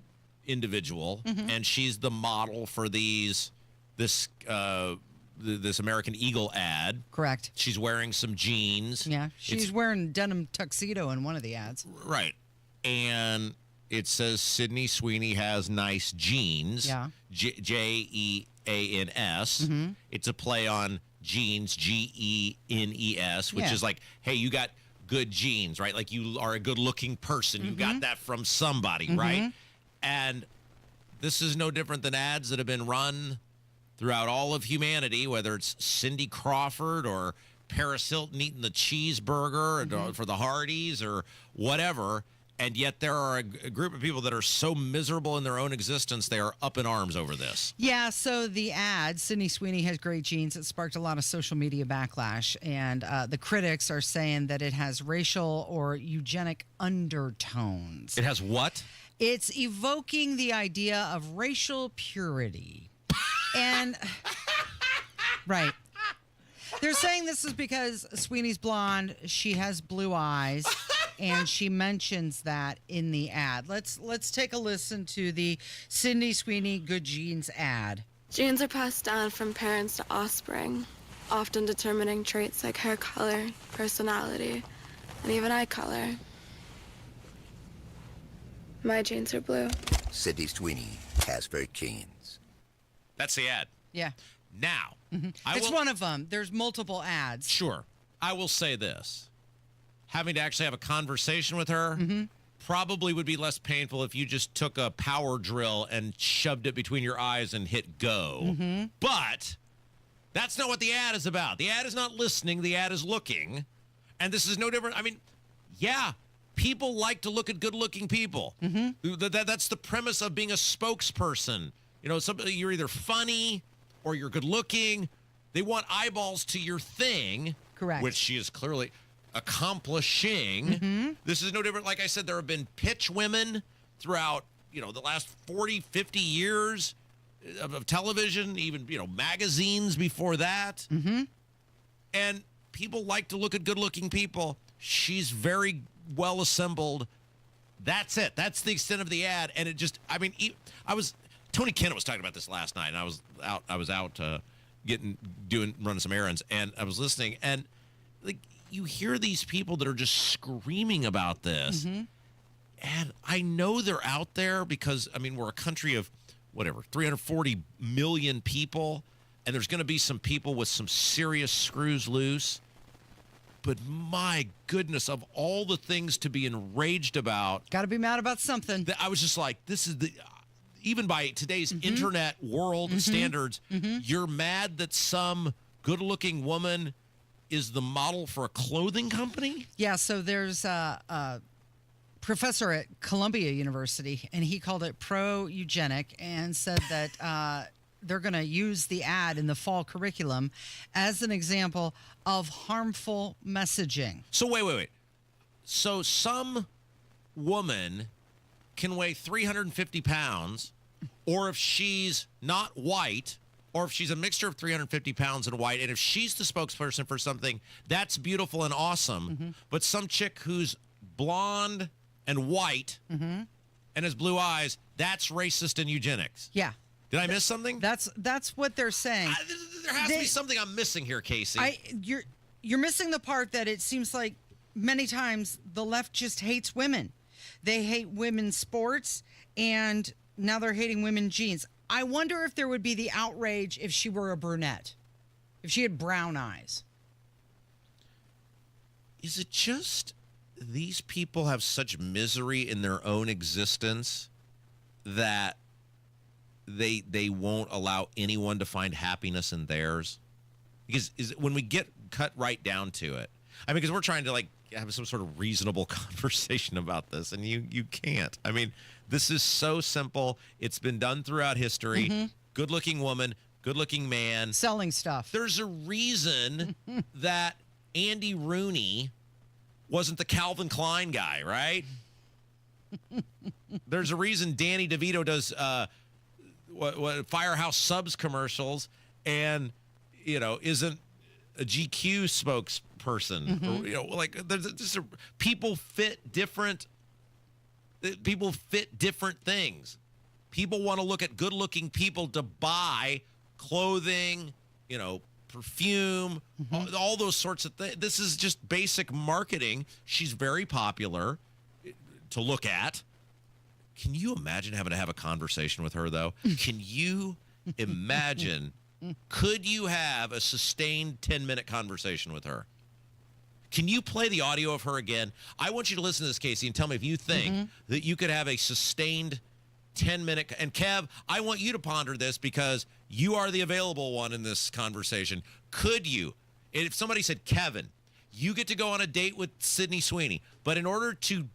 individual, and she's the model for this American Eagle ad. Correct. She's wearing some jeans. Yeah, she's wearing denim tuxedo in one of the ads. Right. And it says Sydney Sweeney has nice jeans. Yeah. Jeans. It's a play on jeans, Genes, which is like, hey, you got good genes, right? Like, you are a good-looking person. You got that from somebody, right? And this is no different than ads that have been run throughout all of humanity, whether it's Cindy Crawford or Paris Hilton eating the cheeseburger for the Hardys or whatever. And yet there are a group of people that are so miserable in their own existence, they are up in arms over this. Yeah, so the ad, Sydney Sweeney has great genes. It sparked a lot of social media backlash. And the critics are saying that it has racial or eugenic undertones. It has what? It's evoking the idea of racial purity. And, right. They're saying this is because Sweeney's blonde, she has blue eyes, and she mentions that in the ad. Let's take a listen to the Sydney Sweeney Good Genes ad. Genes are passed down from parents to offspring, often determining traits like hair color, personality, and even eye color. My genes are blue. Sydney Sweeney has very genes. That's the ad. Yeah. Now, It's one of them. There's multiple ads. Sure. I will say this. Having to actually have a conversation with her probably would be less painful if you just took a power drill and shoved it between your eyes and hit go. But that's not what the ad is about. The ad is not listening. The ad is looking. And this is no different. I mean, yeah, people like to look at good-looking people. That's the premise of being a spokesperson. You know, you're either funny or you're good-looking. They want eyeballs to your thing. Correct. Which she is clearly accomplishing. This is no different. Like I said, there have been pitch women throughout, the last 40, 50 years of television, even, magazines before that. And people like to look at good-looking people. She's very well-assembled. That's it. That's the extent of the ad. And it just, Tony Kennett was talking about this last night, and I was out running some errands, and I was listening, and like, you hear these people that are just screaming about this, and I know they're out there because, we're a country of, 340 million people, and there's going to be some people with some serious screws loose, but my goodness, of all the things to be enraged about. Got to be mad about something. I was just like, this is even by today's internet world standards, you're mad that some good-looking woman is the model for a clothing company? Yeah, so there's professor at Columbia University, and he called it pro-eugenic and said that they're going to use the ad in the fall curriculum as an example of harmful messaging. So wait. So some woman can weigh 350 pounds, or if she's not white, or if she's a mixture of 350 pounds and white, and if she's the spokesperson for something, that's beautiful and awesome. But some chick who's blonde and white and has blue eyes, that's racist and eugenics. Yeah. Did I miss something? That's what they're saying. There has to be something I'm missing here, Casey. You're missing the part that it seems like many times the left just hates women. They hate women's sports, and now they're hating women's jeans. I wonder if there would be the outrage if she were a brunette, if she had brown eyes. Is it just these people have such misery in their own existence that they won't allow anyone to find happiness in theirs? Because when we get cut right down to it, I mean, because we're trying to like have some sort of reasonable conversation about this, and you can't. I mean, this is so simple. It's been done throughout history. Good-looking woman, good-looking man. Selling stuff. There's a reason that Andy Rooney wasn't the Calvin Klein guy, right? There's a reason Danny DeVito does what Firehouse Subs commercials and, isn't a GQ spokesperson. Or, like there's just people fit different things. People want to look at good-looking people to buy clothing, perfume, all those sorts of things. This is just basic marketing. She's very popular to look at. Can you imagine having to have a conversation with her, though? Can you imagine? Could you have a sustained 10-minute conversation with her? Can you play the audio of her again? I want you to listen to this, Casey, and tell me if you think that you could have a sustained 10-minute. And Kev, I want you to ponder this because you are the available one in this conversation. Could you, if somebody said, Kevin, you get to go on a date with Sydney Sweeney, but in order to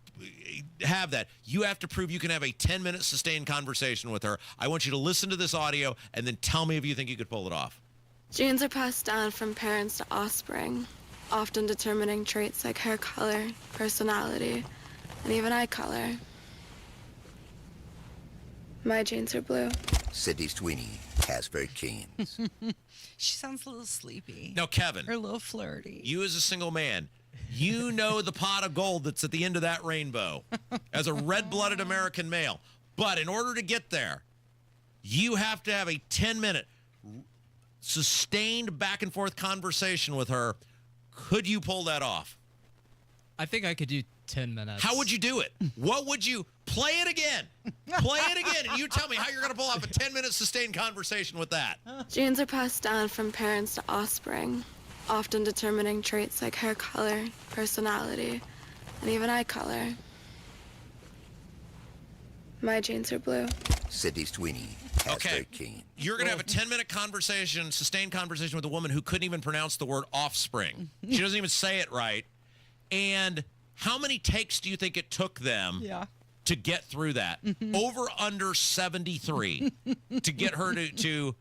have that, you have to prove you can have a 10-minute sustained conversation with her. I want you to listen to this audio and then tell me if you think you could pull it off. Genes are passed down from parents to offspring, often determining traits like hair color, personality, and even eye color. My genes are blue. Sydney Sweeney has very genes. She sounds a little sleepy. Now, Kevin. Or a little flirty. You as a single man, you know the pot of gold that's at the end of that rainbow as a red-blooded American male. But in order to get there, you have to have a 10-minute sustained back-and-forth conversation with her. Could you pull that off? I think I could do 10 minutes. How would you do it? What would you... Play it again. Play it again, and you tell me how you're going to pull off a 10-minute sustained conversation with that. Genes are passed down from parents to offspring, often determining traits like hair color, personality, and even eye color. My genes are blue. Sydney Sweeney has very genes. You're going to have a 10-minute conversation, sustained conversation with a woman who couldn't even pronounce the word offspring. She doesn't even say it right. And how many takes do you think it took them to get through that? Over under 73 to get her to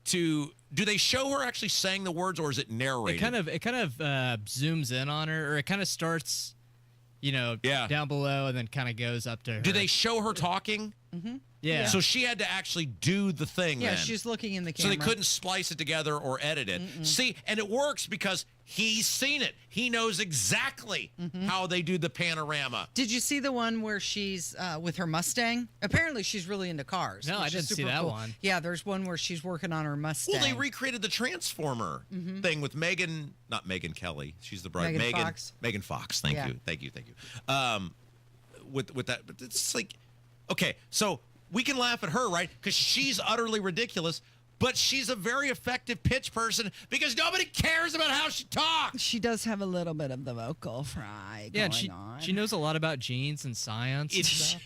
do they show her actually saying the words, or is it narrated? It kind of zooms in on her, or it kind of starts, down below and then kind of goes up to her. Do they show her talking? Yeah. So she had to actually do the thing. Yeah, then. she's looking in the camera. So they couldn't splice it together or edit it. See, and it works because he's seen it. He knows exactly how they do the panorama. Did you see the one where she's with her Mustang? Apparently she's really into cars. No, I didn't see that one. Yeah, there's one where she's working on her Mustang. Well, they recreated the Transformer thing with not Megan Kelly. She's the bride. Megan Fox. Megan Fox. Thank you. With that, but it's like, okay, so we can laugh at her, right? Because she's utterly ridiculous. But she's a very effective pitch person because nobody cares about how she talks. She does have a little bit of the vocal fry going on. She knows a lot about genes and science and stuff.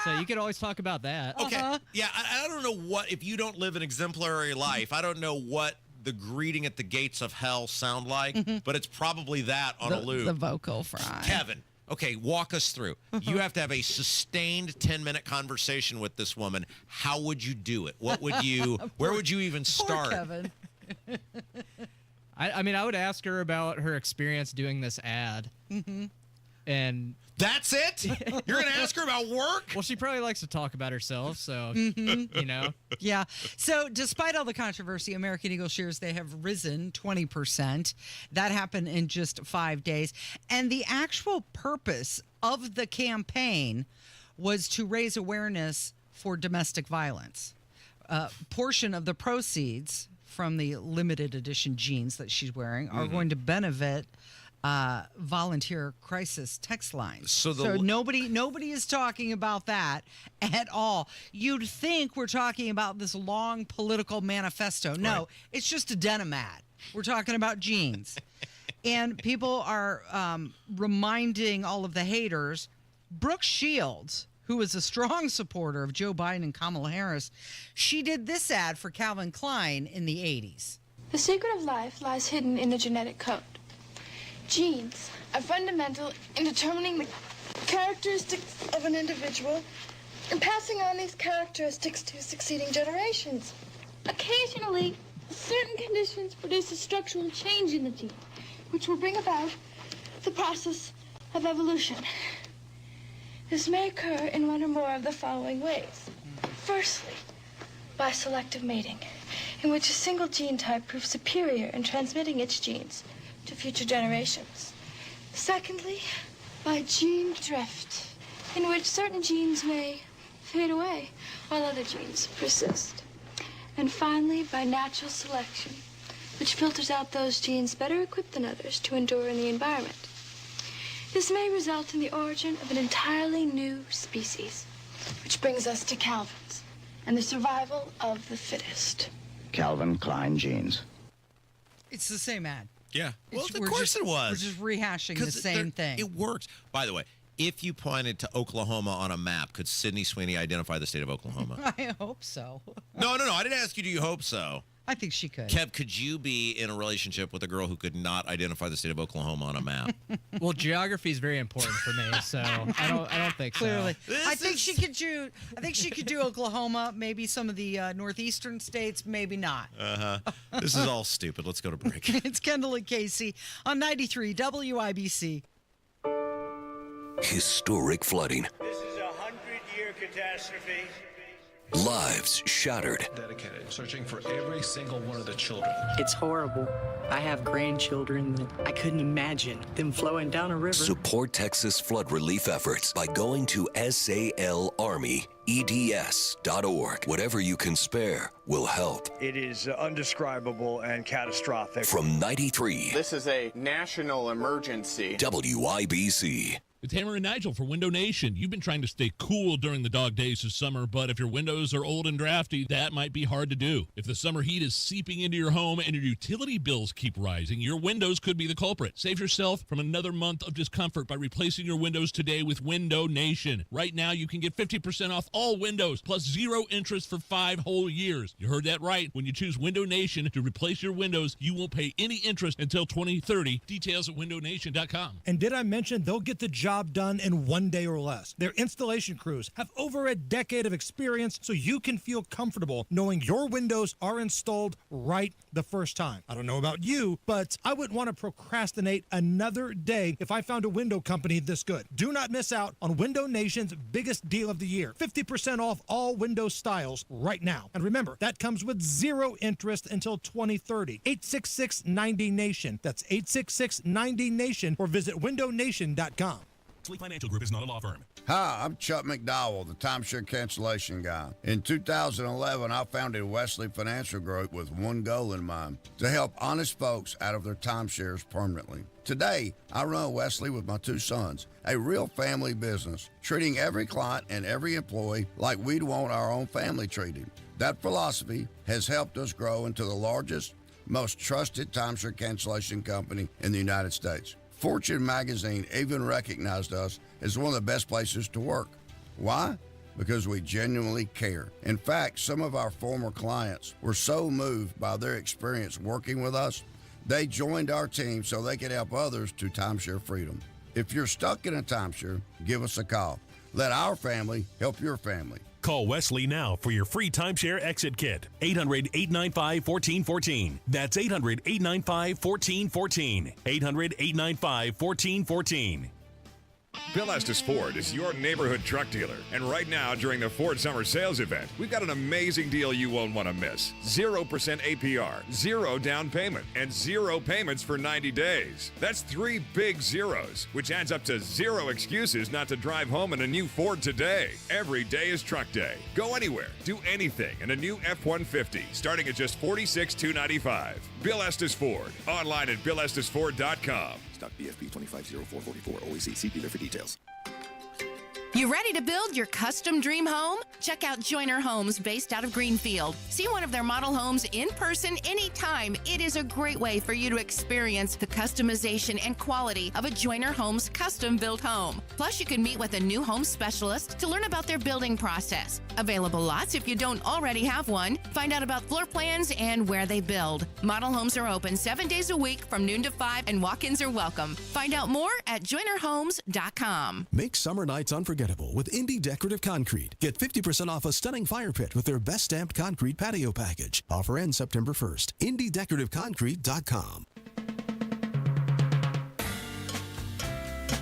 So you could always talk about that. Okay. Yeah, I don't know what, if you don't live an exemplary life, I don't know what the greeting at the gates of hell sound like, but it's probably that on a loop. The vocal fry. Kevin, Okay, walk us through. You have to have a sustained 10-minute conversation with this woman. How would you do it? What would you? Where would you even start? Poor Kevin. I mean, I would ask her about her experience doing this ad. Mm-hmm. And that's it? You're going to ask her about work? Well, she probably likes to talk about herself, so, Mm-hmm. you know. Yeah. So despite all the controversy, American Eagle shares, they have risen 20%. That happened in just 5 days. And the actual purpose of the campaign was to raise awareness for domestic violence. Portion of the proceeds from the limited edition jeans that she's wearing are going to benefit volunteer crisis text lines. So nobody is talking about that at all. You'd think we're talking about this long political manifesto. No, Right. it's just a denim ad. We're talking about jeans. And people are reminding all of the haters, Brooke Shields, who is a strong supporter of Joe Biden and Kamala Harris, she did this ad for Calvin Klein in the 80s. The secret of life lies hidden in the genetic code. Genes are fundamental in determining the characteristics of an individual and passing on these characteristics to succeeding generations. Occasionally, certain conditions produce a structural change in the gene, which will bring about the process of evolution. This may occur in one or more of the following ways. Firstly, by selective mating, in which a single gene type proves superior in transmitting its genes to future generations. Secondly, by gene drift, in which certain genes may fade away while other genes persist. And finally, by natural selection, which filters out those genes better equipped than others to endure in the environment. This may result in the origin of an entirely new species, which brings us to Calvin's and the survival of the fittest. Calvin Klein jeans. It's the same ad. Yeah. Well, It's- of we're course just- it was. we're just rehashing the 'Cause same thing. It works. By the way, if you pointed to Oklahoma on a map, could Sydney Sweeney identify the state of Oklahoma? I hope so. No. I didn't ask you, do you hope so? I think she could. Kev, could you be in a relationship with a girl who could not identify the state of Oklahoma on a map? Well, geography is very important for me, so I don't think Clearly, so. I think she could do. I think she could do Oklahoma, maybe some of the northeastern states, maybe not. This is all stupid. Let's go to break. It's Kendall and Casey on 93 WIBC. Historic flooding. This is a 100-year catastrophe. Lives shattered. Dedicated, searching for every single one of the children. It's horrible. I have grandchildren that I couldn't imagine them flowing down a river. Support Texas flood relief efforts by going to SALArmyEDS.org. Whatever you can spare will help. It is undescribable and catastrophic. From 93 This is a national emergency. WIBC. It's Hammer and Nigel for Window Nation. You've been trying to stay cool during the dog days of summer, but if your windows are old and drafty, that might be hard to do. If the summer heat is seeping into your home and your utility bills keep rising, your windows could be the culprit. Save yourself from another month of discomfort by replacing your windows today with Window Nation. Right now, you can get 50% off all windows, plus 0 interest for 5 whole years. You heard that right. When you choose Window Nation to replace your windows, you won't pay any interest until 2030. Details at windownation.com. And did I mention they'll get the job done in 1 day or less? Their installation crews have over a decade of experience, so you can feel comfortable knowing your windows are installed right the first time. I don't know about you, but I wouldn't want to procrastinate another day if I found a window company this good. Do not miss out on Window Nation's biggest deal of the year. 50% off all window styles right now. And remember, that comes with 0 interest until 2030. 866-90-NATION. That's 866-90-NATION, or visit windownation.com. Sleep Financial Group is not a law firm. Hi, I'm Chuck McDowell, the timeshare cancellation guy. In 2011, I founded Wesley Financial Group with one goal in mind: to help honest folks out of their timeshares permanently. Today, I run Wesley with my 2 sons, a real family business, treating every client and every employee like we'd want our own family treated. That philosophy has helped us grow into the largest, most trusted timeshare cancellation company in the United States. Fortune magazine even recognized us as one of the best places to work. Why? Because we genuinely care. In fact, some of our former clients were so moved by their experience working with us, they joined our team so they could help others to timeshare freedom. If you're stuck in a timeshare, give us a call. Let our family help your family. Call Wesley now for your free timeshare exit kit. 800-895-1414. That's 800-895-1414. 800-895-1414. Bill Estes Ford is your neighborhood truck dealer. And right now, during the Ford Summer Sales Event, we've got an amazing deal you won't want to miss. 0% APR, 0 down payment, and 0 payments for 90 days. That's 3 big zeros, which adds up to 0 excuses not to drive home in a new Ford today. Every day is truck day. Go anywhere, do anything in a new F-150, starting at just $46,295. Bill Estes Ford, online at BillEstesFord.com. Stock BFP 250444. OEC. See dealer for details. You ready to build your custom dream home? Check out Joyner Homes based out of Greenfield. See one of their model homes in person anytime. It is a great way for you to experience the customization and quality of a Joyner Homes custom built home. Plus, you can meet with a new home specialist to learn about their building process. Available lots if you don't already have one. Find out about floor plans and where they build. Model homes are open 7 days a week from noon to 5 and walk-ins are welcome. Find out more at joynerhomes.com. Make summer nights unforgettable with Indie Decorative Concrete. Get 50% off a stunning fire pit with their best stamped concrete patio package. Offer ends September 1st. IndieDecorativeConcrete.com.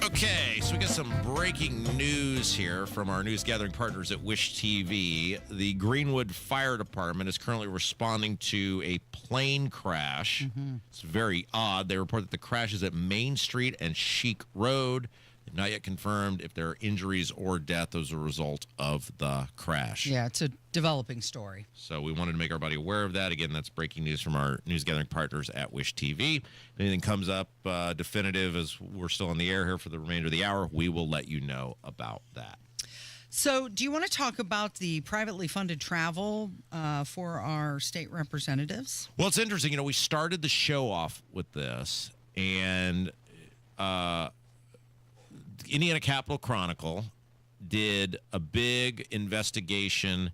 Okay, so we got some breaking news here from our news gathering partners at Wish TV. The Greenwood Fire Department is currently responding to a plane crash. It's very odd. They report that the crash is at Main Street and Chic Road. They've not yet confirmed if there are injuries or death as a result of the crash. Yeah, it's a developing story. So we wanted to make everybody aware of that. Again, that's breaking news from our news gathering partners at Wish TV. If anything comes up definitive as we're still on the air here for the remainder of the hour, we will let you know about that. So do you want to talk about the privately funded travel for our state representatives? Well, it's interesting. You know, we started the show off with this, and Indiana Capital Chronicle did a big investigation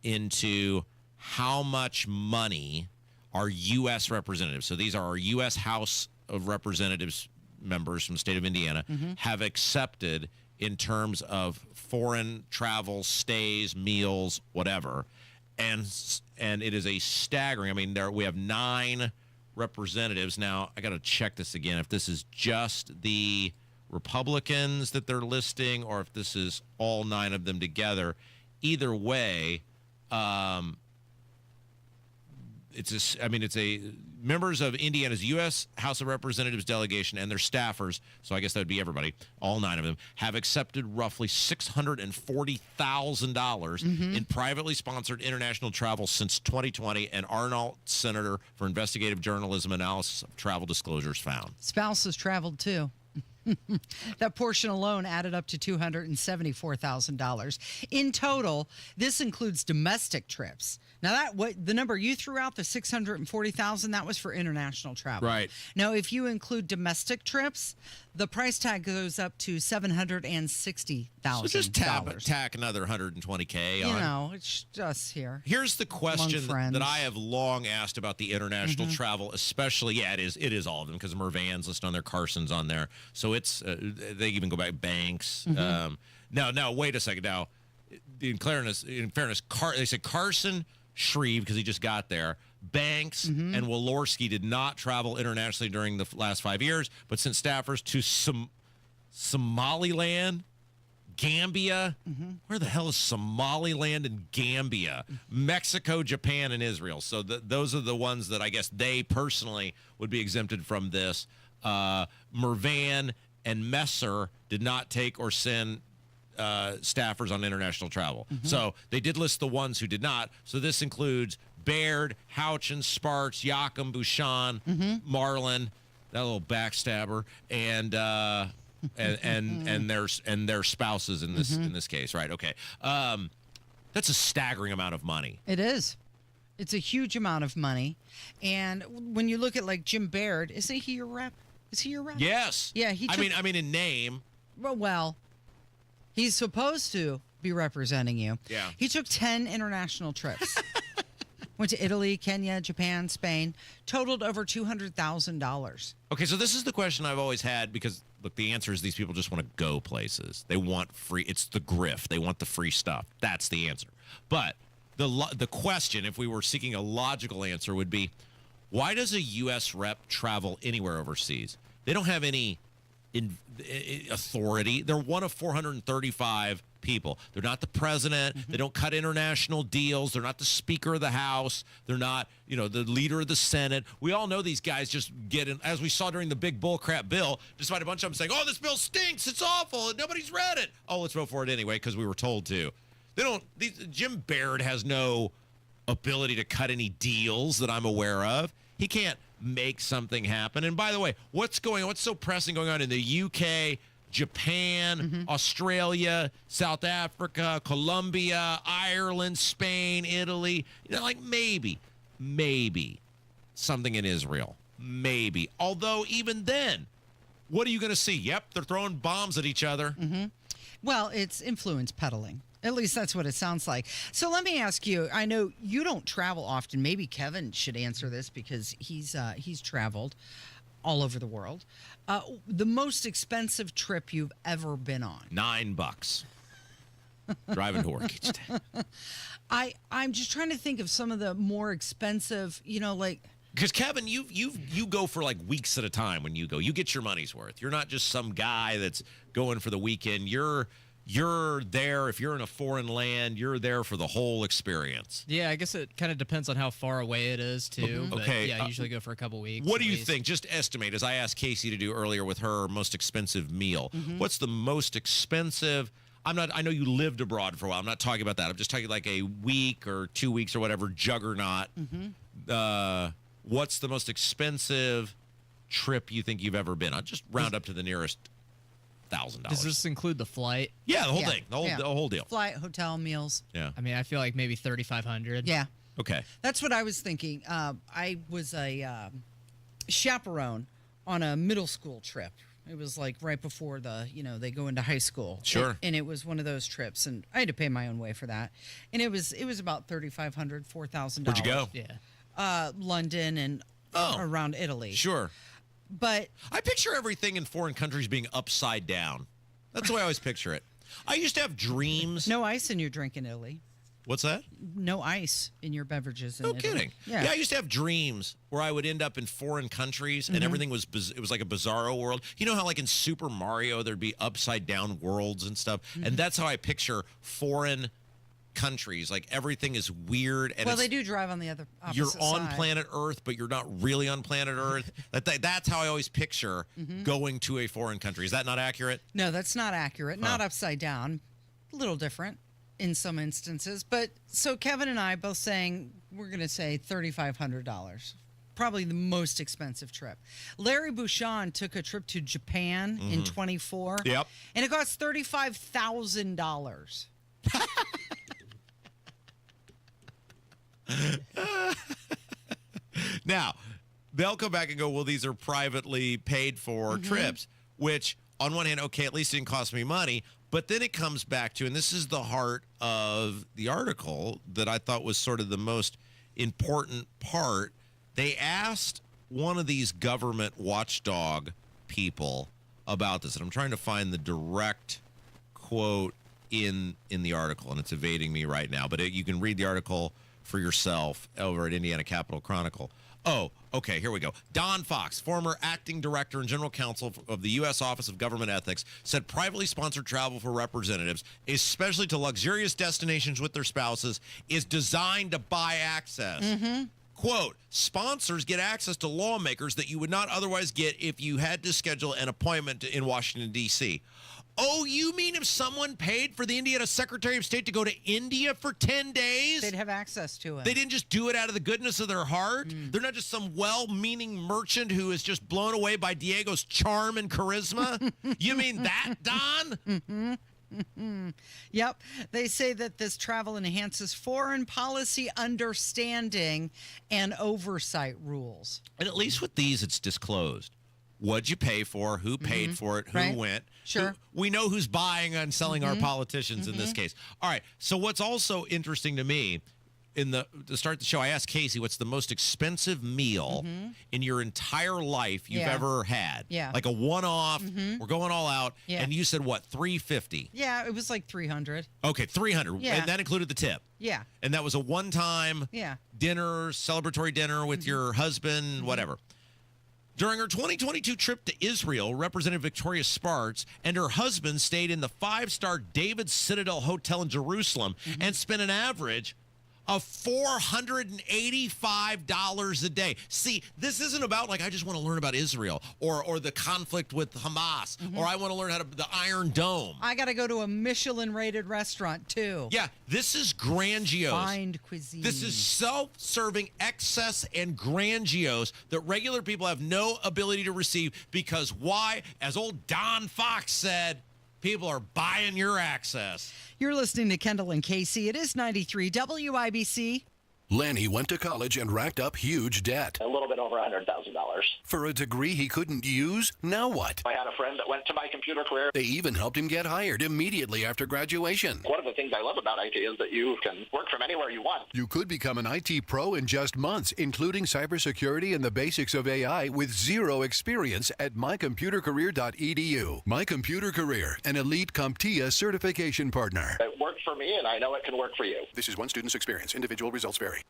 into how much money our U.S. representatives, so these are our U.S. House of Representatives members from the state of Indiana, have accepted in terms of foreign travel, stays, meals, whatever. And it is a staggering, I mean, we have 9 representatives. Now, I got to check this again, if this is just the Republicans that they're listing or if this is all 9 of them together. Either way, it's members of Indiana's U.S. House of Representatives delegation and their staffers, so I guess that would be everybody, all 9 of them, have accepted roughly $640,000 in privately sponsored international travel since 2020, and Arnold Senator for Investigative Journalism Analysis of Travel Disclosures found. Spouses traveled too. That portion alone added up to $274,000. In total, this includes domestic trips. Now, the number you threw out, the $640,000, that was for international travel. Right. Now, if you include domestic trips, the price tag goes up to $760,000. So just tack another $120K on. You know, it's just here. Here's the question that I have long asked about the international travel, especially, it is all of them, because Mervan's listed on there, Carson's on there. So it's, they even go back, Banks. No, wait a second. Now, in fairness, they said Carson, Shreve, because he just got there, Banks and Walorski did not travel internationally during the last 5 years, but sent staffers to Somaliland, Gambia. Where the hell is Somaliland and Gambia? Mexico, Japan, and Israel. So those are the ones that I guess they personally would be exempted from this. Mervan and Messer did not take or send staffers on international travel. So they did list the ones who did not. So this includes Baird, Houchin, Sparks, Yakum, Bouchon, Marlin, that little backstabber, and their spouses in this case, right? Okay, that's a staggering amount of money. It is. It's a huge amount of money, and when you look at like Jim Baird, is he your rep? Is he your rep? Yes. Yeah. I mean, in name. Well, he's supposed to be representing you. Yeah. He took 10 international trips. Went to Italy, Kenya, Japan, Spain. Totaled over $200,000. Okay, so this is the question I've always had, because Look, the answer is these people just want to go places. They want free. It's the grift. They want the free stuff. That's the answer. But the question, if we were seeking a logical answer, would be, why does a U.S. rep travel anywhere overseas? They don't have any authority. They're one of 435 people. They're not the president. They don't cut international deals. They're not the Speaker of the House. They're not, the leader of the Senate. We all know these guys just get in, as we saw during the big bullcrap bill, despite a bunch of them saying, oh, this bill stinks. It's awful. And nobody's read it. Oh, let's vote for it anyway because we were told to. Jim Merritt has no ability to cut any deals that I'm aware of. He can't make something happen. And by the way, what's so pressing going on in the UK, Japan, Australia, South Africa, Colombia, Ireland, Spain, Italy? Maybe something in Israel. Maybe. Although even then, what are you going to see? Yep, they're throwing bombs at each other. Well, it's influence peddling. At least that's what it sounds like. So let me ask you, I know you don't travel often. Maybe Kevin should answer this because he's traveled all over the world. The most expensive trip you've ever been on? $9. Driving to work each day. I'm just trying to think of some of the more expensive, because Kevin, you go for like weeks at a time when you go. You get your money's worth. You're not just some guy that's going for the weekend. You're there. If you're in a foreign land, you're there for the whole experience. Yeah, I guess it kind of depends on how far away it is, too. But okay. Yeah, I usually go for a couple weeks. What do you think? Just estimate, as I asked Casey to do earlier with her most expensive meal. What's the most expensive? I know you lived abroad for a while. I'm not talking about that. I'm just talking like a week or 2 weeks or whatever, juggernaut. What's the most expensive trip you think you've ever been on? Just round up to the nearest $1,000. Does this include the flight? Yeah, the whole thing. The whole deal. Flight, hotel, meals. Yeah. I mean, I feel like maybe $3,500. Yeah. Okay. That's what I was thinking. I was a chaperone on a middle school trip. It was like right before they go into high school. Sure. And it was one of those trips, and I had to pay my own way for that. And it was about $3,500, $4,000. Where'd you go? Yeah. London and around Italy. Sure. But I picture everything in foreign countries being upside down. That's the way I always picture it. I used to have dreams. No ice in your drink in Italy. What's that? No ice in your beverages in Italy. No kidding. Yeah, I used to have dreams where I would end up in foreign countries and everything was it was like a bizarro world. You know how like in Super Mario there'd be upside down worlds and stuff? And that's how I picture foreign countries. Like everything is weird. And they do drive on the other opposite You're on side. planet Earth, but you're not really on planet Earth. That's how I always picture going to a foreign country. Is that not accurate? No, that's not accurate. Not upside down. A little different in some instances. But so Kevin and I both saying we're going to say $3,500. Probably the most expensive trip. Larry Bouchon took a trip to Japan in 24. Yep. And it cost $35,000. Now, they'll come back and go, well, these are privately paid for trips, which on one hand, okay, at least it didn't cost me money. But then it comes back to, and this is the heart of the article that I thought was sort of the most important part. They asked one of these government watchdog people about this, and I'm trying to find the direct quote in the article, and it's evading me right now. But you can read the article for yourself over at Indiana Capitol Chronicle. Oh, okay, here we go. Don Fox, former acting director and general counsel of the U.S. Office of Government Ethics, said privately sponsored travel for representatives, especially to luxurious destinations with their spouses, is designed to buy access. Quote, sponsors get access to lawmakers that you would not otherwise get if you had to schedule an appointment in Washington, D.C. Oh, you mean if someone paid for the Indiana Secretary of State to go to India for 10 days? They'd have access to it. They didn't just do it out of the goodness of their heart? They're not just some well-meaning merchant who is just blown away by Diego's charm and charisma? You mean that, Don? Yep. They say that this travel enhances foreign policy understanding and oversight rules. And at least with these, it's disclosed. What'd you pay for? Who paid for it? Who went? Sure. We know who's buying and selling our politicians in this case. All right. So what's also interesting to me, to start the show, I asked Casey, what's the most expensive meal in your entire life you've ever had? Yeah. Like a one-off, we're going all out, and you said what, $350? Yeah, it was like $300. Okay, $300, Yeah. and that included the tip. Yeah. And that was a one-time dinner, celebratory dinner with your husband, whatever. During her 2022 trip to Israel, Representative Victoria Spartz and her husband stayed in the 5-star David Citadel Hotel in Jerusalem and spent an average of $485 a day. See, this isn't about like I just want to learn about Israel or the conflict with Hamas or I want to learn how to the Iron Dome. I got to go to a Michelin-rated restaurant too. Yeah, this is grandiose. Fine cuisine. This is self-serving excess and grandiose that regular people have no ability to receive because why? As old Don Fox said, people are buying your access. You're listening to Kendall and Casey. It is 93 WIBC. Lanny went to college and racked up huge debt. A little bit over $100,000. For a degree he couldn't use? Now what? I had a friend that went to my computer career. They even helped him get hired immediately after graduation. One of the things I love about IT is that you can work from anywhere you want. You could become an IT pro in just months, including cybersecurity and the basics of AI with zero experience at mycomputercareer.edu. My Computer Career, an elite CompTIA certification partner. It worked for me, and I know it can work for you. This is one student's experience. Individual results vary.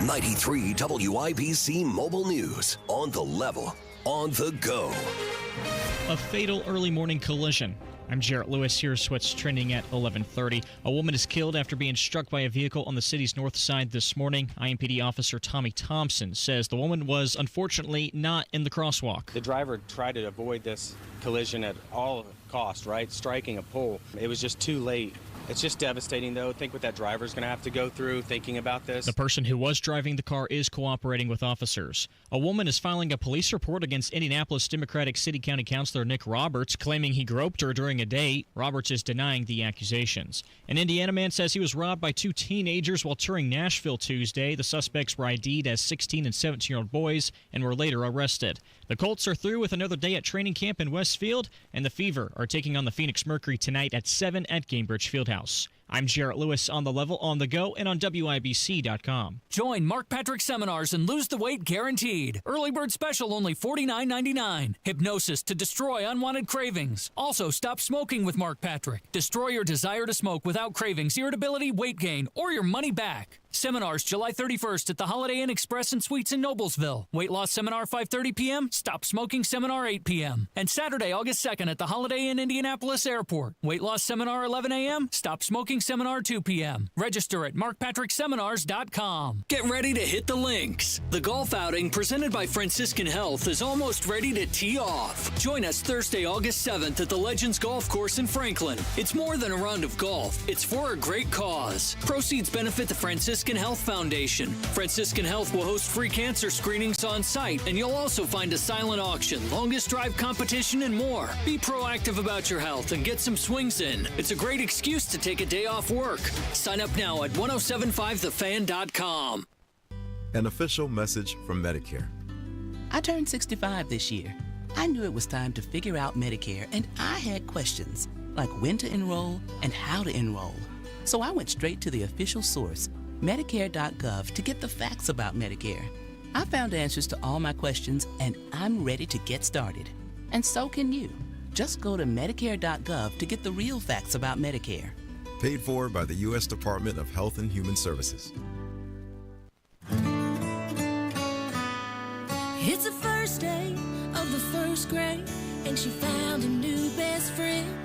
93 WIBC Mobile News. On the level, on the go. A fatal early morning collision. I'm Jarrett Lewis. Here's what's trending at 11:30. A woman is killed after being struck by a vehicle on the city's north side this morning. IMPD officer Tommy Thompson says the woman was unfortunately not in the crosswalk. The driver tried to avoid this collision at all costs, right? Striking a pole. It was just too late. It's just devastating, though. Think what that driver's going to have to go through thinking about this. The person who was driving the car is cooperating with officers. A woman is filing a police report against Indianapolis Democratic City County Councilor Nick Roberts, claiming he groped her during a date. Roberts is denying the accusations. An Indiana man says he was robbed by two teenagers while touring Nashville Tuesday. The suspects were ID'd as 16 and 17-year-old boys and were later arrested. The Colts are through with another day at training camp in Westfield, and the Fever are taking on the Phoenix Mercury tonight at 7 at Gamebridge Fieldhouse. I'm Jarrett Lewis on the level, on the go, and on WIBC.com. Join Mark Patrick Seminars and lose the weight guaranteed. Early bird special only $49.99. Hypnosis to destroy unwanted cravings. Also, stop smoking with Mark Patrick. Destroy your desire to smoke without cravings, irritability, weight gain, or your money back. Seminars July 31st at the Holiday Inn Express and Suites in Noblesville. Weight loss seminar 5:30 p.m. Stop smoking seminar 8 p.m. And Saturday, August 2nd at the Holiday Inn Indianapolis Airport. Weight loss seminar 11 a.m. Stop smoking seminar 2 p.m. Register at markpatrickseminars.com. Get ready to hit the links. The golf outing presented by Franciscan Health is almost ready to tee off. Join us Thursday, August 7th at the Legends Golf Course in Franklin. It's more than a round of golf. It's for a great cause. Proceeds benefit the Franciscan Health Foundation. Franciscan Health will host free cancer screenings on site, and you'll also find a silent auction, longest drive competition, and more. Be proactive about your health and get some swings in. It's a great excuse to take a day off work. Sign up now at 1075thefan.com. An official message from Medicare. I turned 65 this year. I knew it was time to figure out Medicare, and I had questions like when to enroll and how to enroll. So I went straight to the official source, Medicare.gov, to get the facts about Medicare. I found answers to all my questions, and I'm ready to get started. And so can you. Just go to Medicare.gov to get the real facts about Medicare. Paid for by the U.S. Department of Health and Human Services. It's the first day of the first grade, and she found a new best friend.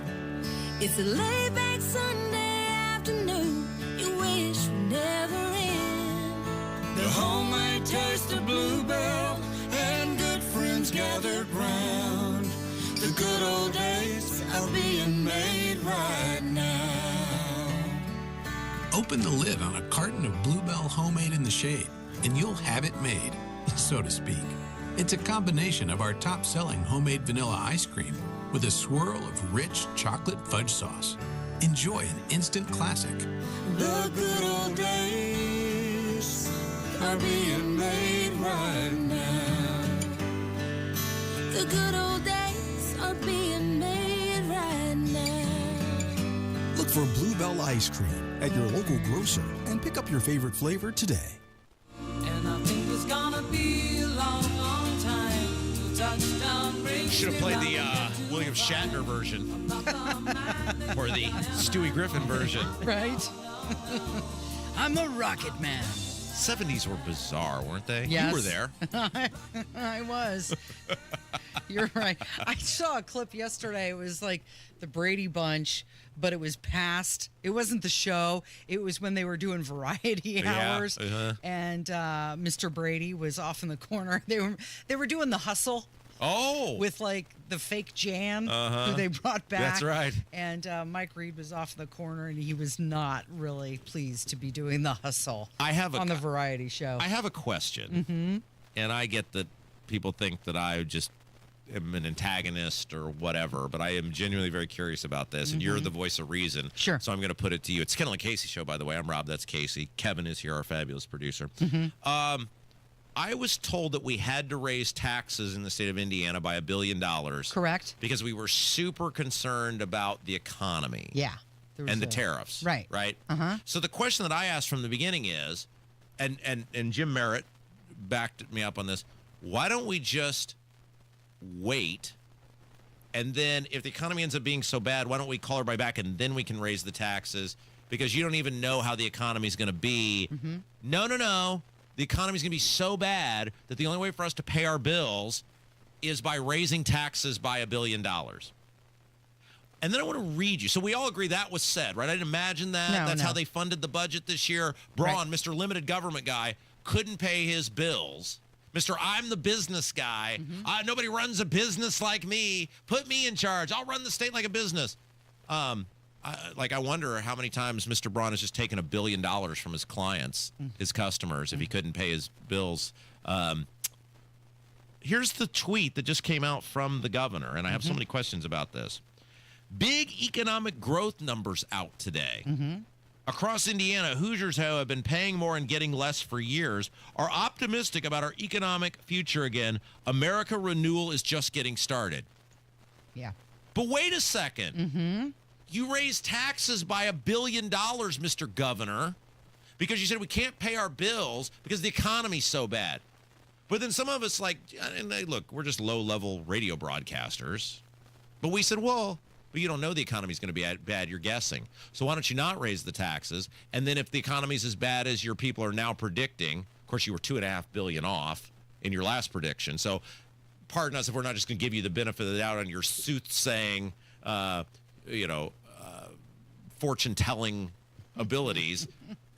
It's a laid-back Sunday afternoon you wish would never end. The homemade taste of Bluebell and good friends gathered round. The good old days are being made right now. Open the lid on a carton of Bluebell Homemade in the Shade, and you'll have it made, so to speak. It's a combination of our top-selling homemade vanilla ice cream with a swirl of rich chocolate fudge sauce. Enjoy an instant classic. The good old days are being made right now. The good old days are being made right now. Look for Bluebell Ice Cream at your local grocer and pick up your favorite flavor today. And I think it's gonna be a long, long time till touchdown brings Should have played the William Shatner version or the Stewie Griffin version. Right? I'm a rocket man. 70s were bizarre, weren't they? Yes. You were there. I was. You're right. I saw a clip yesterday. It was like the Brady Bunch, but it was past. It wasn't the show. It was when they were doing variety hours. And Mr. Brady was off in the corner. They were doing the hustle. Oh. With like the fake Jan who they brought back. That's right. And Mike Reed was off in the corner, and he was not really pleased to be doing the hustle on the variety show. I have a question. And I get that people think that I just am an antagonist or whatever, but I am genuinely very curious about this, and you're the voice of reason. Sure. So I'm going to put it to you. It's Kendall Casey show, by the way. I'm Rob. That's Casey. Kevin is here, our fabulous producer. I was told that we had to raise taxes in the state of Indiana by $1 billion. Correct. Because we were super concerned about the economy. Yeah. And the tariffs. Right. Right? So the question that I asked from the beginning is, and Jim Merritt backed me up on this, why don't we just wait, and then if the economy ends up being so bad, why don't we call everybody back and then we can raise the taxes? Because you don't even know how the economy is going to be. No. The economy is going to be so bad that the only way for us to pay our bills is by raising taxes by $1 billion. And then I want to read you. So we all agree that was said, right? I didn't imagine that. No, That's how they funded the budget this year. Braun, Right. Mr. Limited Government guy, couldn't pay his bills. Mr. I'm the business guy. Nobody runs a business like me. Put me in charge. I'll run the state like a business. I wonder how many times Mr. Braun has just taken $1 billion from his clients, his customers, if he couldn't pay his bills. Here's the tweet that just came out from the governor, and I have so many questions about this. Big economic growth numbers out today. Across Indiana, Hoosiers who have been paying more and getting less for years are optimistic about our economic future again. America renewal is just getting started. Yeah. But wait a second. You raised taxes by $1 billion, Mr. Governor, because you said we can't pay our bills because the economy's so bad. But then some of us look, we're just low-level radio broadcasters. But we said, well, you don't know the economy's going to be bad. You're guessing. So why don't you not raise the taxes? And then if the economy's as bad as your people are now predicting, of course, you were $2.5 billion off in your last prediction. So pardon us if we're not just going to give you the benefit of the doubt on your soothsaying, fortune-telling abilities.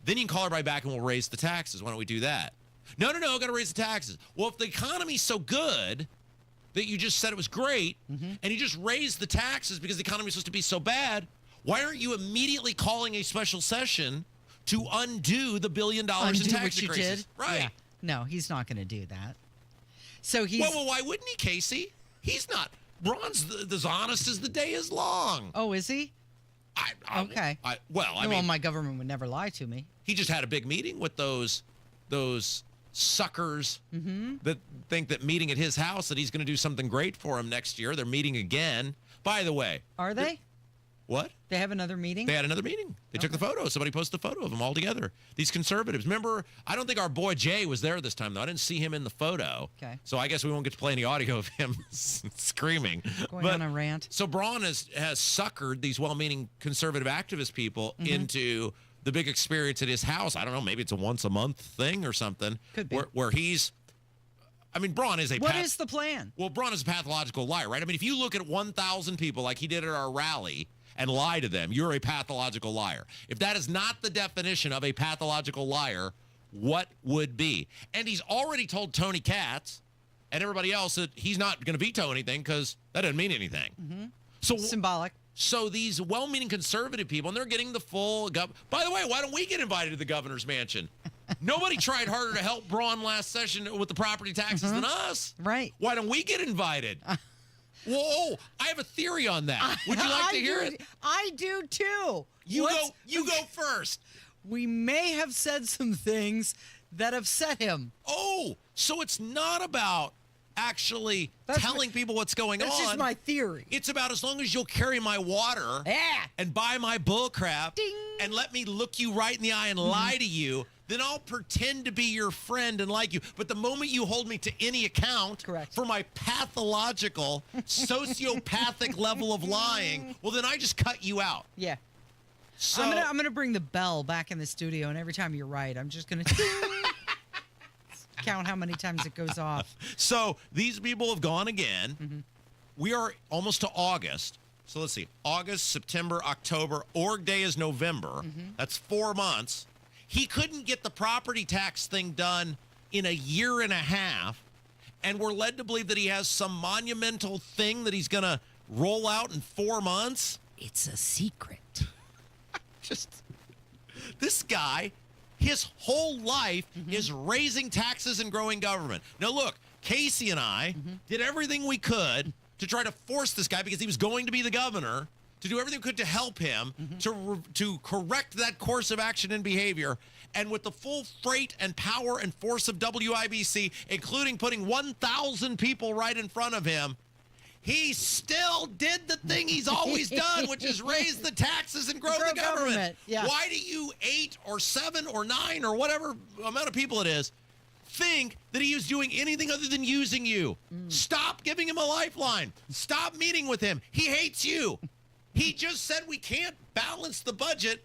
Then you can call everybody back and we'll raise the taxes. Why don't we do that? No, got to raise the taxes. Well, if the economy's so good that you just said it was great, and you just raised the taxes because the economy is supposed to be so bad, why aren't you immediately calling a special session to undo the $1 billion in tax increases? Right. Yeah. No, he's not going to do that. So he's... Well, why wouldn't he, Casey? He's not. Braun's as honest as the day is long. Oh, is he? Okay. Well, my government would never lie to me. He just had a big meeting with those suckers that think that meeting at his house that he's going to do something great for him next year. They're meeting again. By the way. Are they? What? They have another meeting? They had another meeting. They took the photo. Somebody posted a photo of them all together. These conservatives. Remember, I don't think our boy Jay was there this time, though. I didn't see him in the photo. Okay. So I guess we won't get to play any audio of him screaming. Going on a rant. So Braun has suckered these well-meaning conservative activist people into the big experience at his house. I don't know. Maybe it's a once-a-month thing or something. Could be. Where he's... Braun is a... What is the plan? Well, Braun is a pathological liar, right? If you look at 1,000 people like he did at our rally and lie to them, you're a pathological liar. If that is not the definition of a pathological liar, what would be? And he's already told Tony Katz and everybody else that he's not going to veto anything because that doesn't mean anything. So symbolic. So these well-meaning conservative people, and they're getting the full... By the way, why don't we get invited to the governor's mansion? Nobody tried harder to help Braun last session with the property taxes than us. Right. Why don't we get invited? Whoa, I have a theory on that. Would you like to hear it? I do too. You go first. We may have said some things that upset him. Oh, so it's not about actually telling people what's going on. That's just my theory. It's about as long as you'll carry my water and buy my bull crap and let me look you right in the eye and lie to you, then I'll pretend to be your friend and like you. But the moment you hold me to any account for my pathological, sociopathic level of lying, well, then I just cut you out. Yeah. So I'm gonna bring the bell back in the studio, and every time you're right, I'm just gonna count how many times it goes off. So these people have gone again. We are almost to August. So let's see. August, September, October. Org Day is November. That's 4 months. He couldn't get the property tax thing done in a year and a half. And we're led to believe that he has some monumental thing that he's going to roll out in 4 months. It's a secret. This guy, his whole life is raising taxes and growing government. Now, look, Casey and I did everything we could to try to force this guy, because he was going to be the governor, to do everything we could to help him to correct that course of action and behavior. And with the full freight and power and force of WIBC, including putting 1,000 people right in front of him, he still did the thing he's always done, which is raise the taxes and grow the government. Yeah. Why do you 8 or 7 or 9 or whatever amount of people it is think that he is doing anything other than using you? Stop giving him a lifeline. Stop meeting with him. He hates you. He just said we can't balance the budget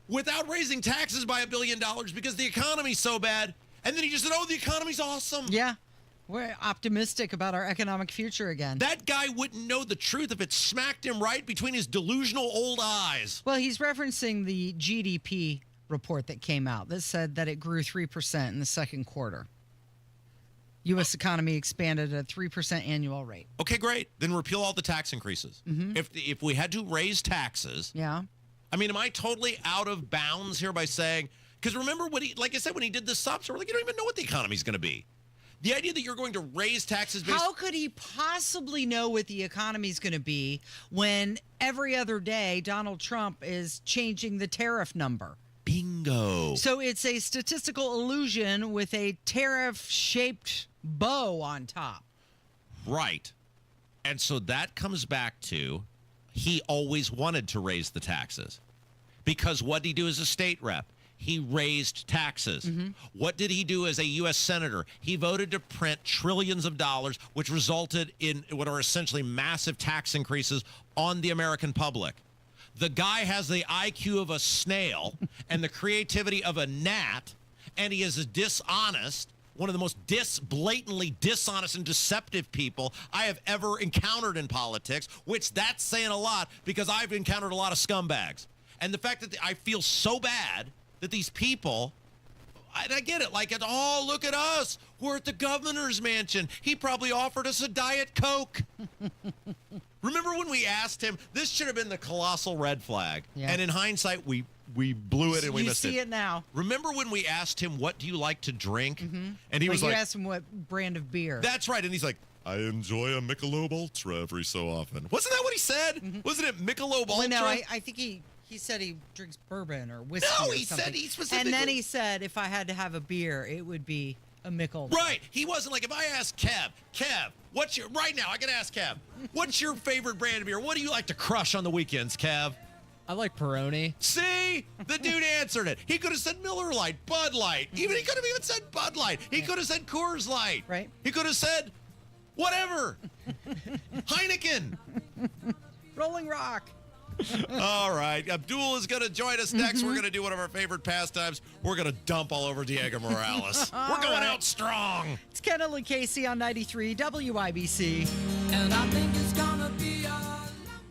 without raising taxes by $1 billion because the economy's so bad. And then he just said, oh, the economy's awesome. Yeah. We're optimistic about our economic future again. That guy wouldn't know the truth if it smacked him right between his delusional old eyes. Well, he's referencing the GDP report that came out that said that it grew 3% in the second quarter. U.S. economy expanded at a 3% annual rate. Okay, great. Then repeal all the tax increases. If we had to raise taxes, I mean, am I totally out of bounds here by saying, because remember what he, like I said, when he did the subs, we're like, you don't even know what the economy's going to be. The idea that you're going to raise taxes based... How could he possibly know what the economy's going to be when every other day Donald Trump is changing the tariff number? Bingo. So it's a statistical illusion with a tariff-shaped bow on top. Right. And so that comes back to he always wanted to raise the taxes. Because what did he do as a state rep? He raised taxes. What did he do as a U.S. senator? He voted to print trillions of dollars, which resulted in what are essentially massive tax increases on the American public. The guy has the IQ of a snail and the creativity of a gnat, and he is dishonest, one of the most blatantly dishonest and deceptive people I have ever encountered in politics, which that's saying a lot because I've encountered a lot of scumbags. And the fact that I feel so bad that these people, I get it, like, oh, look at us. We're at the governor's mansion. He probably offered us a Diet Coke. Remember when we asked him, this should have been the colossal red flag. Yeah. And in hindsight, we blew it and we missed it. You see it now. Remember when we asked him, what do you like to drink? And he was you like, asked him what brand of beer. That's right. And he's like, I enjoy a Michelob Ultra every so often. Wasn't that what he said? Wasn't it Michelob Ultra? Well, no, I think he said he drinks bourbon or whiskey No, or he something. said he specifically... And then he said if I had to have a beer, it would be a Michelob. Right. He wasn't like, if I ask Kev, what's your... Right now, I got to ask Kev, what's your favorite brand of beer? What do you like to crush on the weekends, Kev? I like Peroni. See? The dude answered it. He could have said Miller Lite, Bud Light. He could have even said Bud Light. He could have said Coors Light. Right. He could have said whatever. Heineken. Rolling Rock. All right. Abdul is going to join us next. We're going to do one of our favorite pastimes. We're going to dump all over Diego Morales. We're going out strong. It's Kendall Casey on 93 WIBC. And I think it's gonna be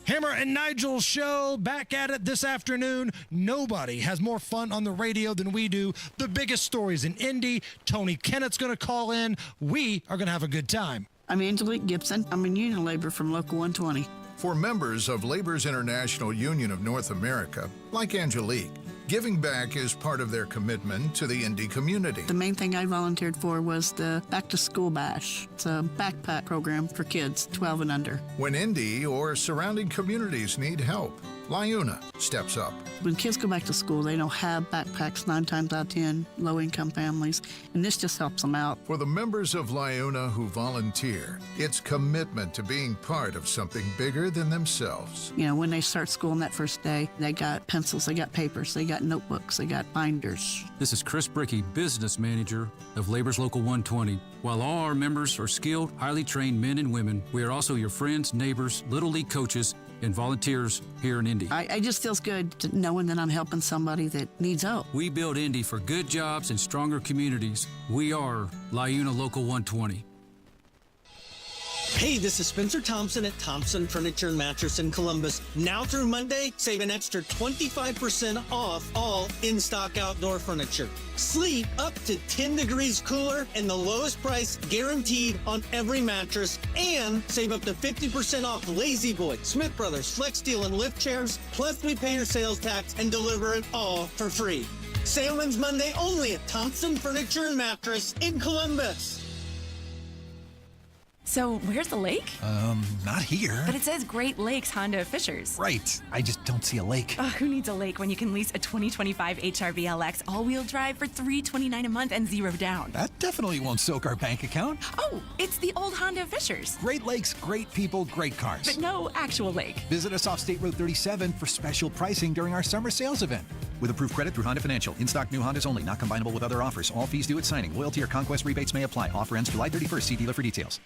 Hammer and Nigel's show back at it this afternoon. Nobody has more fun on the radio than we do. The biggest stories in Indy. Tony Kennett's going to call in. We are going to have a good time. I'm Angelique Gibson. I'm in union labor from Local 120. For members of Labor's International Union of North America, like Angelique, giving back is part of their commitment to the Indy community. The main thing I volunteered for was the Back to School Bash. It's a backpack program for kids 12 and under. When Indy or surrounding communities need help, LiUNA steps up. When kids go back to school, they don't have backpacks 9 times out of 10, low-income families, and this just helps them out. For the members of LiUNA who volunteer, it's commitment to being part of something bigger than themselves. You know, when they start school on that first day, they got pencils, they got papers, they got notebooks, they got binders. This is Chris Bricky, Business Manager of Labor's Local 120. While all our members are skilled, highly trained men and women, we are also your friends, neighbors, Little League coaches, and volunteers here in Indy. I just feels good to knowing that I'm helping somebody that needs help. We build Indy for good jobs and stronger communities. We are LiUNA Local 120. Hey, this is Spencer Thompson at Thompson Furniture and Mattress in Columbus. Now through Monday, save an extra 25% off all in-stock outdoor furniture. Sleep up to 10 degrees cooler and the lowest price guaranteed on every mattress. And save up to 50% off Lazy Boy, Smith Brothers, Flex Steel, and lift chairs. Plus, we pay your sales tax and deliver it all for free. Sale ends Monday only at Thompson Furniture and Mattress in Columbus. So, where's the lake? Not here. But it says Great Lakes Honda Fishers. Right. I just don't see a lake. Who needs a lake when you can lease a 2025 HRV LX all-wheel drive for $329 a month and 0 down? That definitely won't soak our bank account. Oh, it's the old Honda Fishers. Great Lakes, great people, great cars. But no actual lake. Visit us off State Road 37 for special pricing during our summer sales event. With approved credit through Honda Financial. In-stock new Hondas only, not combinable with other offers. All fees due at signing. Loyalty or conquest rebates may apply. Offer ends July 31st. See dealer for details.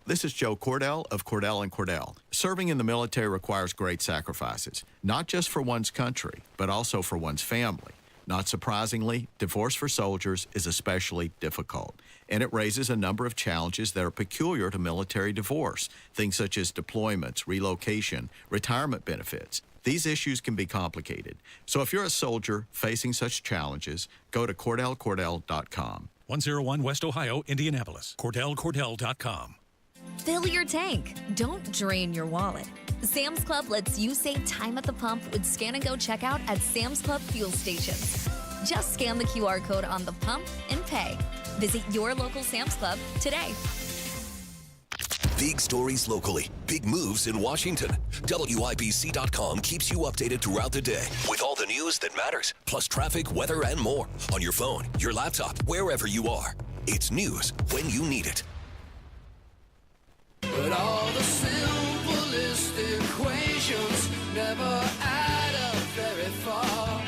This is Joe Cordell of Cordell & Cordell. Serving in the military requires great sacrifices, not just for one's country, but also for one's family. Not surprisingly, divorce for soldiers is especially difficult, and it raises a number of challenges that are peculiar to military divorce, things such as deployments, relocation, retirement benefits. These issues can be complicated. So if you're a soldier facing such challenges, go to CordellCordell.com. 101 West Ohio, Indianapolis. CordellCordell.com. Fill your tank. Don't drain your wallet. Sam's Club lets you save time at the pump with Scan and Go checkout at Sam's Club fuel stations. Just scan the QR code on the pump and pay. Visit your local Sam's Club today. Big stories locally, big moves in Washington. WIBC.com keeps you updated throughout the day with all the news that matters, plus traffic, weather, and more on your phone, your laptop, wherever you are. It's news when you need it. But all the simplest equations never add up very far.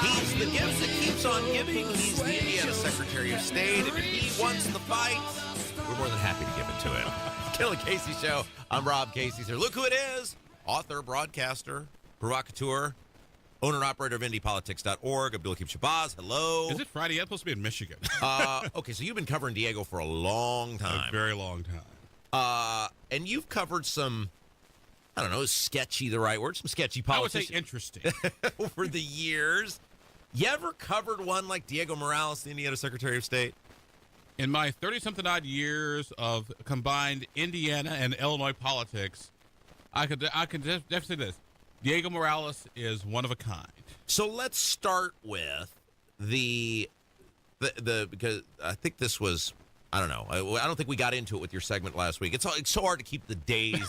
He's the gift that keeps on giving. He's the Indiana Secretary of State. And if he wants the fight, we're more than happy to give it to him. Kendall Casey Show. I'm Rob Casey. Here. Look who it is. Author, broadcaster, provocateur, owner and operator of IndyPolitics.org, Abdul Hakim Shabazz. Hello. Is it Friday? I'm supposed to be in Michigan. Okay, so you've been covering Diego for a long time. A very long time. And you've covered some, I don't know, is sketchy the right word? Some sketchy politics. I would say interesting. Over the years. You ever covered one like Diego Morales, the Indiana Secretary of State? In my 30-something-odd years of combined Indiana and Illinois politics, I could definitely say this. Diego Morales is one of a kind. So let's start with the because I think this was, I don't know. I don't think we got into it with your segment last week. It's so hard to keep the days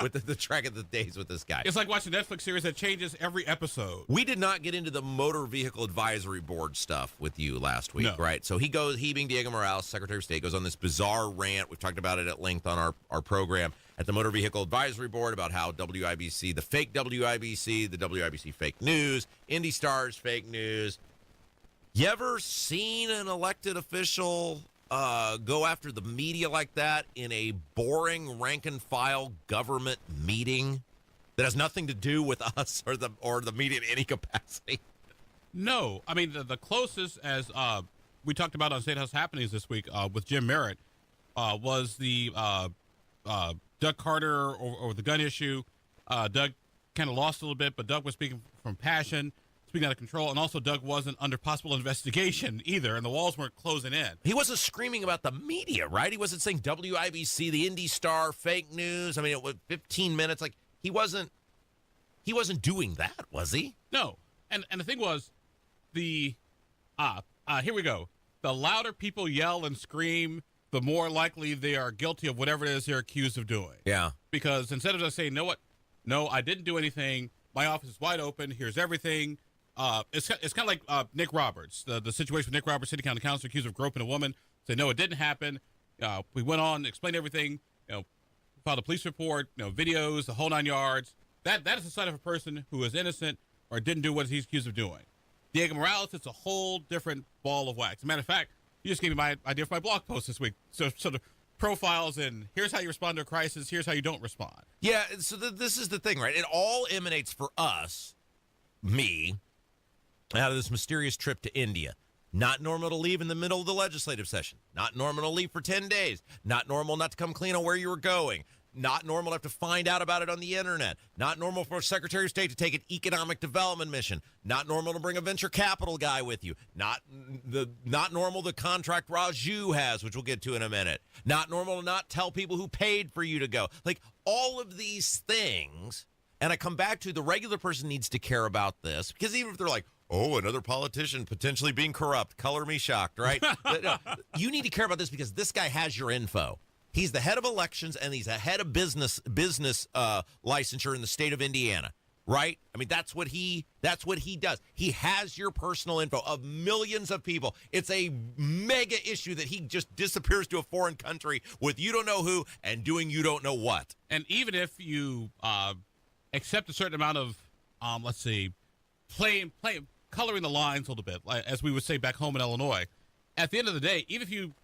with the track of the days with this guy. It's like watching a Netflix series that changes every episode. We did not get into the Motor Vehicle Advisory Board stuff with you last week, right? So he being Diego Morales, Secretary of State, goes on this bizarre rant. We've talked about it at length on our program at the Motor Vehicle Advisory Board about how WIBC, the fake WIBC, the WIBC fake news, Indy Stars fake news. You ever seen an elected official go after the media like that in a boring rank-and-file government meeting that has nothing to do with us or the media in any capacity? No. I mean, the closest, as we talked about on State House Happenings this week with Jim Merritt, was the Doug Carter or the gun issue. Doug kind of lost a little bit, but Doug was speaking from passion, speaking out of control, and also Doug wasn't under possible investigation either, and the walls weren't closing in. He wasn't screaming about the media, right? He wasn't saying WIBC, the Indy Star, fake news. I mean, it was 15 minutes. Like, he wasn't doing that, was he? No. And the thing was, here we go. The louder people yell and scream, the more likely they are guilty of whatever it is they're accused of doing. Yeah. Because instead of just saying, know what? No, I didn't do anything. my office is wide open. Here's everything. It's kind of like Nick Roberts, the situation with Nick Roberts, city county councilor accused of groping a woman. Say no, it didn't happen. We went on, explained everything. Filed a police report. Videos, the whole 9 yards. That is the sign of a person who is innocent or didn't do what he's accused of doing. Diego Morales, it's a whole different ball of wax. As a matter of fact, you just gave me my idea for my blog post this week. So the profiles and here's how you respond to a crisis. Here's how you don't respond. Yeah. So this is the thing, right? It all emanates for us, me, out of this mysterious trip to India. Not normal to leave in the middle of the legislative session. Not normal to leave for 10 days. Not normal not to come clean on where you were going. Not normal to have to find out about it on the internet. Not normal for a Secretary of State to take an economic development mission. Not normal to bring a venture capital guy with you. Not normal the contract Raju has, which we'll get to in a minute. Not normal to not tell people who paid for you to go. Like all of these things, and I come back to the regular person needs to care about this because even if they're like, oh, another politician potentially being corrupt, color me shocked, right? No, you need to care about this because this guy has your info. He's the head of elections, and he's the head of business licensure in the state of Indiana, right? I mean, that's what he does. He has your personal info of millions of people. It's a mega issue that he just disappears to a foreign country with you don't know who and doing you don't know what. And even if you accept a certain amount of, coloring the lines a little bit, like, as we would say back home in Illinois, at the end of the day, even if you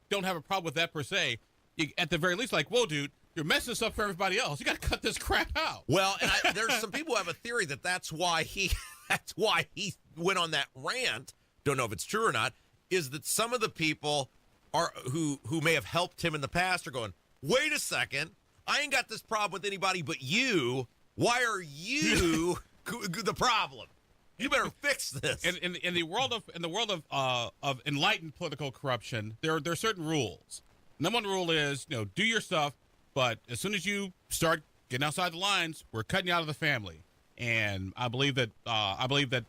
don't have a problem with that per se, at the very least, like, whoa, dude, you're messing this up for everybody else. You got to cut this crap out. Well, and there's some people who have a theory that's why he went on that rant. Don't know if it's true or not. Is that some of the people who may have helped him in the past are going, wait a second, I ain't got this problem with anybody but you. Why are you the problem? You better fix this. In the world of enlightened political corruption, there are certain rules. Number one rule is, do your stuff, but as soon as you start getting outside the lines, we're cutting you out of the family. And I believe that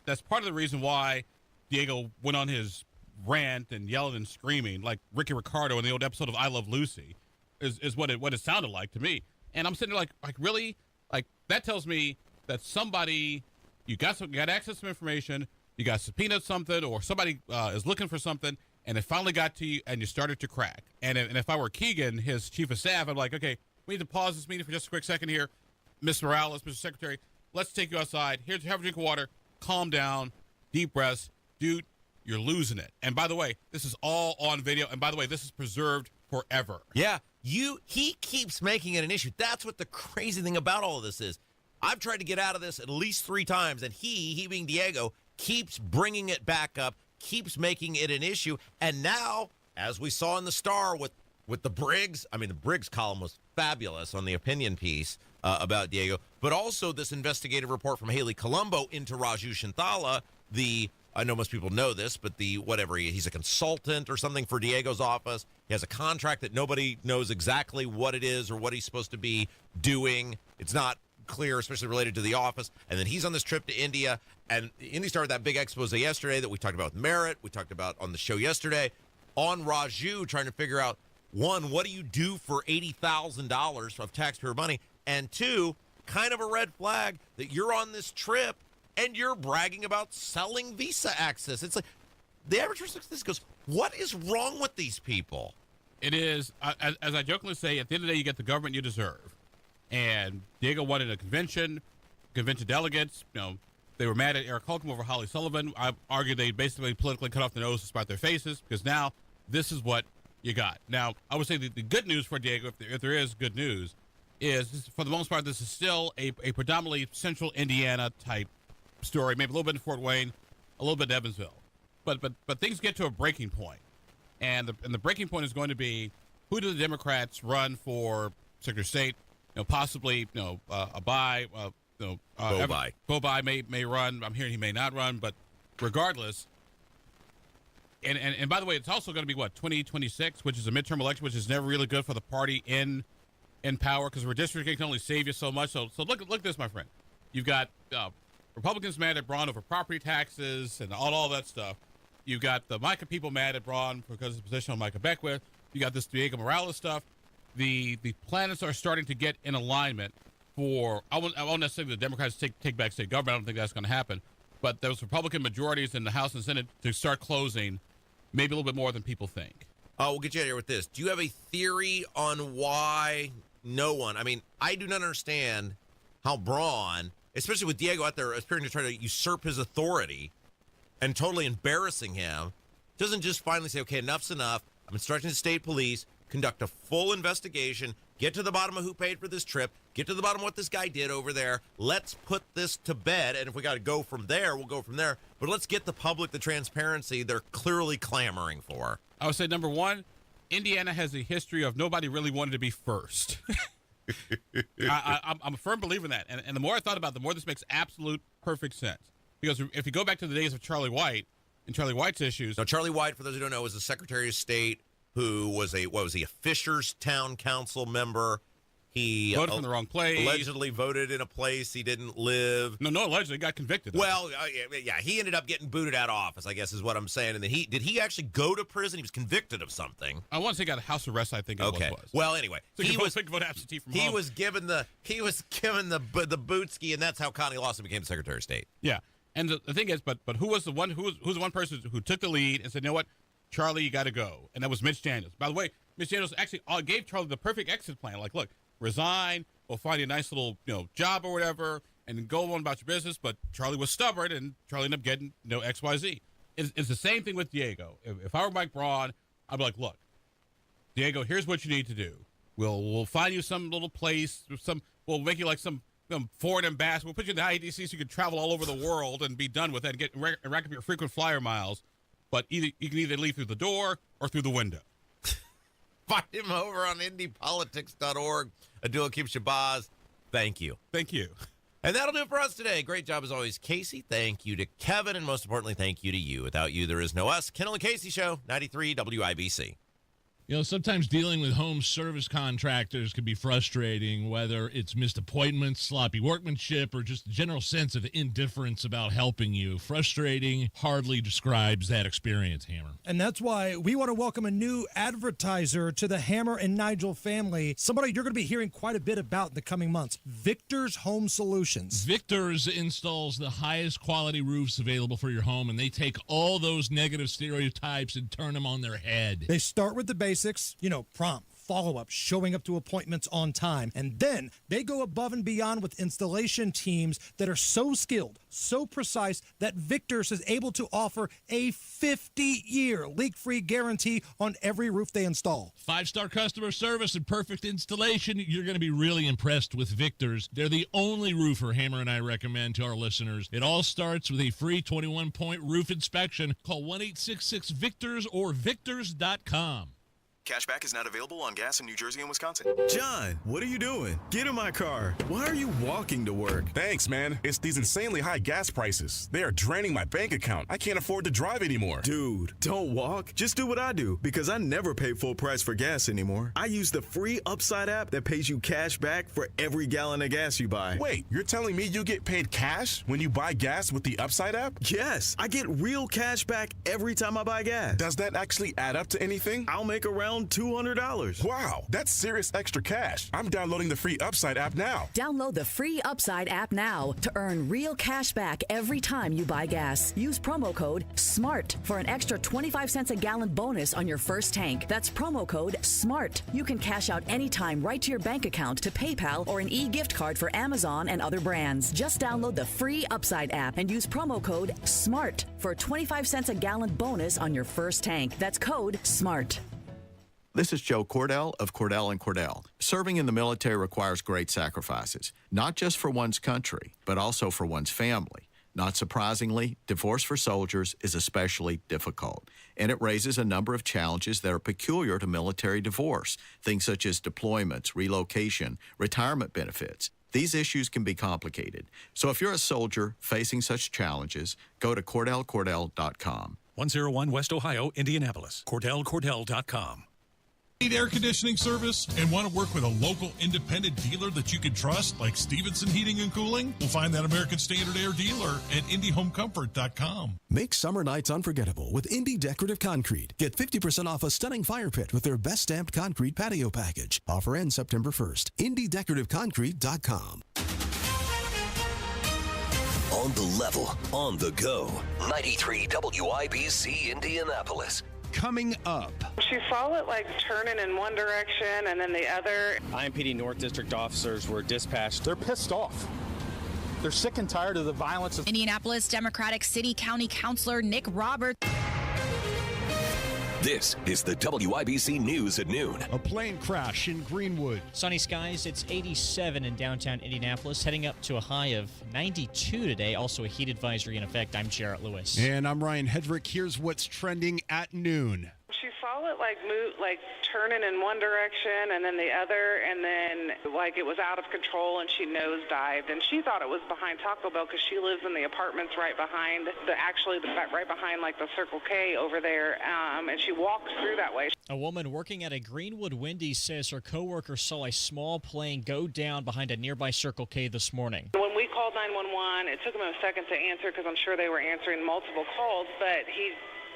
that's part of the reason why Diego went on his rant and yelling and screaming like Ricky Ricardo in the old episode of I Love Lucy, is what it sounded like to me. And I'm sitting there like really, like that tells me that somebody you got access to some information, you got subpoenaed something, or somebody is looking for something. And it finally got to you, and you started to crack. And if I were Keegan, his chief of staff, I'm like, okay, we need to pause this meeting for just a quick second here. Ms. Morales, Mr. Secretary, let's take you outside. Here's have a drink of water. Calm down. Deep breaths. Dude, you're losing it. And by the way, this is all on video. And by the way, this is preserved forever. Yeah, he keeps making it an issue. That's what the crazy thing about all of this is. I've tried to get out of this at least 3 times, and he being Diego, keeps bringing it back up. Keeps making it an issue. And now, as we saw in the Star with the Briggs, I mean, the Briggs column was fabulous on the opinion piece about Diego, but also this investigative report from Haley Colombo into Raju Shinthala, I know most people know this, but he's a consultant or something for Diego's office. He has a contract that nobody knows exactly what it is or what he's supposed to be doing. It's not clear, especially related to the office. And then he's on this trip to India, and Indy started that big expose yesterday that we talked about with Merritt, we talked about on the show yesterday, on Raju, trying to figure out, 1, what do you do for $80,000 of taxpayer money? And 2, kind of a red flag that you're on this trip and you're bragging about selling visa access. It's like, the average person looks at this and goes, what is wrong with these people? It is, as I jokingly say, at the end of the day, you get the government you deserve. And Diego wanted a convention delegates, they were mad at Eric Holcomb over Holly Sullivan. I argue they basically politically cut off their nose despite their faces, because now this is what you got. Now, I would say the good news for Diego, if there is good news, is for the most part, this is still a predominantly central Indiana type story, maybe a little bit in Fort Wayne, a little bit in Evansville. But things get to a breaking point. And the breaking point is going to be, who do the Democrats run for Secretary of State? Possibly, Bobai may run. I'm hearing he may not run, but regardless. And by the way, it's also going to be 2026, which is a midterm election, which is never really good for the party in power, because redistricting can only save you so much. So look at this, my friend. You've got Republicans mad at Braun over property taxes and all that stuff. You've got the Micah people mad at Braun because of his position on Micah Beckwith. You got this Diego Morales stuff. The planets are starting to get in alignment, I won't necessarily the Democrats take back state government. I don't think that's going to happen. But those Republican majorities in the House and Senate to start closing maybe a little bit more than people think. We'll get you out of here with this. Do you have a theory on why no one? I mean, I do not understand how Braun, especially with Diego out there appearing to try to usurp his authority and totally embarrassing him, doesn't just finally say, okay, enough's enough. I'm instructing the state police, conduct a full investigation, get to the bottom of who paid for this trip, get to the bottom of what this guy did over there. Let's put this to bed. And if we got to go from there, we'll go from there. But let's get the public the transparency they're clearly clamoring for. I would say, number one, Indiana has a history of nobody really wanted to be first. I'm a firm believer in that. And the more I thought about it, the more this makes absolute perfect sense. Because if you go back to the days of Charlie White and Charlie White's issues. Now, Charlie White, for those who don't know, was the Secretary of State who was a Fisher's Town Council member. He voted from the wrong place. Allegedly voted in a place he didn't live. No, allegedly got convicted. Well, yeah, he ended up getting booted out of office, I guess is what I'm saying. And then did he actually go to prison? He was convicted of something. I want to say he got a house arrest, I think it was. Well, anyway, so he was absentee from home. He was given the bootski, and that's how Connie Lawson became Secretary of State. Yeah. And the thing is, but who was the one person who took the lead and said, you know what, Charlie, you got to go? And that was Mitch Daniels. By the way, Mitch Daniels actually gave Charlie the perfect exit plan. Like, look, resign, we'll find you a nice little job or whatever, and go on about your business. But Charlie was stubborn, and Charlie ended up getting XYZ. It's the same thing with Diego. If I were Mike Braun, I'd be like, look, Diego, here's what you need to do. We'll find you some little place, we'll make you like some foreign ambassador. We'll put you in the IEDC so you can travel all over the world and be done with it and rack up your frequent flyer miles. But you can either leave through the door or through the window. Find him over on indiepolitics.org. Adul Kim Shabazz, thank you. Thank you. And that'll do it for us today. Great job as always, Casey. Thank you to Kevin, and most importantly, thank you to you. Without you, there is no us. Kendall Casey Show, 93 WIBC. Sometimes dealing with home service contractors can be frustrating, whether it's missed appointments, sloppy workmanship, or just a general sense of indifference about helping you. Frustrating hardly describes that experience, Hammer. And that's why we want to welcome a new advertiser to the Hammer and Nigel family, somebody you're going to be hearing quite a bit about in the coming months, Victor's Home Solutions. Victor's installs the highest quality roofs available for your home, and they take all those negative stereotypes and turn them on their head. They start with the basics, prompt, follow-up, showing up to appointments on time. And then they go above and beyond with installation teams that are so skilled, so precise, that Victor's is able to offer a 50-year leak-free guarantee on every roof they install. 5-star customer service and perfect installation. You're going to be really impressed with Victor's. They're the only roofer Hammer and I recommend to our listeners. It all starts with a free 21-point roof inspection. Call 1-866-VICTORS or victors.com. Cashback is not available on gas in New Jersey and Wisconsin. John, what are you doing? Get in my car. Why are you walking to work? Thanks, man. It's these insanely high gas prices. They are draining my bank account. I can't afford to drive anymore. Dude, don't walk. Just do what I do, because I never pay full price for gas anymore. I use the free Upside app that pays you cash back for every gallon of gas you buy. Wait, you're telling me you get paid cash when you buy gas with the Upside app? Yes, I get real cash back every time I buy gas. Does that actually add up to anything? I'll make around $200. Wow, that's serious extra cash. I'm downloading the free Upside app now. Download the free Upside app now to earn real cash back every time you buy gas. Use promo code SMART for an extra 25 cents a gallon bonus on your first tank. That's promo code SMART. You can cash out anytime right to your bank account, to PayPal, or an e-gift card for Amazon and other brands. Just download the free Upside app and use promo code SMART for a 25 cents a gallon bonus on your first tank. That's code SMART. This is Joe Cordell of Cordell & Cordell. Serving in the military requires great sacrifices, not just for one's country, but also for one's family. Not surprisingly, divorce for soldiers is especially difficult, and it raises a number of challenges that are peculiar to military divorce, things such as deployments, relocation, retirement benefits. These issues can be complicated. So if you're a soldier facing such challenges, go to CordellCordell.com. 101 West Ohio, Indianapolis. CordellCordell.com. Need air conditioning service and want to work with a local independent dealer that you can trust, like Stevenson Heating and Cooling? We'll find that American Standard Air dealer at IndyHomeComfort.com. Make summer nights unforgettable with Indy Decorative Concrete. Get 50% off a stunning fire pit with their best stamped concrete patio package. Offer ends September 1st. IndyDecorativeConcrete.com. On the level, on the go. 93 WIBC Indianapolis. Coming up. She saw it like turning in one direction and then the other. IMPD North District officers were dispatched. They're pissed off. They're sick and tired of the violence. Indianapolis Democratic City County Councilor Nick Roberts. This is the WIBC News at noon. A plane crash in Greenwood. Sunny skies, it's 87 in downtown Indianapolis, heading up to a high of 92 today. Also a heat advisory in effect. I'm Jarrett Lewis. And I'm Ryan Hedrick. Here's what's trending at noon. She saw it like move, like turning in one direction and then the other, and then like it was out of control and she nosedived. And she thought it was behind Taco Bell because she lives in the apartments right behind right behind like the Circle K over there. And she walks through that way. A woman working at a Greenwood Wendy's says her coworker saw a small plane go down behind a nearby Circle K this morning. When we called 911, it took him a second to answer because I'm sure they were answering multiple calls, but he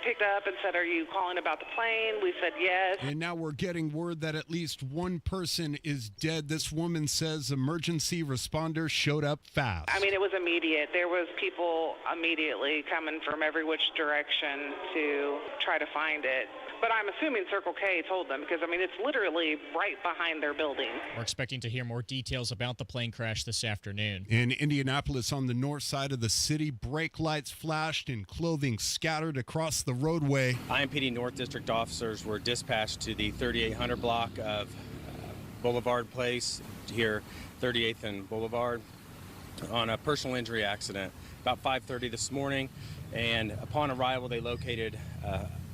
picked up and said, "Are you calling about the plane?" We said yes. And now we're getting word that at least one person is dead. This woman says emergency responders showed up fast. I mean, it was immediate. There was people immediately coming from every which direction to try to find it. But I'm assuming Circle K told them because, I mean, it's literally right behind their building. We're expecting to hear more details about the plane crash this afternoon. In Indianapolis, on the north side of the city, brake lights flashed and clothing scattered across the roadway. IMPD North District officers were dispatched to the 3800 block of Boulevard Place, here 38th and Boulevard, on a personal injury accident about 5:30 this morning. And upon arrival, they located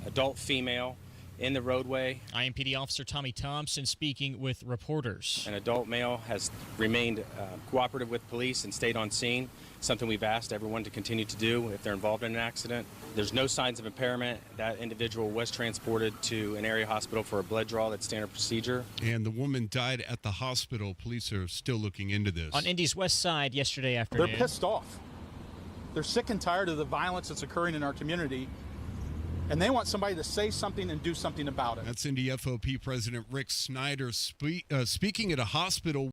adult female in the roadway. IMPD Officer Tommy Thompson speaking with reporters. An adult male has remained cooperative with police and stayed on scene, something we've asked everyone to continue to do if they're involved in an accident. There's no signs of impairment. That individual was transported to an area hospital for a blood draw. That's standard procedure. And the woman died at the hospital. Police are still looking into this. On Indy's west side yesterday afternoon. They're pissed off. They're sick and tired of the violence that's occurring in our community. And they want somebody to say something and do something about it. That's Indy FOP President Rick Snyder speaking at a hospital.